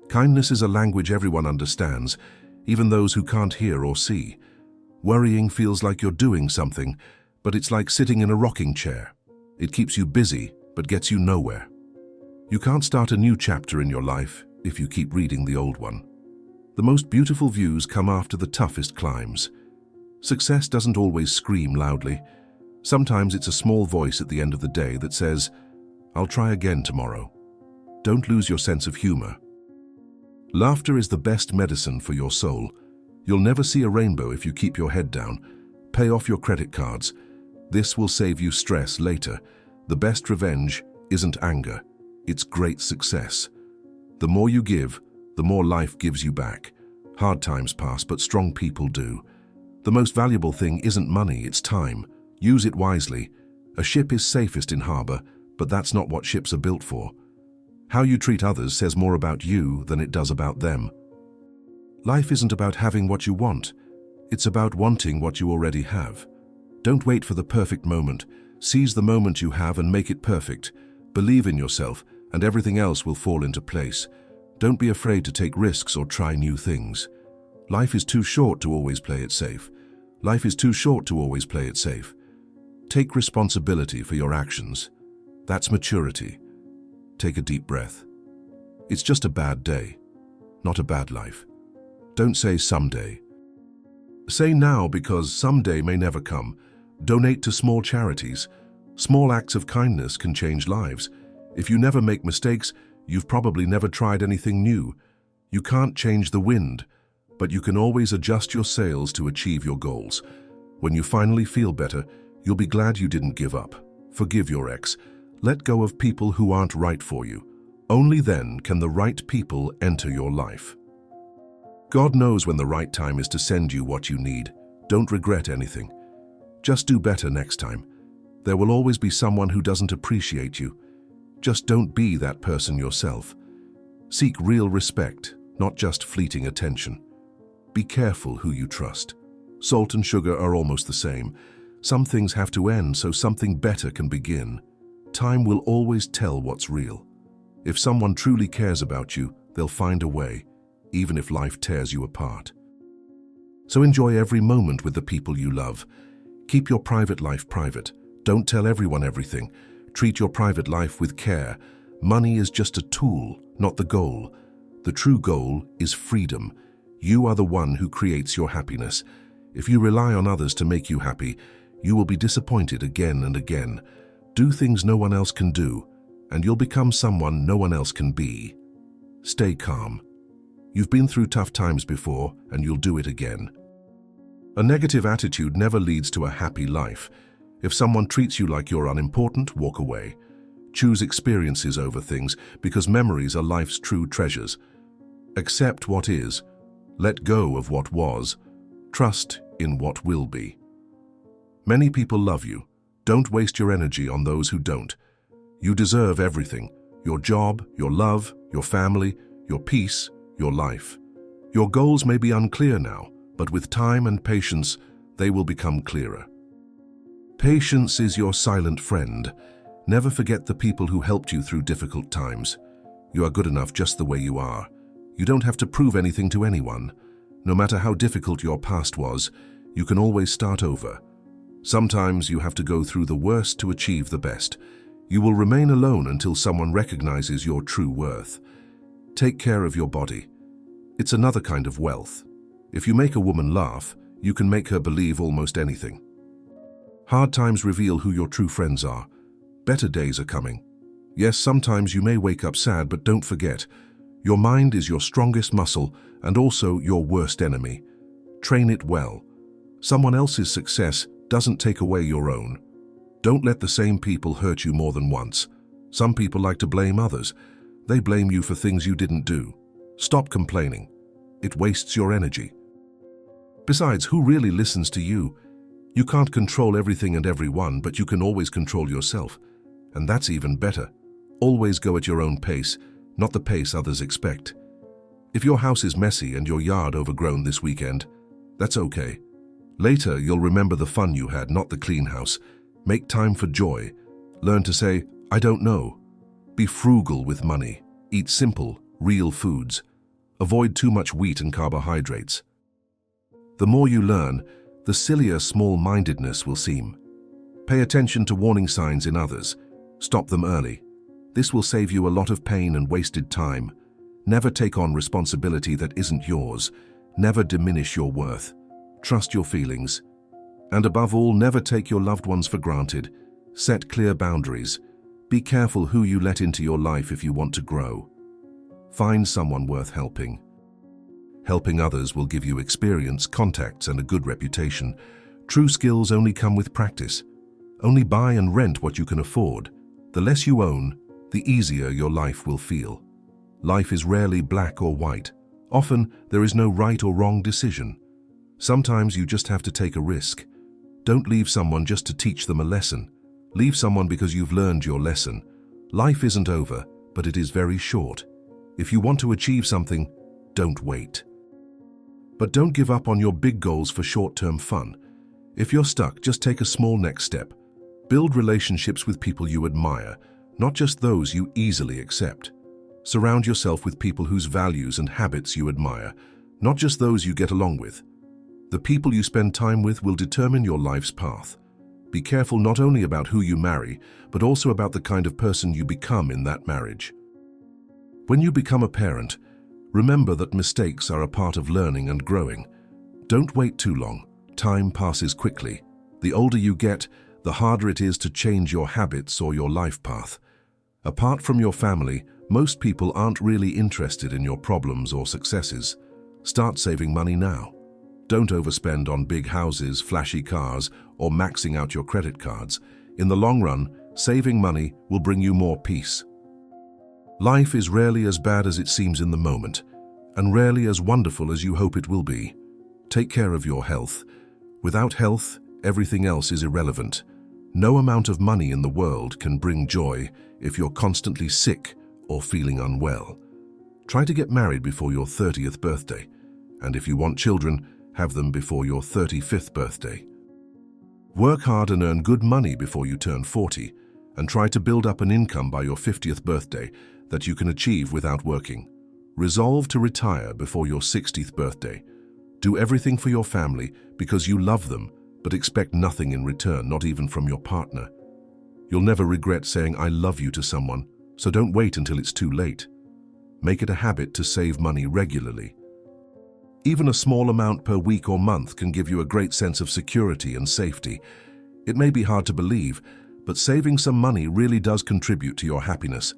Kindness is a language everyone understands, even those who can't hear or see. Worrying feels like you're doing something, but it's like sitting in a rocking chair. It keeps you busy, but gets you nowhere. You can't start a new chapter in your life if you keep reading the old one. The most beautiful views come after the toughest climbs. Success doesn't always scream loudly. Sometimes it's a small voice at the end of the day that says, "I'll try again tomorrow." Don't lose your sense of humor. Laughter is the best medicine for your soul. You'll never see a rainbow if you keep your head down. Pay off your credit cards. This will save you stress later. The best revenge isn't anger, it's great success. The more you give, the more life gives you back. Hard times pass, but strong people do. The most valuable thing isn't money, it's time. Use it wisely. A ship is safest in harbor, but that's not what ships are built for. How you treat others says more about you than it does about them. Life isn't about having what you want. It's about wanting what you already have. Don't wait for the perfect moment. Seize the moment you have and make it perfect. Believe in yourself, and everything else will fall into place. Don't be afraid to take risks or try new things. Life is too short to always play it safe. Life is too short to always play it safe. Take responsibility for your actions. That's maturity. Take a deep breath. It's just a bad day, not a bad life. Don't say someday. Say now, because someday may never come. Donate to small charities. Small acts of kindness can change lives. If you never make mistakes, you've probably never tried anything new. You can't change the wind, but you can always adjust your sails to achieve your goals. When you finally feel better, you'll be glad you didn't give up. Forgive your ex. Let go of people who aren't right for you. Only then can the right people enter your life. God knows when the right time is to send you what you need. Don't regret anything. Just do better next time. There will always be someone who doesn't appreciate you. Just don't be that person yourself. Seek real respect, not just fleeting attention. Be careful who you trust. Salt and sugar are almost the same. Some things have to end so something better can begin. Time will always tell what's real. If someone truly cares about you, they'll find a way, even if life tears you apart. So enjoy every moment with the people you love. Keep your private life private. Don't tell everyone everything. Treat your private life with care. Money is just a tool, not the goal. The true goal is freedom. You are the one who creates your happiness. If you rely on others to make you happy, you will be disappointed again and again. Do things no one else can do, and you'll become someone no one else can be. Stay calm. You've been through tough times before, and you'll do it again. A negative attitude never leads to a happy life. If someone treats you like you're unimportant, walk away. Choose experiences over things, because memories are life's true treasures. Accept what is. Let go of what was. Trust in what will be. Many people love you. Don't waste your energy on those who don't. You deserve everything: your job, your love, your family, your peace, your life. Your goals may be unclear now, but with time and patience, they will become clearer. Patience is your silent friend. Never forget the people who helped you through difficult times. You are good enough just the way you are. You don't have to prove anything to anyone. No matter how difficult your past was, you can always start over. Sometimes you have to go through the worst to achieve the best. You will remain alone until someone recognizes your true worth. Take care of your body. It's another kind of wealth. If you make a woman laugh, you can make her believe almost anything. Hard times reveal who your true friends are. Better days are coming. Yes, sometimes you may wake up sad, but don't forget, your mind is your strongest muscle and also your worst enemy. Train it well. Someone else's success doesn't take away your own. Don't let the same people hurt you more than once. Some people like to blame others. They blame you for things you didn't do. Stop complaining. It wastes your energy. Besides, who really listens to you? You can't control everything and everyone, but you can always control yourself. And that's even better. Always go at your own pace, not the pace others expect. If your house is messy and your yard overgrown this weekend, that's okay. Later, you'll remember the fun you had, not the clean house. Make time for joy. Learn to say, "I don't know." Be frugal with money. Eat simple, real foods. Avoid too much wheat and carbohydrates. The more you learn, the sillier small-mindedness will seem. Pay attention to warning signs in others. Stop them early. This will save you a lot of pain and wasted time. Never take on responsibility that isn't yours. Never diminish your worth. Trust your feelings. And above all, never take your loved ones for granted. Set clear boundaries. Be careful who you let into your life if you want to grow. Find someone worth helping. Helping others will give you experience, contacts, and a good reputation. True skills only come with practice. Only buy and rent what you can afford. The less you own, the easier your life will feel. Life is rarely black or white. Often, there is no right or wrong decision. Sometimes you just have to take a risk. Don't leave someone just to teach them a lesson. Leave someone because you've learned your lesson. Life isn't over, but it is very short. If you want to achieve something, don't wait. But don't give up on your big goals for short-term fun. If you're stuck, just take a small next step. Build relationships with people you admire, not just those you easily accept. Surround yourself with people whose values and habits you admire, not just those you get along with. The people you spend time with will determine your life's path. Be careful not only about who you marry, but also about the kind of person you become in that marriage. When you become a parent, remember that mistakes are a part of learning and growing. Don't wait too long. Time passes quickly. The older you get, the harder it is to change your habits or your life path. Apart from your family, most people aren't really interested in your problems or successes. Start saving money now. Don't overspend on big houses, flashy cars, or maxing out your credit cards. In the long run, saving money will bring you more peace. Life is rarely as bad as it seems in the moment, and rarely as wonderful as you hope it will be. Take care of your health. Without health, everything else is irrelevant. No amount of money in the world can bring joy if you're constantly sick or feeling unwell. Try to get married before your 30th birthday, and if you want children, have them before your 35th birthday. Work hard and earn good money before you turn 40, and try to build up an income by your 50th birthday that you can achieve without working. Resolve to retire before your 60th birthday. Do everything for your family because you love them, but expect nothing in return, not even from your partner. You'll never regret saying "I love you" to someone, so don't wait until it's too late. Make it a habit to save money regularly. Even a small amount per week or month can give you a great sense of security and safety. It may be hard to believe, but saving some money really does contribute to your happiness.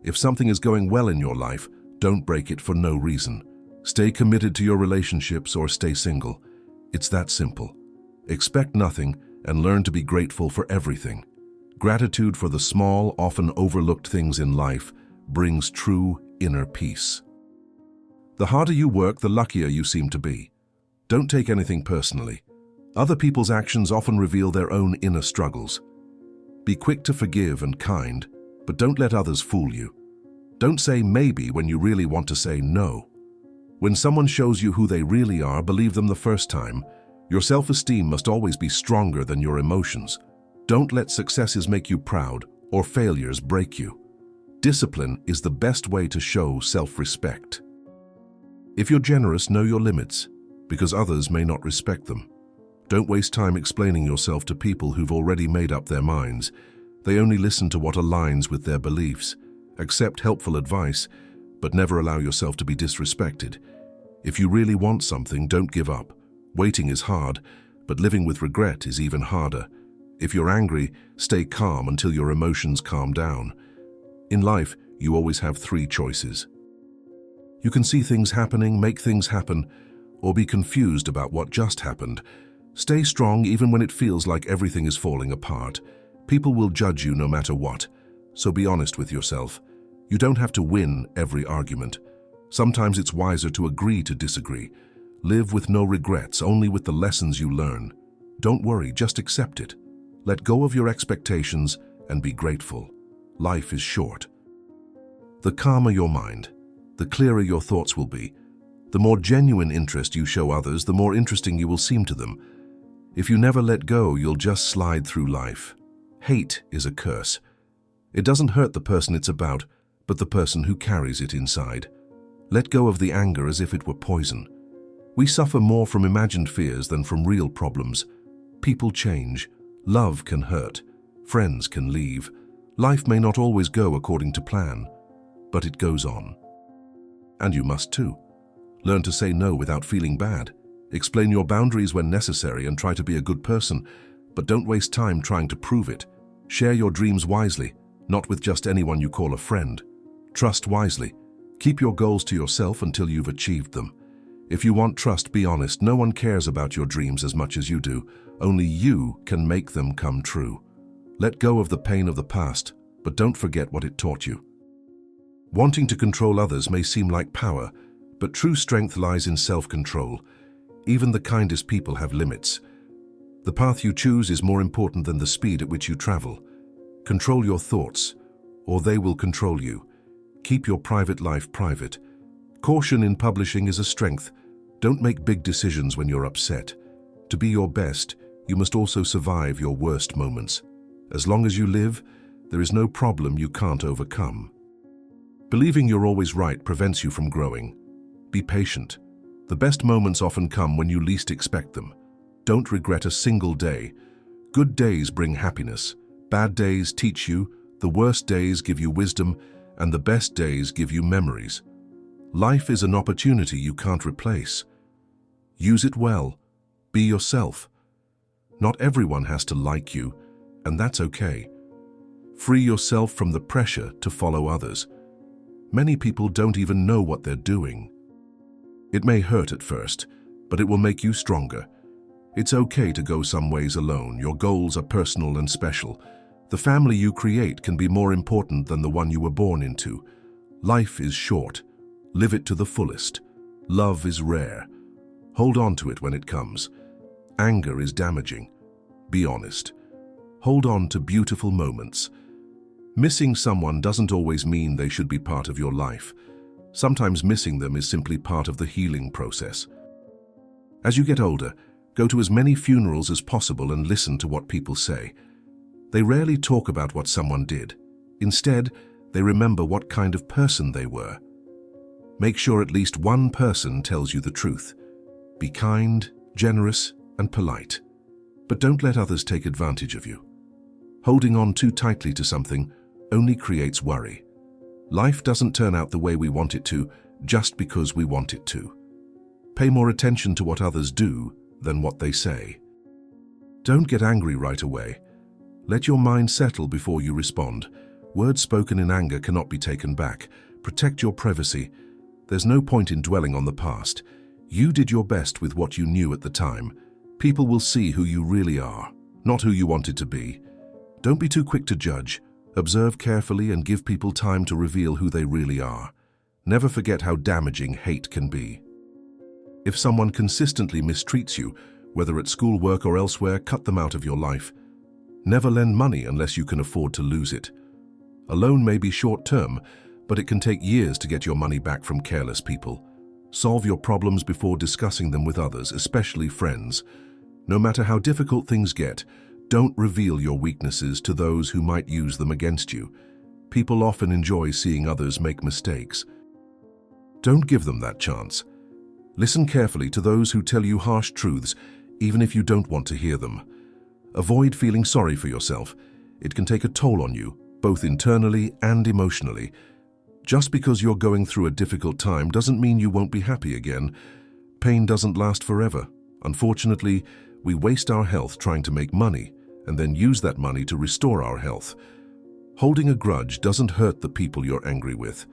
If something is going well in your life, don't break it for no reason. Stay committed to your relationships or stay single. It's that simple. Expect nothing and learn to be grateful for everything. Gratitude for the small, often overlooked things in life brings true inner peace. The harder you work, the luckier you seem to be. Don't take anything personally. Other people's actions often reveal their own inner struggles. Be quick to forgive and kind, but don't let others fool you. Don't say maybe when you really want to say no. When someone shows you who they really are, believe them the first time. Your self-esteem must always be stronger than your emotions. Don't let successes make you proud or failures break you. Discipline is the best way to show self-respect. If you're generous, know your limits, because others may not respect them. Don't waste time explaining yourself to people who've already made up their minds. They only listen to what aligns with their beliefs. Accept helpful advice, but never allow yourself to be disrespected. If you really want something, don't give up. Waiting is hard, but living with regret is even harder. If you're angry, stay calm until your emotions calm down. In life, you always have 3 choices. You can see things happening, make things happen, or be confused about what just happened. Stay strong even when it feels like everything is falling apart. People will judge you no matter what, so be honest with yourself. You don't have to win every argument. Sometimes it's wiser to agree to disagree. Live with no regrets, only with the lessons you learn. Don't worry, just accept it. Let go of your expectations and be grateful. Life is short. The calmer your mind, the clearer your thoughts will be. The more genuine interest you show others, the more interesting you will seem to them. If you never let go, you'll just slide through life. Hate is a curse. It doesn't hurt the person it's about, but the person who carries it inside. Let go of the anger as if it were poison. We suffer more from imagined fears than from real problems. People change. Love can hurt. Friends can leave. Life may not always go according to plan, but it goes on. And you must too. Learn to say no without feeling bad. Explain your boundaries when necessary and try to be a good person, but don't waste time trying to prove it. Share your dreams wisely, not with just anyone you call a friend. Trust wisely. Keep your goals to yourself until you've achieved them. If you want trust, be honest. No one cares about your dreams as much as you do. Only you can make them come true. Let go of the pain of the past, but don't forget what it taught you. Wanting to control others may seem like power, but true strength lies in self-control. Even the kindest people have limits. The path you choose is more important than the speed at which you travel. Control your thoughts, or they will control you. Keep your private life private. Caution in publishing is a strength. Don't make big decisions when you're upset. To be your best, you must also survive your worst moments. As long as you live, there is no problem you can't overcome. Believing you're always right prevents you from growing. Be patient. The best moments often come when you least expect them. Don't regret a single day. Good days bring happiness. Bad days teach you, the worst days give you wisdom, and the best days give you memories. Life is an opportunity you can't replace. Use it well. Be yourself. Not everyone has to like you, and that's okay. Free yourself from the pressure to follow others. Many people don't even know what they're doing. It may hurt at first, but it will make you stronger. It's okay to go some ways alone. Your goals are personal and special. The family you create can be more important than the one you were born into. Life is short. Live it to the fullest. Love is rare. Hold on to it when it comes. Anger is damaging. Be honest. Hold on to beautiful moments. Missing someone doesn't always mean they should be part of your life. Sometimes missing them is simply part of the healing process. As you get older, go to as many funerals as possible and listen to what people say. They rarely talk about what someone did. Instead, they remember what kind of person they were. Make sure at least one person tells you the truth. Be kind, generous, and polite. But don't let others take advantage of you. Holding on too tightly to something only creates worry. Life doesn't turn out the way we want it to just because we want it to. Pay more attention to what others do than what they say. Don't get angry right away. Let your mind settle before you respond. Words spoken in anger cannot be taken back. Protect your privacy. There's no point in dwelling on the past. You did your best with what you knew at the time. People will see who you really are, not who you wanted to be. Don't be too quick to judge. Observe carefully and give people time to reveal who they really are. Never forget how damaging hate can be. If someone consistently mistreats you, whether at school, work, or elsewhere, cut them out of your life. Never lend money unless you can afford to lose it. A loan may be short-term, but it can take years to get your money back from careless people. Solve your problems before discussing them with others, especially friends. No matter how difficult things get, don't reveal your weaknesses to those who might use them against you. People often enjoy seeing others make mistakes. Don't give them that chance. Listen carefully to those who tell you harsh truths, even if you don't want to hear them. Avoid feeling sorry for yourself. It can take a toll on you, both internally and emotionally. Just because you're going through a difficult time doesn't mean you won't be happy again. Pain doesn't last forever. Unfortunately, we waste our health trying to make money and then use that money to restore our health. Holding a grudge doesn't hurt the people you're angry with.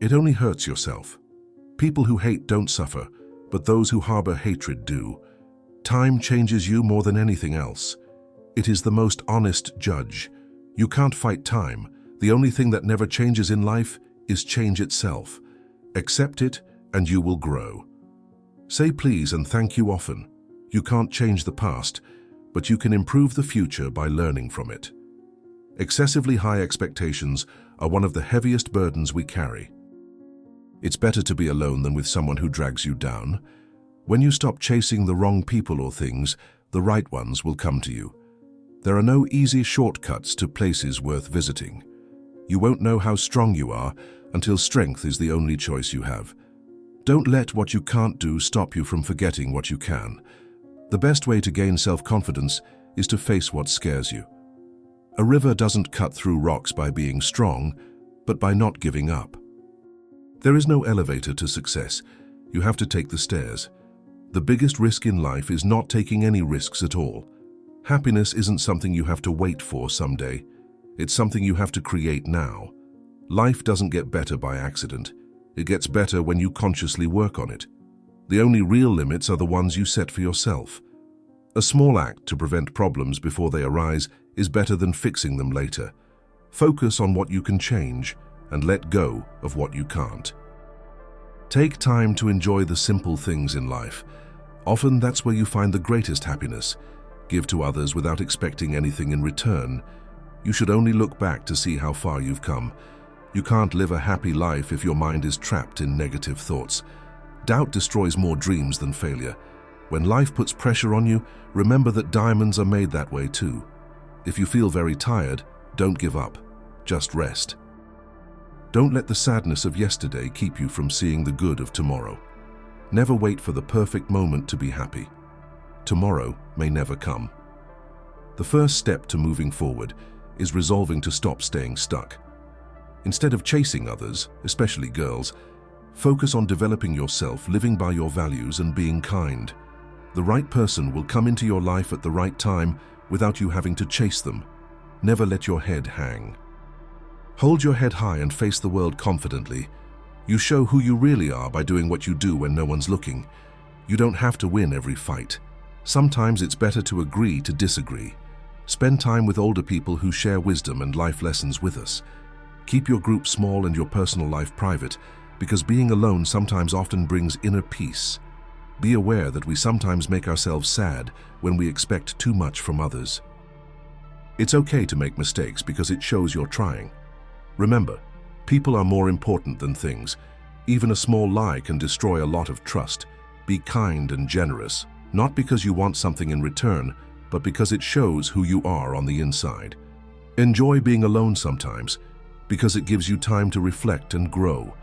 It only hurts yourself. People who hate don't suffer, but those who harbor hatred do. Time changes you more than anything else. It is the most honest judge. You can't fight time. The only thing that never changes in life is change itself. Accept it and you will grow. Say please and thank you often. You can't change the past, but you can improve the future by learning from it. Excessively high expectations are one of the heaviest burdens we carry. It's better to be alone than with someone who drags you down. When you stop chasing the wrong people or things, the right ones will come to you. There are no easy shortcuts to places worth visiting. You won't know how strong you are until strength is the only choice you have. Don't let what you can't do stop you from forgetting what you can. The best way to gain self-confidence is to face what scares you. A river doesn't cut through rocks by being strong, but by not giving up. There is no elevator to success. You have to take the stairs. The biggest risk in life is not taking any risks at all. Happiness isn't something you have to wait for someday. It's something you have to create now. Life doesn't get better by accident. It gets better when you consciously work on it. The only real limits are the ones you set for yourself. A small act to prevent problems before they arise is better than fixing them later. Focus on what you can change and let go of what you can't. Take time to enjoy the simple things in life. Often that's where you find the greatest happiness. Give to others without expecting anything in return. You should only look back to see how far you've come. You can't live a happy life if your mind is trapped in negative thoughts. Doubt destroys more dreams than failure. When life puts pressure on you, remember that diamonds are made that way too. If you feel very tired, don't give up. Just rest. Don't let the sadness of yesterday keep you from seeing the good of tomorrow. Never wait for the perfect moment to be happy. Tomorrow may never come. The first step to moving forward is resolving to stop staying stuck. Instead of chasing others, especially girls, focus on developing yourself, living by your values and being kind. The right person will come into your life at the right time without you having to chase them. Never let your head hang. Hold your head high and face the world confidently. You show who you really are by doing what you do when no one's looking. You don't have to win every fight. Sometimes it's better to agree to disagree. Spend time with older people who share wisdom and life lessons with us. Keep your group small and your personal life private, because being alone sometimes often brings inner peace. Be aware that we sometimes make ourselves sad when we expect too much from others. It's okay to make mistakes because it shows you're trying. Remember, people are more important than things. Even a small lie can destroy a lot of trust. Be kind and generous, not because you want something in return, but because it shows who you are on the inside. Enjoy being alone sometimes, because it gives you time to reflect and grow.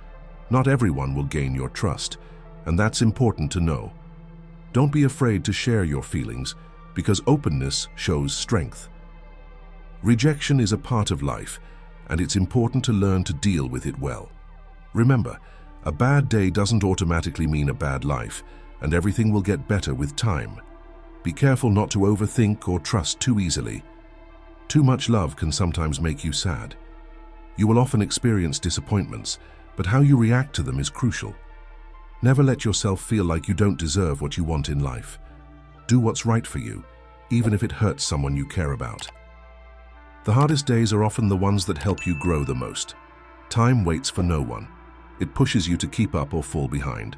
Not everyone will gain your trust, and that's important to know. Don't be afraid to share your feelings, because openness shows strength. Rejection is a part of life, and it's important to learn to deal with it well. Remember, a bad day doesn't automatically mean a bad life, and everything will get better with time. Be careful not to overthink or trust too easily. Too much love can sometimes make you sad. You will often experience disappointments, but how you react to them is crucial. Never let yourself feel like you don't deserve what you want in life. Do what's right for you, even if it hurts someone you care about. The hardest days are often the ones that help you grow the most. Time waits for no one. It pushes you to keep up or fall behind.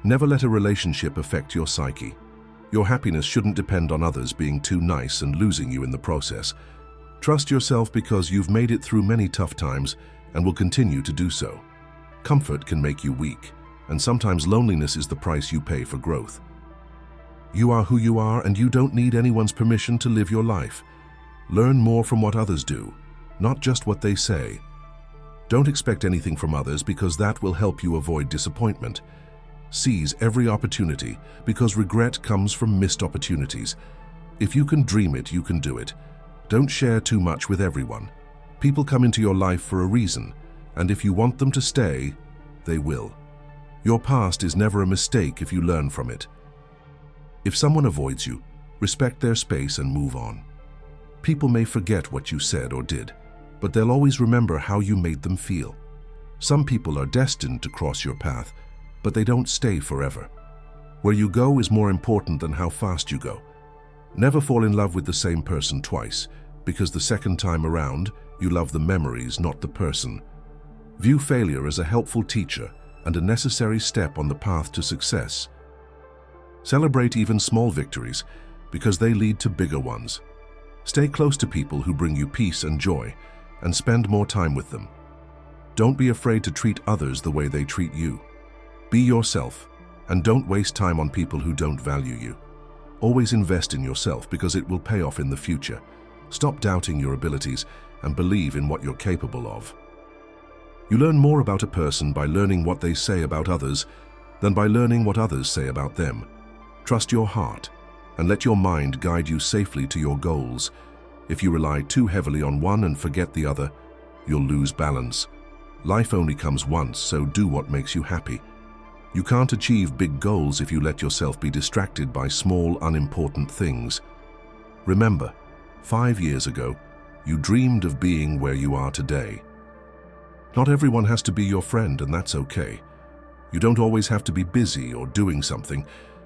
Never let a relationship affect your psyche. Your happiness shouldn't depend on others being too nice and losing you in the process. Trust yourself because you've made it through many tough times and will continue to do so. Comfort can make you weak, and sometimes loneliness is the price you pay for growth. You are who you are, and you don't need anyone's permission to live your life. Learn more from what others do, not just what they say. Don't expect anything from others because that will help you avoid disappointment. Seize every opportunity because regret comes from missed opportunities. If you can dream it, you can do it. Don't share too much with everyone. People come into your life for a reason, and if you want them to stay, they will. Your past is never a mistake if you learn from it. If someone avoids you, respect their space and move on. People may forget what you said or did, but they'll always remember how you made them feel. Some people are destined to cross your path, but they don't stay forever. Where you go is more important than how fast you go. Never fall in love with the same person twice, because the second time around, you love the memories, not the person. View failure as a helpful teacher and a necessary step on the path to success. Celebrate even small victories, because they lead to bigger ones. Stay close to people who bring you peace and joy, and spend more time with them. Don't be afraid to treat others the way they treat you. Be yourself, and don't waste time on people who don't value you. Always invest in yourself because it will pay off in the future. Stop doubting your abilities and believe in what you're capable of. You learn more about a person by learning what they say about others than by learning what others say about them. Trust your heart and let your mind guide you safely to your goals. If you rely too heavily on one and forget the other, you'll lose balance. Life only comes once, so do what makes you happy. You can't achieve big goals if you let yourself be distracted by small, unimportant things. Remember, 5 years ago, you dreamed of being where you are today. Not everyone has to be your friend, and that's okay. You don't always have to be busy or doing something.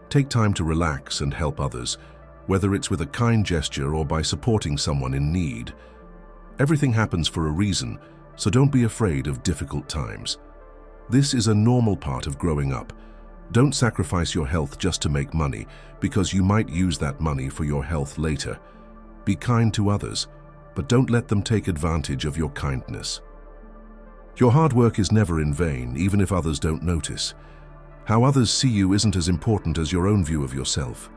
Take time to relax and help others, whether it's with a kind gesture or by supporting someone in need. Everything happens for a reason, so don't be afraid of difficult times. This is a normal part of growing up. Don't sacrifice your health just to make money, because you might use that money for your health later. Be kind to others, but don't let them take advantage of your kindness. Your hard work is never in vain, even if others don't notice. How others see you isn't as important as your own view of yourself.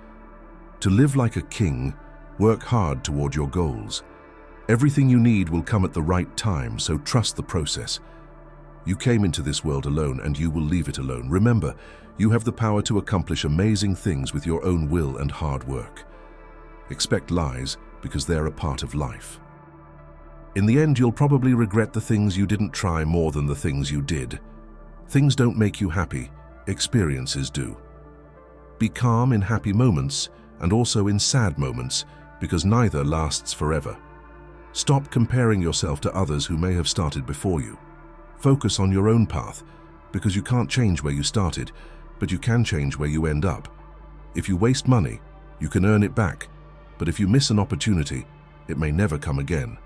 To live like a king, work hard toward your goals. Everything you need will come at the right time, so trust the process. You came into this world alone, and you will leave it alone. Remember, you have the power to accomplish amazing things with your own will and hard work. Expect lies, because they're a part of life. In the end, you'll probably regret the things you didn't try more than the things you did. Things don't make you happy, experiences do. Be calm in happy moments and also in sad moments, because neither lasts forever. Stop comparing yourself to others who may have started before you. Focus on your own path, because you can't change where you started, but you can change where you end up. If you waste money, you can earn it back, but if you miss an opportunity, it may never come again.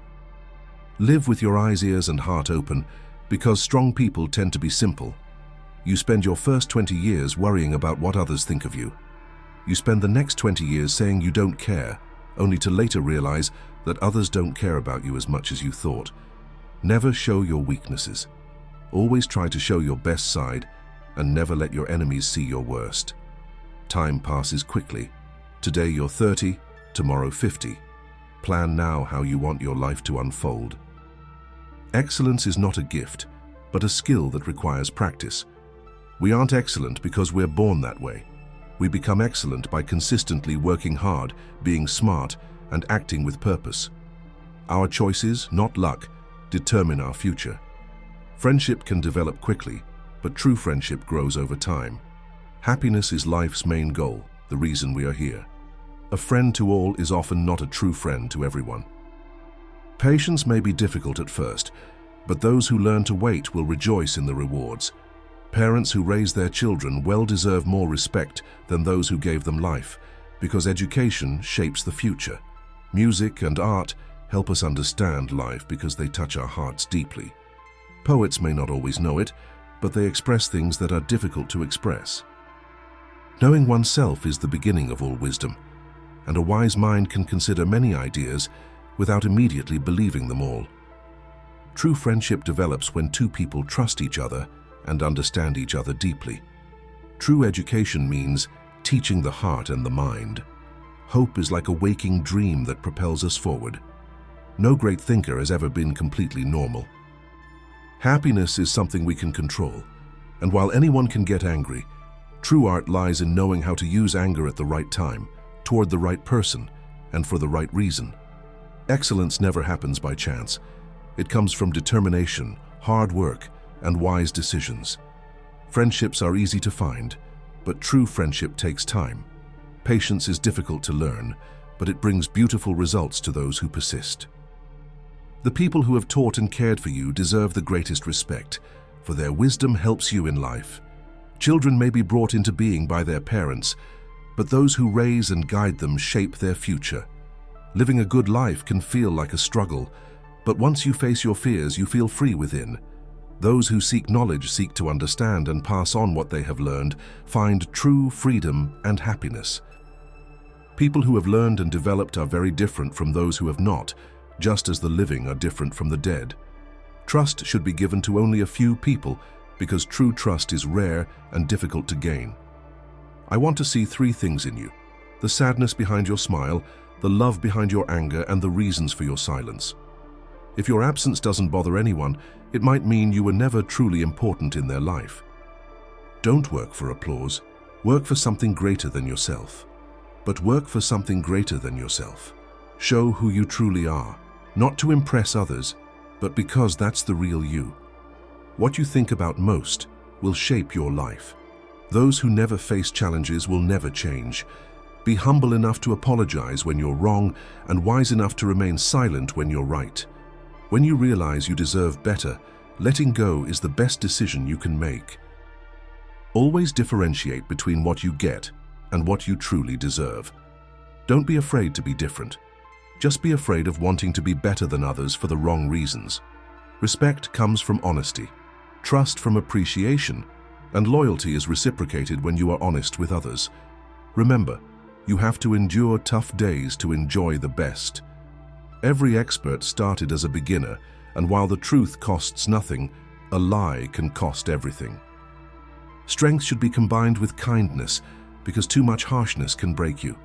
Live with your eyes, ears, and heart open, because strong people tend to be simple. You spend your first 20 years worrying about what others think of you. You spend the next 20 years saying you don't care, only to later realize that others don't care about you as much as you thought. Never show your weaknesses. Always try to show your best side, and never let your enemies see your worst. Time passes quickly. Today you're 30, tomorrow 50. Plan now how you want your life to unfold. Excellence is not a gift, but a skill that requires practice. We aren't excellent because we're born that way. We become excellent by consistently working hard, being smart, and acting with purpose. Our choices, not luck, determine our future. Friendship can develop quickly, but true friendship grows over time. Happiness is life's main goal, the reason we are here. A friend to all is often not a true friend to everyone. Patience may be difficult at first, but those who learn to wait will rejoice in the rewards. Parents who raise their children well deserve more respect than those who gave them life, because education shapes the future. Music and art help us understand life because they touch our hearts deeply. Poets may not always know it, but they express things that are difficult to express. Knowing oneself is the beginning of all wisdom, and a wise mind can consider many ideas without immediately believing them all. True friendship develops when two people trust each other and understand each other deeply. True education means teaching the heart and the mind. Hope is like a waking dream that propels us forward. No great thinker has ever been completely normal. Happiness is something we can control, and while anyone can get angry, true art lies in knowing how to use anger at the right time, toward the right person, and for the right reason. Excellence never happens by chance. It comes from determination, hard work, and wise decisions. Friendships are easy to find, but true friendship takes time. Patience is difficult to learn, but it brings beautiful results to those who persist. The people who have taught and cared for you deserve the greatest respect, for their wisdom helps you in life. Children may be brought into being by their parents, but those who raise and guide them shape their future. Living a good life can feel like a struggle, but once you face your fears, you feel free within. Those who seek knowledge seek to understand and pass on what they have learned, find true freedom and happiness. People who have learned and developed are very different from those who have not, just as the living are different from the dead. Trust should be given to only a few people because true trust is rare and difficult to gain. I want to see 3 things in you: the sadness behind your smile, the love behind your anger, and the reasons for your silence. If your absence doesn't bother anyone, it might mean you were never truly important in their life. Don't work for applause. Work for something greater than yourself. But work for something greater than yourself. Show who you truly are, not to impress others, but because that's the real you. What you think about most will shape your life. Those who never face challenges will never change. Be humble enough to apologize when you're wrong and wise enough to remain silent when you're right. When you realize you deserve better, letting go is the best decision you can make. Always differentiate between what you get and what you truly deserve. Don't be afraid to be different. Just be afraid of wanting to be better than others for the wrong reasons. Respect comes from honesty, trust from appreciation, and loyalty is reciprocated when you are honest with others. Remember, you have to endure tough days to enjoy the best. Every expert started as a beginner, and while the truth costs nothing, a lie can cost everything. Strength should be combined with kindness, because too much harshness can break you.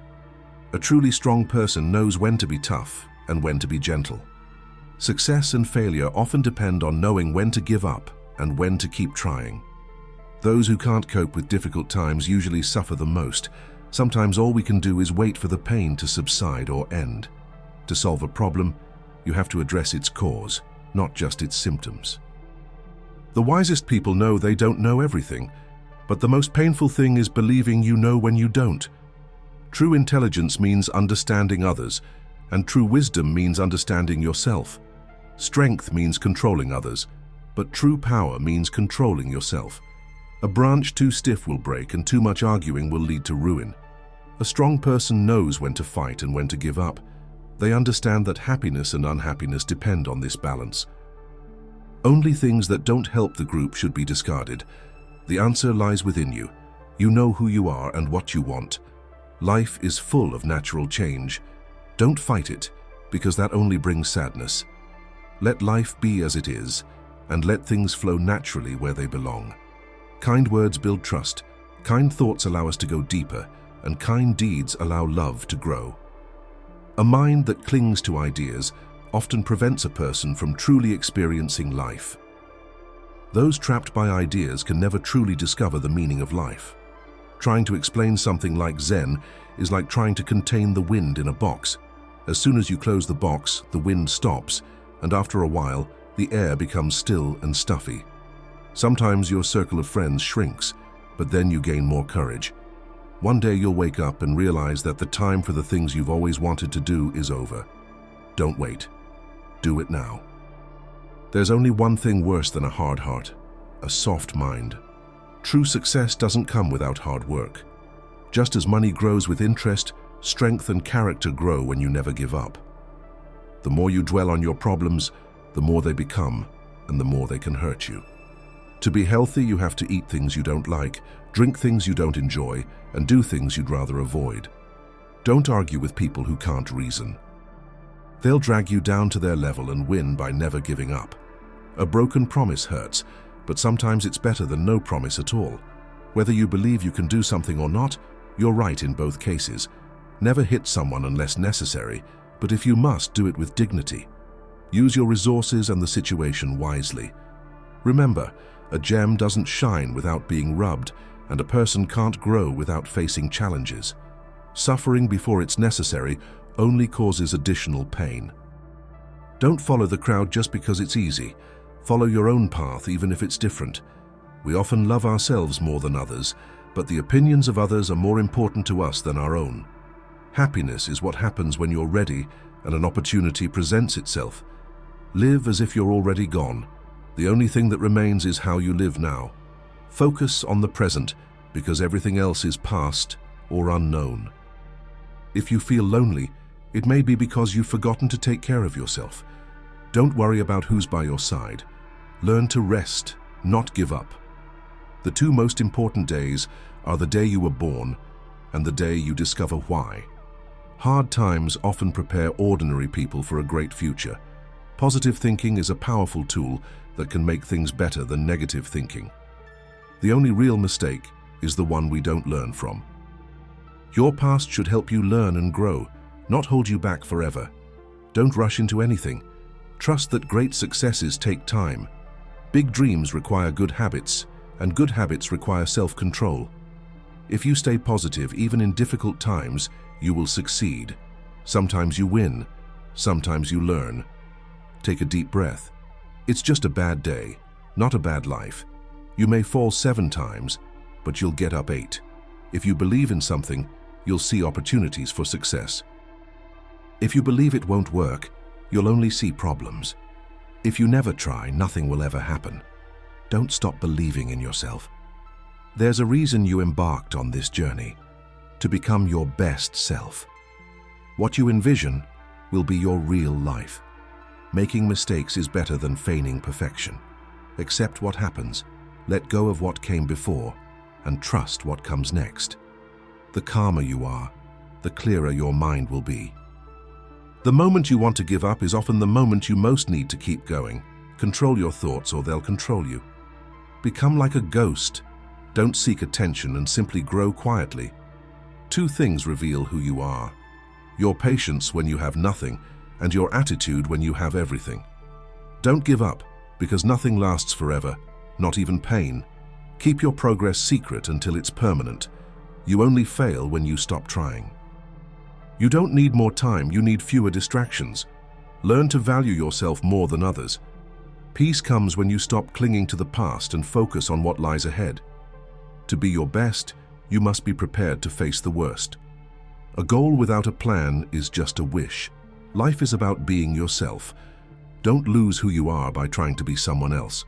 A truly strong person knows when to be tough and when to be gentle. Success and failure often depend on knowing when to give up and when to keep trying. Those who can't cope with difficult times usually suffer the most. Sometimes all we can do is wait for the pain to subside or end. To solve a problem, you have to address its cause, not just its symptoms. The wisest people know they don't know everything, but the most painful thing is believing you know when you don't. True intelligence means understanding others, and true wisdom means understanding yourself. Strength means controlling others, but true power means controlling yourself. A branch too stiff will break, and too much arguing will lead to ruin. A strong person knows when to fight and when to give up. They understand that happiness and unhappiness depend on this balance. Only things that don't help the group should be discarded. The answer lies within you. You know who you are and what you want. Life is full of natural change. Don't fight it, because that only brings sadness. Let life be as it is, and let things flow naturally where they belong. Kind words build trust, kind thoughts allow us to go deeper, and kind deeds allow love to grow. A mind that clings to ideas often prevents a person from truly experiencing life. Those trapped by ideas can never truly discover the meaning of life. Trying to explain something like Zen is like trying to contain the wind in a box. As soon as you close the box, the wind stops, and after a while, the air becomes still and stuffy. Sometimes your circle of friends shrinks, but then you gain more courage. One day you'll wake up and realize that the time for the things you've always wanted to do is over. Don't wait. Do it now. There's only one thing worse than a hard heart: a soft mind. True success doesn't come without hard work. Just as money grows with interest, strength and character grow when you never give up. The more you dwell on your problems, the more they become, and the more they can hurt you. To be healthy, you have to eat things you don't like, drink things you don't enjoy, and do things you'd rather avoid. Don't argue with people who can't reason. They'll drag you down to their level and win by never giving up. A broken promise hurts, but sometimes it's better than no promise at all. Whether you believe you can do something or not, you're right in both cases. Never hit someone unless necessary, but if you must, do it with dignity. Use your resources and the situation wisely. Remember, a gem doesn't shine without being rubbed, and a person can't grow without facing challenges. Suffering before it's necessary only causes additional pain. Don't follow the crowd just because it's easy. Follow your own path, even if it's different. We often love ourselves more than others, but the opinions of others are more important to us than our own. Happiness is what happens when you're ready and an opportunity presents itself. Live as if you're already gone. The only thing that remains is how you live now. Focus on the present, because everything else is past or unknown. If you feel lonely, it may be because you've forgotten to take care of yourself. Don't worry about who's by your side. Learn to rest, not give up. The two most important days are the day you were born and the day you discover why. Hard times often prepare ordinary people for a great future. Positive thinking is a powerful tool that can make things better than negative thinking. The only real mistake is the one we don't learn from. Your past should help you learn and grow, not hold you back forever. Don't rush into anything. Trust that great successes take time. Big dreams require good habits, and good habits require self-control. If you stay positive, even in difficult times, you will succeed. Sometimes you win, sometimes you learn. Take a deep breath. It's just a bad day, not a bad life. You may fall 7 times, but you'll get up 8. If you believe in something, you'll see opportunities for success. If you believe it won't work, you'll only see problems. If you never try, nothing will ever happen. Don't stop believing in yourself. There's a reason you embarked on this journey, to become your best self. What you envision will be your real life. Making mistakes is better than feigning perfection. Accept what happens, let go of what came before, and trust what comes next. The calmer you are, the clearer your mind will be. The moment you want to give up is often the moment you most need to keep going. Control your thoughts or they'll control you. Become like a ghost. Don't seek attention and simply grow quietly. 2 things reveal who you are: your patience when you have nothing, and your attitude when you have everything. Don't give up, because nothing lasts forever, not even pain. Keep your progress secret until it's permanent. You only fail when you stop trying. You don't need more time, you need fewer distractions. Learn to value yourself more than others. Peace comes when you stop clinging to the past and focus on what lies ahead. To be your best, you must be prepared to face the worst. A goal without a plan is just a wish. Life is about being yourself. Don't lose who you are by trying to be someone else.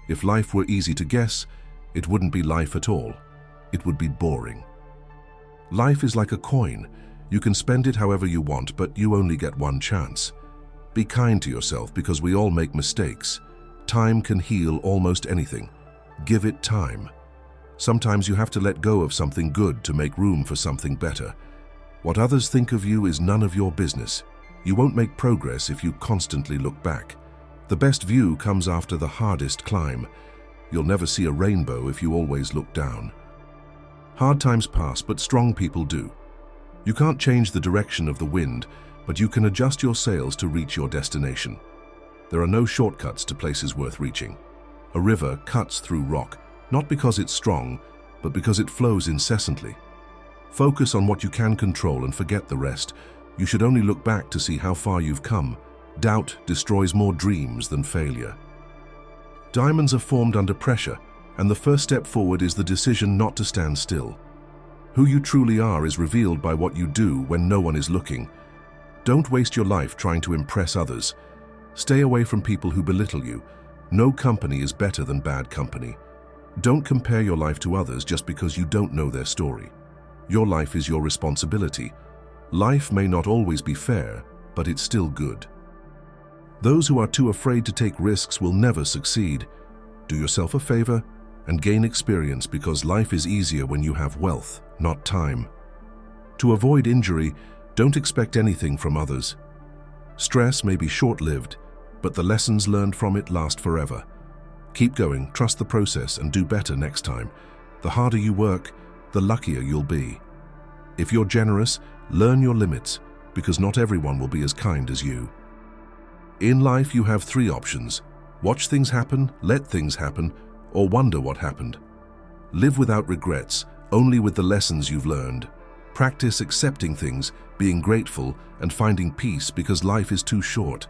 If life were easy to guess, it wouldn't be life at all. It would be boring. Life is like a coin. You can spend it however you want, but you only get one chance. Be kind to yourself because we all make mistakes. Time can heal almost anything. Give it time. Sometimes you have to let go of something good to make room for something better. What others think of you is none of your business. You won't make progress if you constantly look back. The best view comes after the hardest climb. You'll never see a rainbow if you always look down. Hard times pass, but strong people do. You can't change the direction of the wind, but you can adjust your sails to reach your destination. There are no shortcuts to places worth reaching. A river cuts through rock, not because it's strong, but because it flows incessantly. Focus on what you can control and forget the rest. You should only look back to see how far you've come. Doubt destroys more dreams than failure. Diamonds are formed under pressure, and the first step forward is the decision not to stand still. Who you truly are is revealed by what you do when no one is looking. Don't waste your life trying to impress others. Stay away from people who belittle you. No company is better than bad company. Don't compare your life to others just because you don't know their story. Your life is your responsibility. Life may not always be fair, but it's still good. Those who are too afraid to take risks will never succeed. Do yourself a favor and gain experience, because life is easier when you have wealth, not time. To avoid injury, don't expect anything from others. Stress may be short-lived, but the lessons learned from it last forever. Keep going, trust the process, and do better next time. The harder you work, the luckier you'll be. If you're generous, learn your limits, because not everyone will be as kind as you. In life, you have 3 options: watch things happen, let things happen, or wonder what happened. Live without regrets, only with the lessons you've learned. Practice accepting things, being grateful, and finding peace, because life is too short.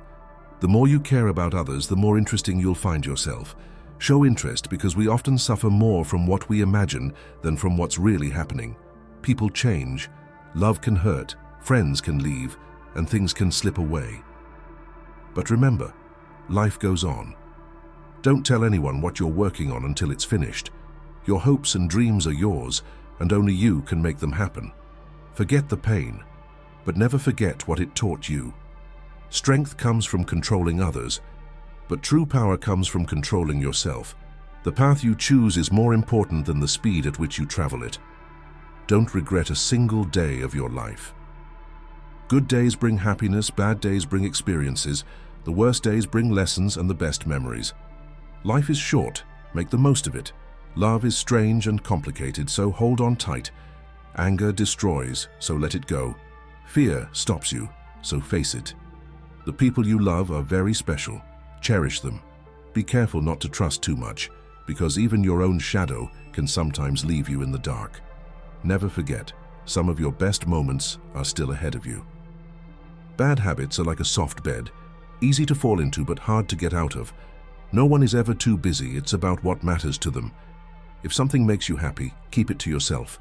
The more you care about others, the more interesting you'll find yourself. Show interest, because we often suffer more from what we imagine than from what's really happening. People change, love can hurt, friends can leave, and things can slip away. But remember, life goes on. Don't tell anyone what you're working on until it's finished. Your hopes and dreams are yours, and only you can make them happen. Forget the pain, but never forget what it taught you. Strength comes from controlling others, but true power comes from controlling yourself. The path you choose is more important than the speed at which you travel it. Don't regret a single day of your life. Good days bring happiness, bad days bring experiences, the worst days bring lessons and the best memories. Life is short, make the most of it. Love is strange and complicated, so hold on tight. Anger destroys, so let it go. Fear stops you, so face it. The people you love are very special. Cherish them. Be careful not to trust too much, because even your own shadow can sometimes leave you in the dark. Never forget, some of your best moments are still ahead of you. Bad habits are like a soft bed, easy to fall into but hard to get out of. No one is ever too busy, it's about what matters to them. If something makes you happy, keep it to yourself.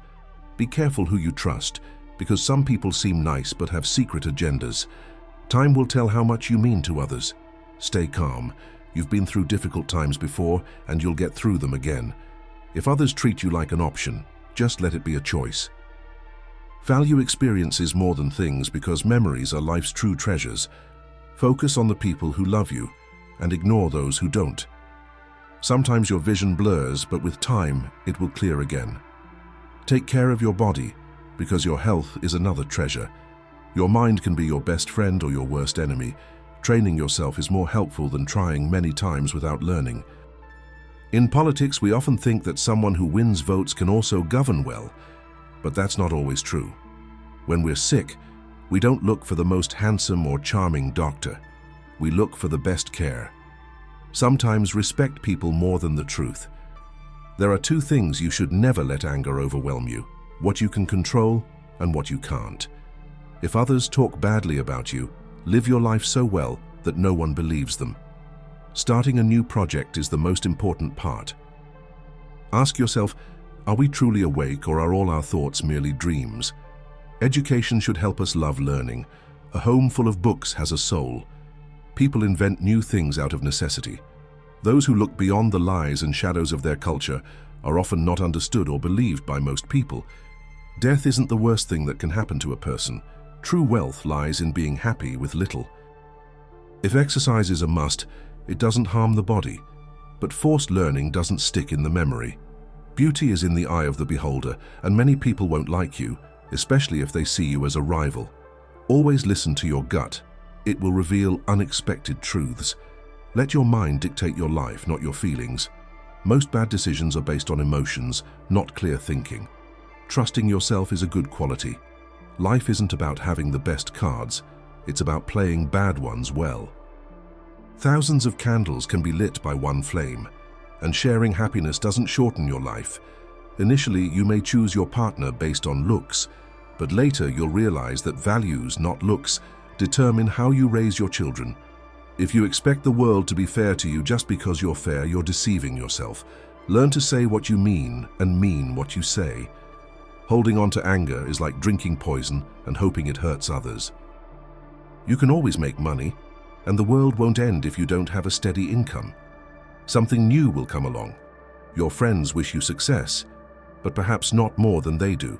Be careful who you trust, because some people seem nice but have secret agendas. Time will tell how much you mean to others. Stay calm. You've been through difficult times before, and you'll get through them again. If others treat you like an option, just let it be a choice. Value experiences more than things, because memories are life's true treasures. Focus on the people who love you, and ignore those who don't. Sometimes your vision blurs, but with time, it will clear again. Take care of your body, because your health is another treasure. Your mind can be your best friend or your worst enemy. Training yourself is more helpful than trying many times without learning. In politics, we often think that someone who wins votes can also govern well, but that's not always true. When we're sick, we don't look for the most handsome or charming doctor. We look for the best care. Sometimes respect people more than the truth. There are two things you should never let anger overwhelm you: what you can control and what you can't. If others talk badly about you, live your life so well that no one believes them. Starting a new project is the most important part. Ask yourself, are we truly awake, or are all our thoughts merely dreams? Education should help us love learning. A home full of books has a soul. People invent new things out of necessity. Those who look beyond the lies and shadows of their culture are often not understood or believed by most people. Death isn't the worst thing that can happen to a person. True wealth lies in being happy with little. If exercise is a must, it doesn't harm the body, but forced learning doesn't stick in the memory. Beauty is in the eye of the beholder, and many people won't like you, especially if they see you as a rival. Always listen to your gut. It will reveal unexpected truths. Let your mind dictate your life, not your feelings. Most bad decisions are based on emotions, not clear thinking. Trusting yourself is a good quality. Life isn't about having the best cards. It's about playing bad ones well. Thousands of candles can be lit by one flame, and sharing happiness doesn't shorten your life. Initially, you may choose your partner based on looks, but later you'll realize that values, not looks, determine how you raise your children. If you expect the world to be fair to you just because you're fair, you're deceiving yourself. Learn to say what you mean and mean what you say. Holding on to anger is like drinking poison and hoping it hurts others. You can always make money, and the world won't end if you don't have a steady income. Something new will come along. Your friends wish you success, but perhaps not more than they do.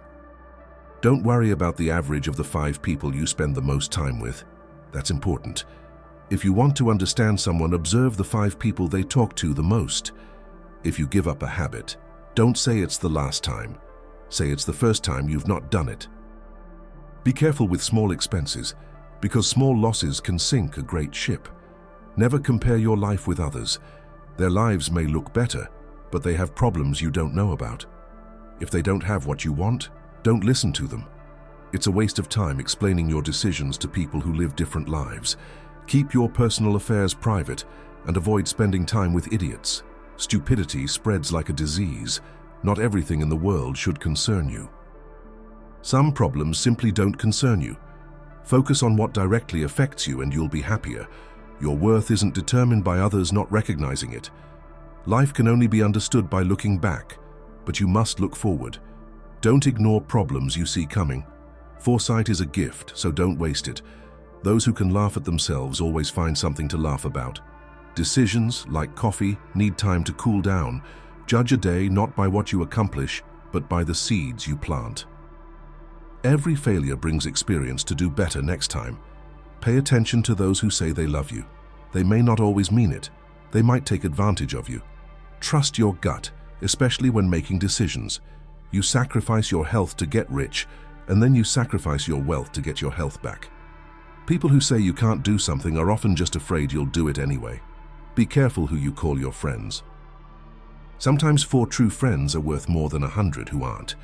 Don't worry about the average of the 5 people you spend the most time with. That's important. If you want to understand someone, observe the 5 people they talk to the most. If you give up a habit, don't say it's the last time. Say it's the first time you've not done it. Be careful with small expenses, because small losses can sink a great ship. Never compare your life with others. Their lives may look better, but they have problems you don't know about. If they don't have what you want, don't listen to them. It's a waste of time explaining your decisions to people who live different lives. Keep your personal affairs private and avoid spending time with idiots. Stupidity spreads like a disease. Not everything in the world should concern you. Some problems simply don't concern you. Focus on what directly affects you and you'll be happier. Your worth isn't determined by others not recognizing it. Life can only be understood by looking back, but you must look forward. Don't ignore problems you see coming. Foresight is a gift, so don't waste it. Those who can laugh at themselves always find something to laugh about. Decisions, like coffee, need time to cool down. Judge a day not by what you accomplish, but by the seeds you plant. Every failure brings experience to do better next time. Pay attention to those who say they love you. They may not always mean it. They might take advantage of you. Trust your gut, especially when making decisions. You sacrifice your health to get rich, and then you sacrifice your wealth to get your health back. People who say you can't do something are often just afraid you'll do it anyway. Be careful who you call your friends. Sometimes 4 true friends are worth more than 100 who aren't.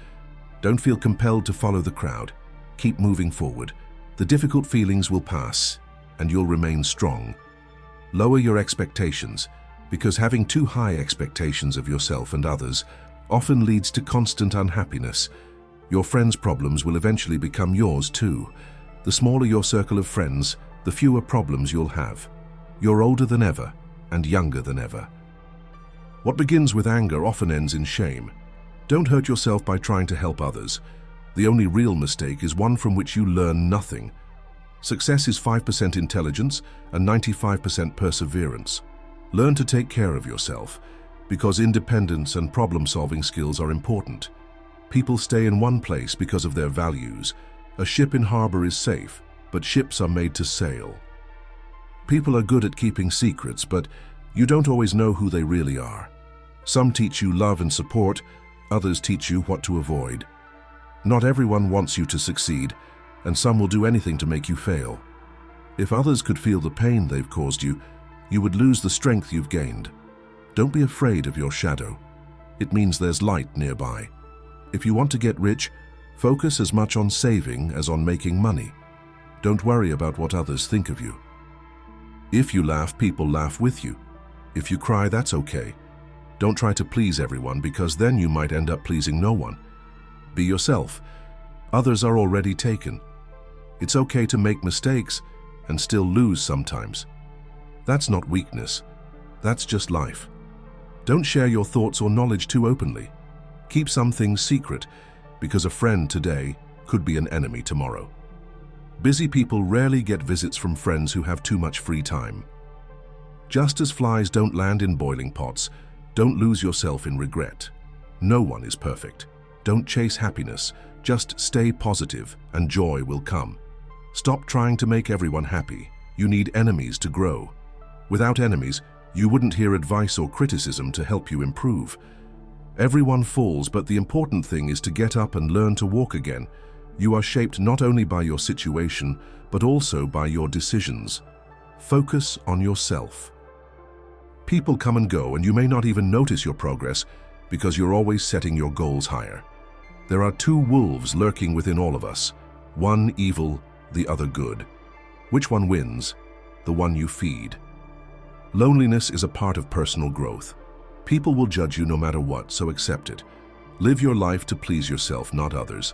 Don't feel compelled to follow the crowd. Keep moving forward. The difficult feelings will pass, and you'll remain strong. Lower your expectations, because having too high expectations of yourself and others often leads to constant unhappiness. Your friends' problems will eventually become yours too. The smaller your circle of friends, the fewer problems you'll have. You're older than ever and younger than ever. What begins with anger often ends in shame. Don't hurt yourself by trying to help others. The only real mistake is one from which you learn nothing. Success is 5% intelligence and 95% perseverance. Learn to take care of yourself, because independence and problem-solving skills are important. People stay in one place because of their values. A ship in harbor is safe, but ships are made to sail. People are good at keeping secrets, but you don't always know who they really are. Some teach you love and support, others teach you what to avoid. Not everyone wants you to succeed, and some will do anything to make you fail. If others could feel the pain they've caused you, you would lose the strength you've gained. Don't be afraid of your shadow. It means there's light nearby. If you want to get rich, focus as much on saving as on making money. Don't worry about what others think of you. If you laugh, people laugh with you. If you cry, that's okay. Don't try to please everyone, because then you might end up pleasing no one. Be yourself. Others are already taken. It's okay to make mistakes and still lose sometimes. That's not weakness. That's just life. Don't share your thoughts or knowledge too openly. Keep some things secret, because a friend today could be an enemy tomorrow. Busy people rarely get visits from friends who have too much free time. Just as flies don't land in boiling pots, don't lose yourself in regret. No one is perfect. Don't chase happiness. Just stay positive and joy will come. Stop trying to make everyone happy. You need enemies to grow. Without enemies, you wouldn't hear advice or criticism to help you improve. Everyone falls, but the important thing is to get up and learn to walk again. You are shaped not only by your situation, but also by your decisions. Focus on yourself. People come and go, and you may not even notice your progress because you're always setting your goals higher. There are two wolves lurking within all of us, one evil, the other good. Which one wins? The one you feed. Loneliness is a part of personal growth. People will judge you no matter what, so accept it. Live your life to please yourself, not others.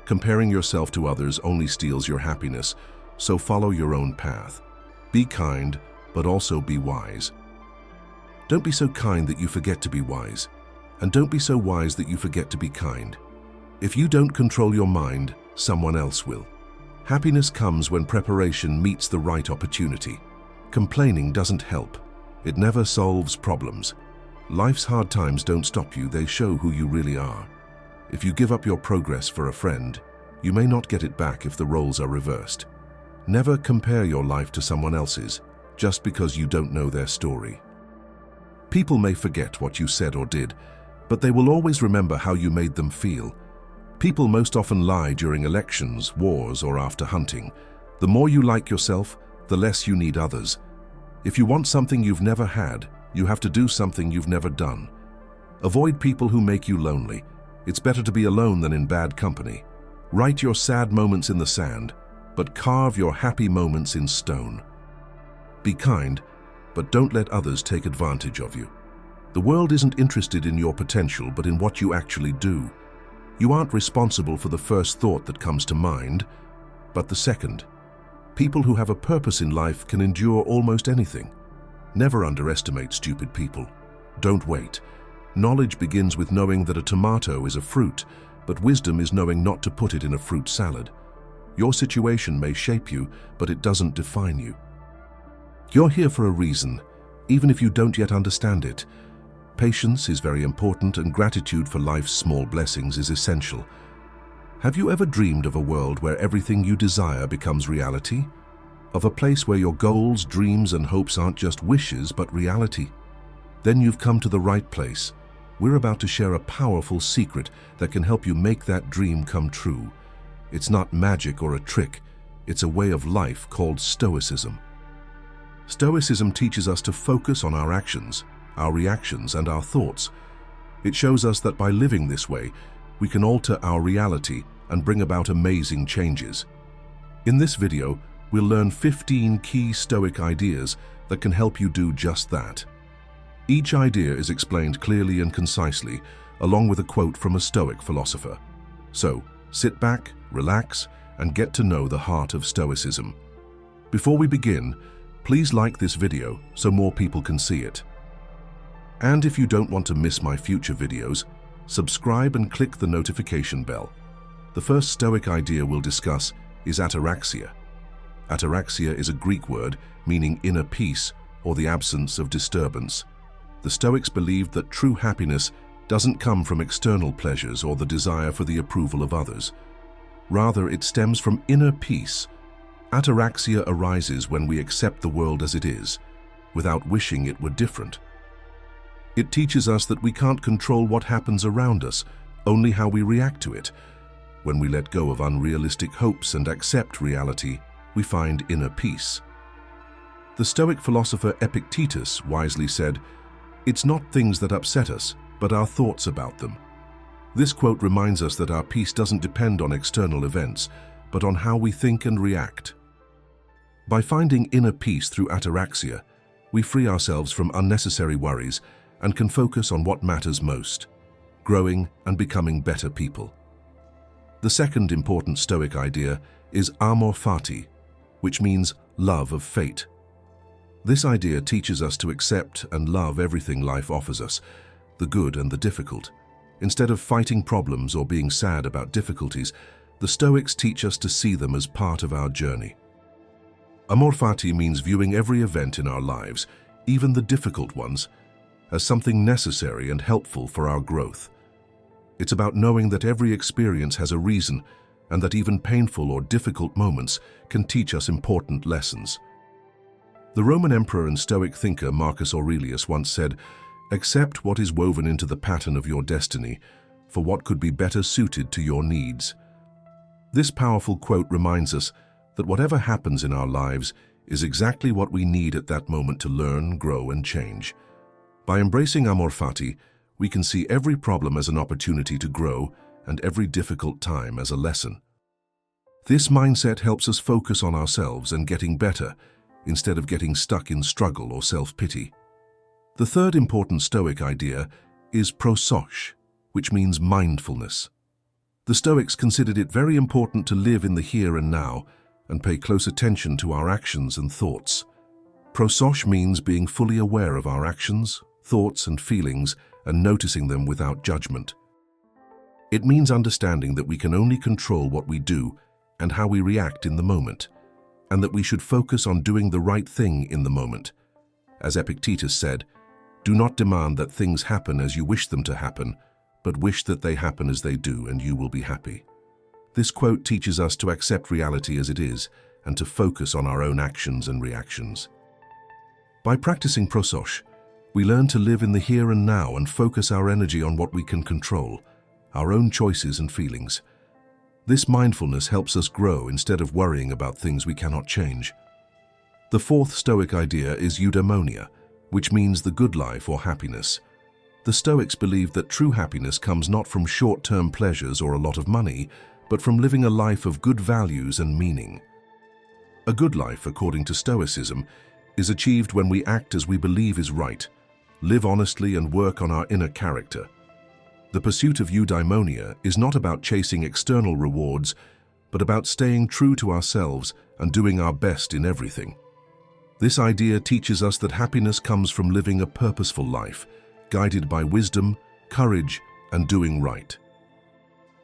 Comparing yourself to others only steals your happiness, so follow your own path. Be kind, but also be wise. Don't be so kind that you forget to be wise, and don't be so wise that you forget to be kind. If you don't control your mind, someone else will. Happiness comes when preparation meets the right opportunity. Complaining doesn't help. It never solves problems. Life's hard times don't stop you, they show who you really are. If you give up your progress for a friend, you may not get it back if the roles are reversed. Never compare your life to someone else's, just because you don't know their story. People may forget what you said or did, but they will always remember how you made them feel. People most often lie during elections, wars, or after hunting. The more you like yourself, the less you need others. If you want something you've never had, you have to do something you've never done. Avoid people who make you lonely. It's better to be alone than in bad company. Write your sad moments in the sand, but carve your happy moments in stone. Be kind, but don't let others take advantage of you. The world isn't interested in your potential, but in what you actually do. You aren't responsible for the first thought that comes to mind, but the second. People who have a purpose in life can endure almost anything. Never underestimate stupid people. Don't wait. Knowledge begins with knowing that a tomato is a fruit, but wisdom is knowing not to put it in a fruit salad. Your situation may shape you, but it doesn't define you. You're here for a reason, even if you don't yet understand it. Patience is very important, and gratitude for life's small blessings is essential. Have you ever dreamed of a world where everything you desire becomes reality? Of a place where your goals, dreams, and hopes aren't just wishes, but reality? Then you've come to the right place. We're about to share a powerful secret that can help you make that dream come true. It's not magic or a trick. It's a way of life called Stoicism. Stoicism teaches us to focus on our actions, our reactions, and our thoughts. It shows us that by living this way, we can alter our reality and bring about amazing changes. In this video, we'll learn 15 key Stoic ideas that can help you do just that. Each idea is explained clearly and concisely, along with a quote from a Stoic philosopher. So, sit back, relax, and get to know the heart of Stoicism. Before we begin, please like this video so more people can see it. And if you don't want to miss my future videos, subscribe and click the notification bell. The first Stoic idea we'll discuss is ataraxia. Ataraxia is a Greek word meaning inner peace or the absence of disturbance. The Stoics believed that true happiness doesn't come from external pleasures or the desire for the approval of others. Rather, it stems from inner peace. Ataraxia arises when we accept the world as it is, without wishing it were different. It teaches us that we can't control what happens around us, only how we react to it. When we let go of unrealistic hopes and accept reality, we find inner peace. The Stoic philosopher Epictetus wisely said, "It's not things that upset us, but our thoughts about them." This quote reminds us that our peace doesn't depend on external events, but on how we think and react. By finding inner peace through ataraxia, we free ourselves from unnecessary worries and can focus on what matters most, growing and becoming better people. The second important Stoic idea is amor fati, which means love of fate. This idea teaches us to accept and love everything life offers us, the good and the difficult. Instead of fighting problems or being sad about difficulties, the Stoics teach us to see them as part of our journey. Amor fati means viewing every event in our lives, even the difficult ones, as something necessary and helpful for our growth. It's about knowing that every experience has a reason and that even painful or difficult moments can teach us important lessons. The Roman emperor and Stoic thinker Marcus Aurelius once said, "Accept what is woven into the pattern of your destiny, for what could be better suited to your needs." This powerful quote reminds us that whatever happens in our lives is exactly what we need at that moment to learn, grow, and change. By embracing amor fati, we can see every problem as an opportunity to grow and every difficult time as a lesson. This mindset helps us focus on ourselves and getting better, instead of getting stuck in struggle or self-pity. The third important Stoic idea is prosos, which means mindfulness. The Stoics considered it very important to live in the here and now and pay close attention to our actions and thoughts. Prosos means being fully aware of our actions, thoughts, and feelings and noticing them without judgment. It means understanding that we can only control what we do and how we react in the moment, and that we should focus on doing the right thing in the moment. As Epictetus said, "Do not demand that things happen as you wish them to happen, but wish that they happen as they do, and you will be happy." This quote teaches us to accept reality as it is and to focus on our own actions and reactions. By practicing prosos, we learn to live in the here and now and focus our energy on what we can control, our own choices and feelings. This mindfulness helps us grow instead of worrying about things we cannot change. The fourth Stoic idea is eudaimonia, which means the good life or happiness. The Stoics believed that true happiness comes not from short-term pleasures or a lot of money, but from living a life of good values and meaning. A good life, according to Stoicism, is achieved when we act as we believe is right, live honestly, and work on our inner character. The pursuit of eudaimonia is not about chasing external rewards, but about staying true to ourselves and doing our best in everything. This idea teaches us that happiness comes from living a purposeful life, guided by wisdom, courage, and doing right.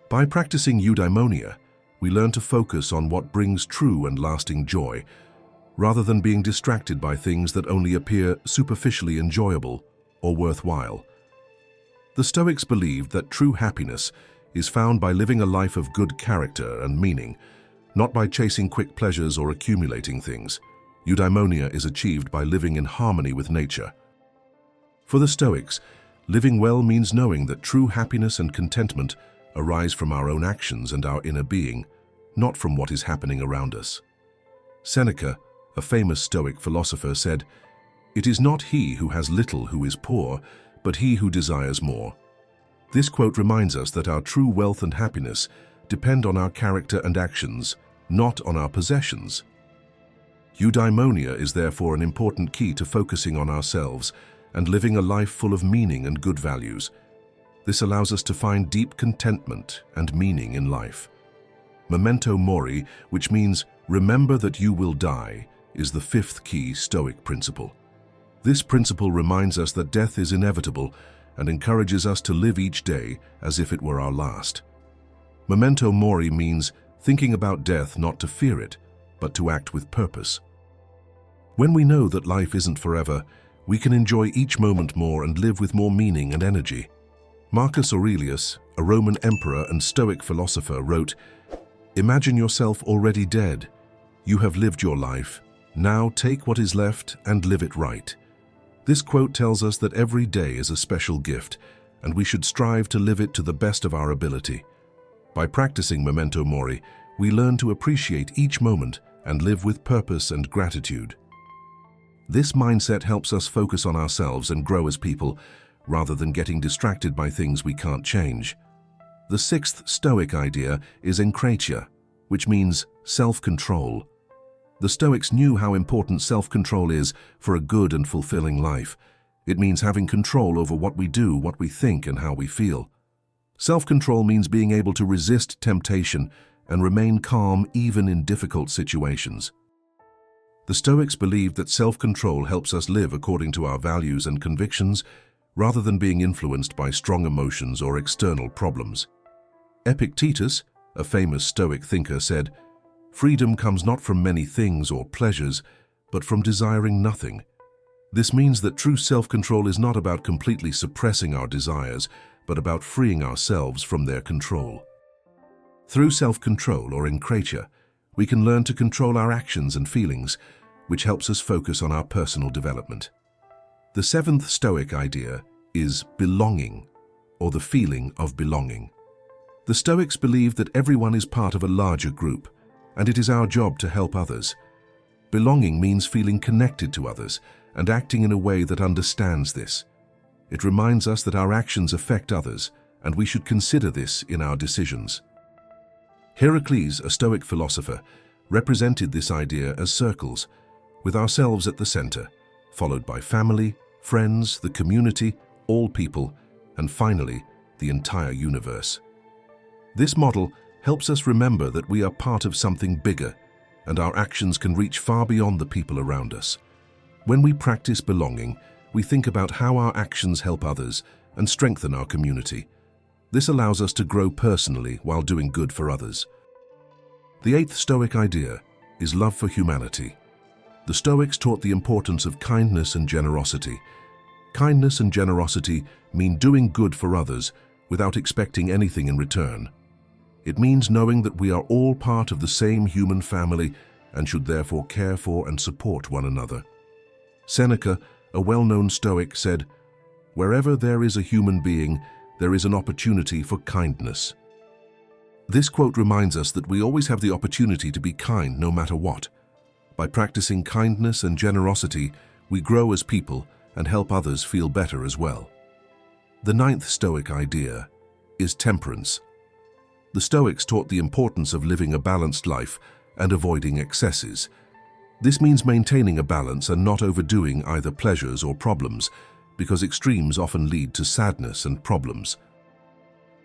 By practicing eudaimonia, we learn to focus on what brings true and lasting joy, rather than being distracted by things that only appear superficially enjoyable or worthwhile. The Stoics believed that true happiness is found by living a life of good character and meaning, not by chasing quick pleasures or accumulating things. Eudaimonia is achieved by living in harmony with nature. For the Stoics, living well means knowing that true happiness and contentment arise from our own actions and our inner being, not from what is happening around us. Seneca, a famous Stoic philosopher, said, "It is not he who has little who is poor, but he who desires more." This quote reminds us that our true wealth and happiness depend on our character and actions, not on our possessions. Eudaimonia is therefore an important key to focusing on ourselves and living a life full of meaning and good values. This allows us to find deep contentment and meaning in life. Memento mori, which means remember that you will die, is the fifth key Stoic principle. This principle reminds us that death is inevitable and encourages us to live each day as if it were our last. Memento mori means thinking about death not to fear it, but to act with purpose. When we know that life isn't forever, we can enjoy each moment more and live with more meaning and energy. Marcus Aurelius, a Roman emperor and Stoic philosopher, wrote, "Imagine yourself already dead. You have lived your life. Now take what is left and live it right." This quote tells us that every day is a special gift, and we should strive to live it to the best of our ability. By practicing memento mori, we learn to appreciate each moment and live with purpose and gratitude. This mindset helps us focus on ourselves and grow as people, rather than getting distracted by things we can't change. The sixth Stoic idea is enkratia, which means self-control. The Stoics knew how important self-control is for a good and fulfilling life. It means having control over what we do, what we think, and how we feel. Self-control means being able to resist temptation and remain calm even in difficult situations. The Stoics believed that self-control helps us live according to our values and convictions, rather than being influenced by strong emotions or external problems. Epictetus, a famous Stoic thinker, said, "Freedom comes not from many things or pleasures, but from desiring nothing." This means that true self-control is not about completely suppressing our desires, but about freeing ourselves from their control. Through self-control, or enkratia, we can learn to control our actions and feelings, which helps us focus on our personal development. The seventh Stoic idea is belonging, or the feeling of belonging. The Stoics believe that everyone is part of a larger group, and it is our job to help others. Belonging means feeling connected to others and acting in a way that understands this. It reminds us that our actions affect others, and we should consider this in our decisions. Heracles, a Stoic philosopher, represented this idea as circles, with ourselves at the center, followed by family, friends, the community, all people, and finally, the entire universe. This model helps us remember that we are part of something bigger, and our actions can reach far beyond the people around us. When we practice belonging, we think about how our actions help others and strengthen our community. This allows us to grow personally while doing good for others. The eighth Stoic idea is love for humanity. The Stoics taught the importance of kindness and generosity. Kindness and generosity mean doing good for others without expecting anything in return. It means knowing that we are all part of the same human family and should therefore care for and support one another. Seneca, a well-known Stoic, said, "Wherever there is a human being, there is an opportunity for kindness." This quote reminds us that we always have the opportunity to be kind no matter what. By practicing kindness and generosity, we grow as people and help others feel better as well. The ninth Stoic idea is temperance. The Stoics taught the importance of living a balanced life and avoiding excesses. This means maintaining a balance and not overdoing either pleasures or problems, because extremes often lead to sadness and problems.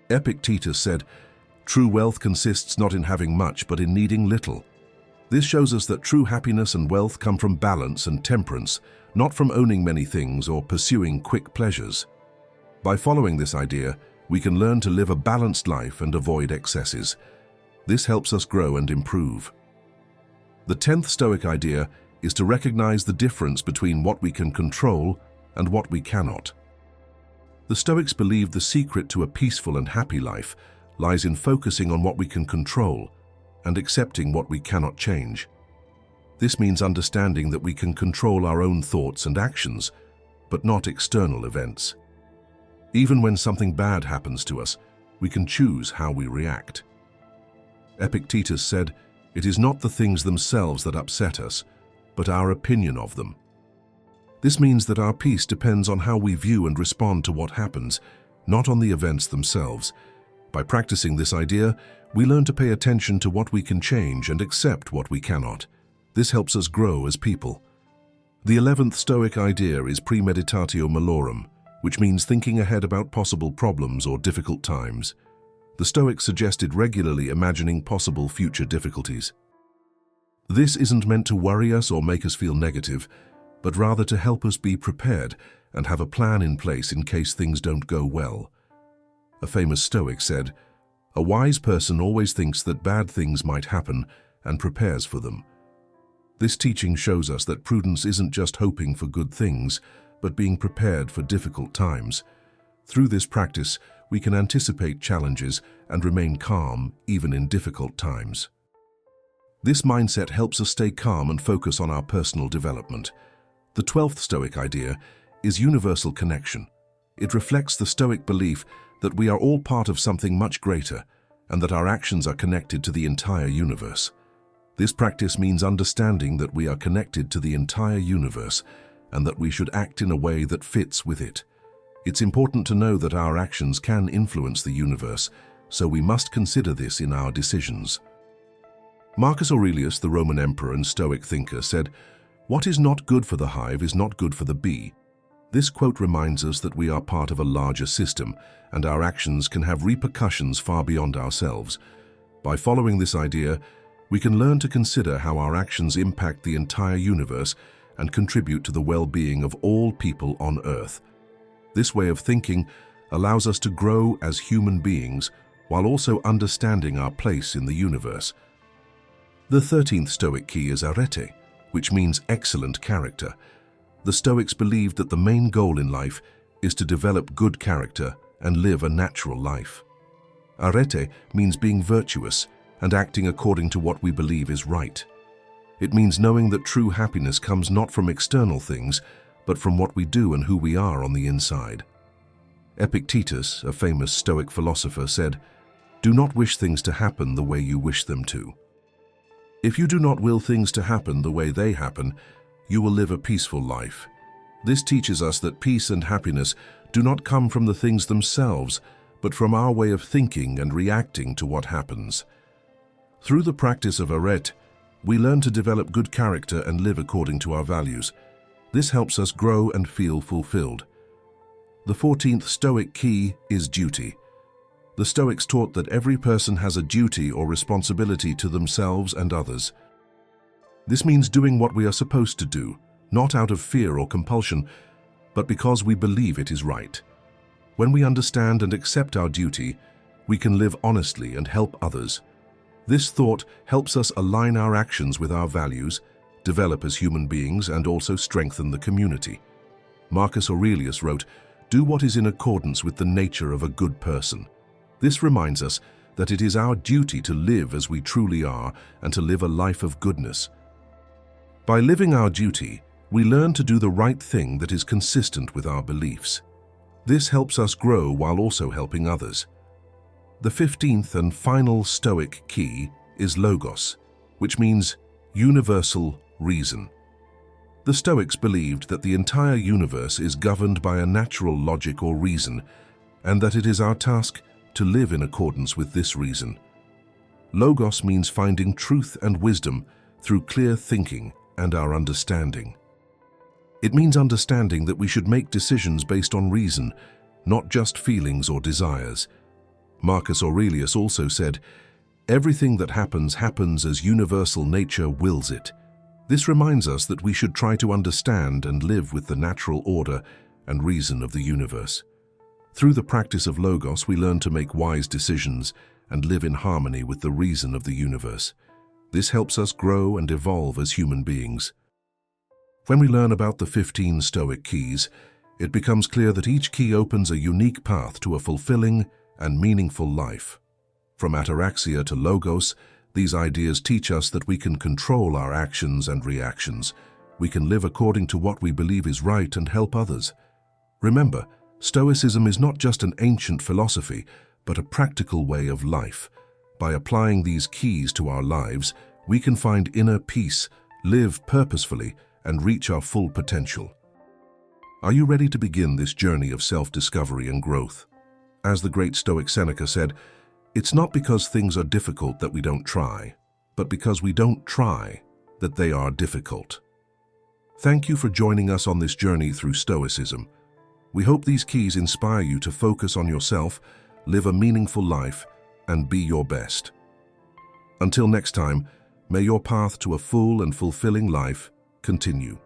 Epictetus said, "True wealth consists not in having much, but in needing little." This shows us that true happiness and wealth come from balance and temperance, not from owning many things or pursuing quick pleasures. By following this idea, we can learn to live a balanced life and avoid excesses. This helps us grow and improve. The 10th Stoic idea is to recognize the difference between what we can control and what we cannot. The Stoics believe the secret to a peaceful and happy life lies in focusing on what we can control and accepting what we cannot change. This means understanding that we can control our own thoughts and actions, but not external events. Even when something bad happens to us, we can choose how we react. Epictetus said, "It is not the things themselves that upset us, but our opinion of them." This means that our peace depends on how we view and respond to what happens, not on the events themselves. By practicing this idea, we learn to pay attention to what we can change and accept what we cannot. This helps us grow as people. The 11th Stoic idea is premeditatio malorum, which means thinking ahead about possible problems or difficult times. The Stoics suggested regularly imagining possible future difficulties. This isn't meant to worry us or make us feel negative, but rather to help us be prepared and have a plan in place in case things don't go well. A famous Stoic said, "A wise person always thinks that bad things might happen and prepares for them." This teaching shows us that prudence isn't just hoping for good things, but being prepared for difficult times. Through this practice, we can anticipate challenges and remain calm even in difficult times. This mindset helps us stay calm and focus on our personal development. The 12th Stoic idea is universal connection. It reflects the Stoic belief that we are all part of something much greater and that our actions are connected to the entire universe. This practice means understanding that we are connected to the entire universe and that we should act in a way that fits with it. It's important to know that our actions can influence the universe, so we must consider this in our decisions. Marcus Aurelius, the Roman emperor and Stoic thinker, said, "What is not good for the hive is not good for the bee." This quote reminds us that we are part of a larger system, and our actions can have repercussions far beyond ourselves. By following this idea, we can learn to consider how our actions impact the entire universe and contribute to the well-being of all people on Earth. This way of thinking allows us to grow as human beings while also understanding our place in the universe. The 13th Stoic key is arete, which means excellent character. The Stoics believed that the main goal in life is to develop good character and live a natural life. Arete means being virtuous and acting according to what we believe is right. It means knowing that true happiness comes not from external things, but from what we do and who we are on the inside. Epictetus, a famous Stoic philosopher, said, "Do not wish things to happen the way you wish them to." If you do not will things to happen the way they happen, you will live a peaceful life. This teaches us that peace and happiness do not come from the things themselves, but from our way of thinking and reacting to what happens. Through the practice of arete, we learn to develop good character and live according to our values. This helps us grow and feel fulfilled. The 14th Stoic key is duty. The Stoics taught that every person has a duty or responsibility to themselves and others. This means doing what we are supposed to do, not out of fear or compulsion, but because we believe it is right. When we understand and accept our duty, we can live honestly and help others. This thought helps us align our actions with our values, develop as human beings, and also strengthen the community. Marcus Aurelius wrote, "Do what is in accordance with the nature of a good person." This reminds us that it is our duty to live as we truly are and to live a life of goodness. By living our duty, we learn to do the right thing that is consistent with our beliefs. This helps us grow while also helping others. The 15th and final Stoic key is logos, which means universal reason. The Stoics believed that the entire universe is governed by a natural logic or reason, and that it is our task to live in accordance with this reason. Logos means finding truth and wisdom through clear thinking and our understanding. It means understanding that we should make decisions based on reason, not just feelings or desires. Marcus Aurelius also said, "Everything that happens as universal nature wills it." This reminds us that we should try to understand and live with the natural order and reason of the universe. Through the practice of logos, we learn to make wise decisions and live in harmony with the reason of the universe. This helps us grow and evolve as human beings. When we learn about the 15 Stoic keys, it becomes clear that each key opens a unique path to a fulfilling and meaningful life. From ataraxia to logos, these ideas teach us that we can control our actions and reactions. We can live according to what we believe is right and help others. Remember, Stoicism is not just an ancient philosophy, but a practical way of life. By applying these keys to our lives, we can find inner peace, live purposefully, and reach our full potential. Are you ready to begin this journey of self-discovery and growth? As the great Stoic Seneca said, "It's not because things are difficult that we don't try, but because we don't try that they are difficult." Thank you for joining us on this journey through Stoicism. We hope these keys inspire you to focus on yourself, live a meaningful life, and be your best. Until next time, may your path to a full and fulfilling life continue.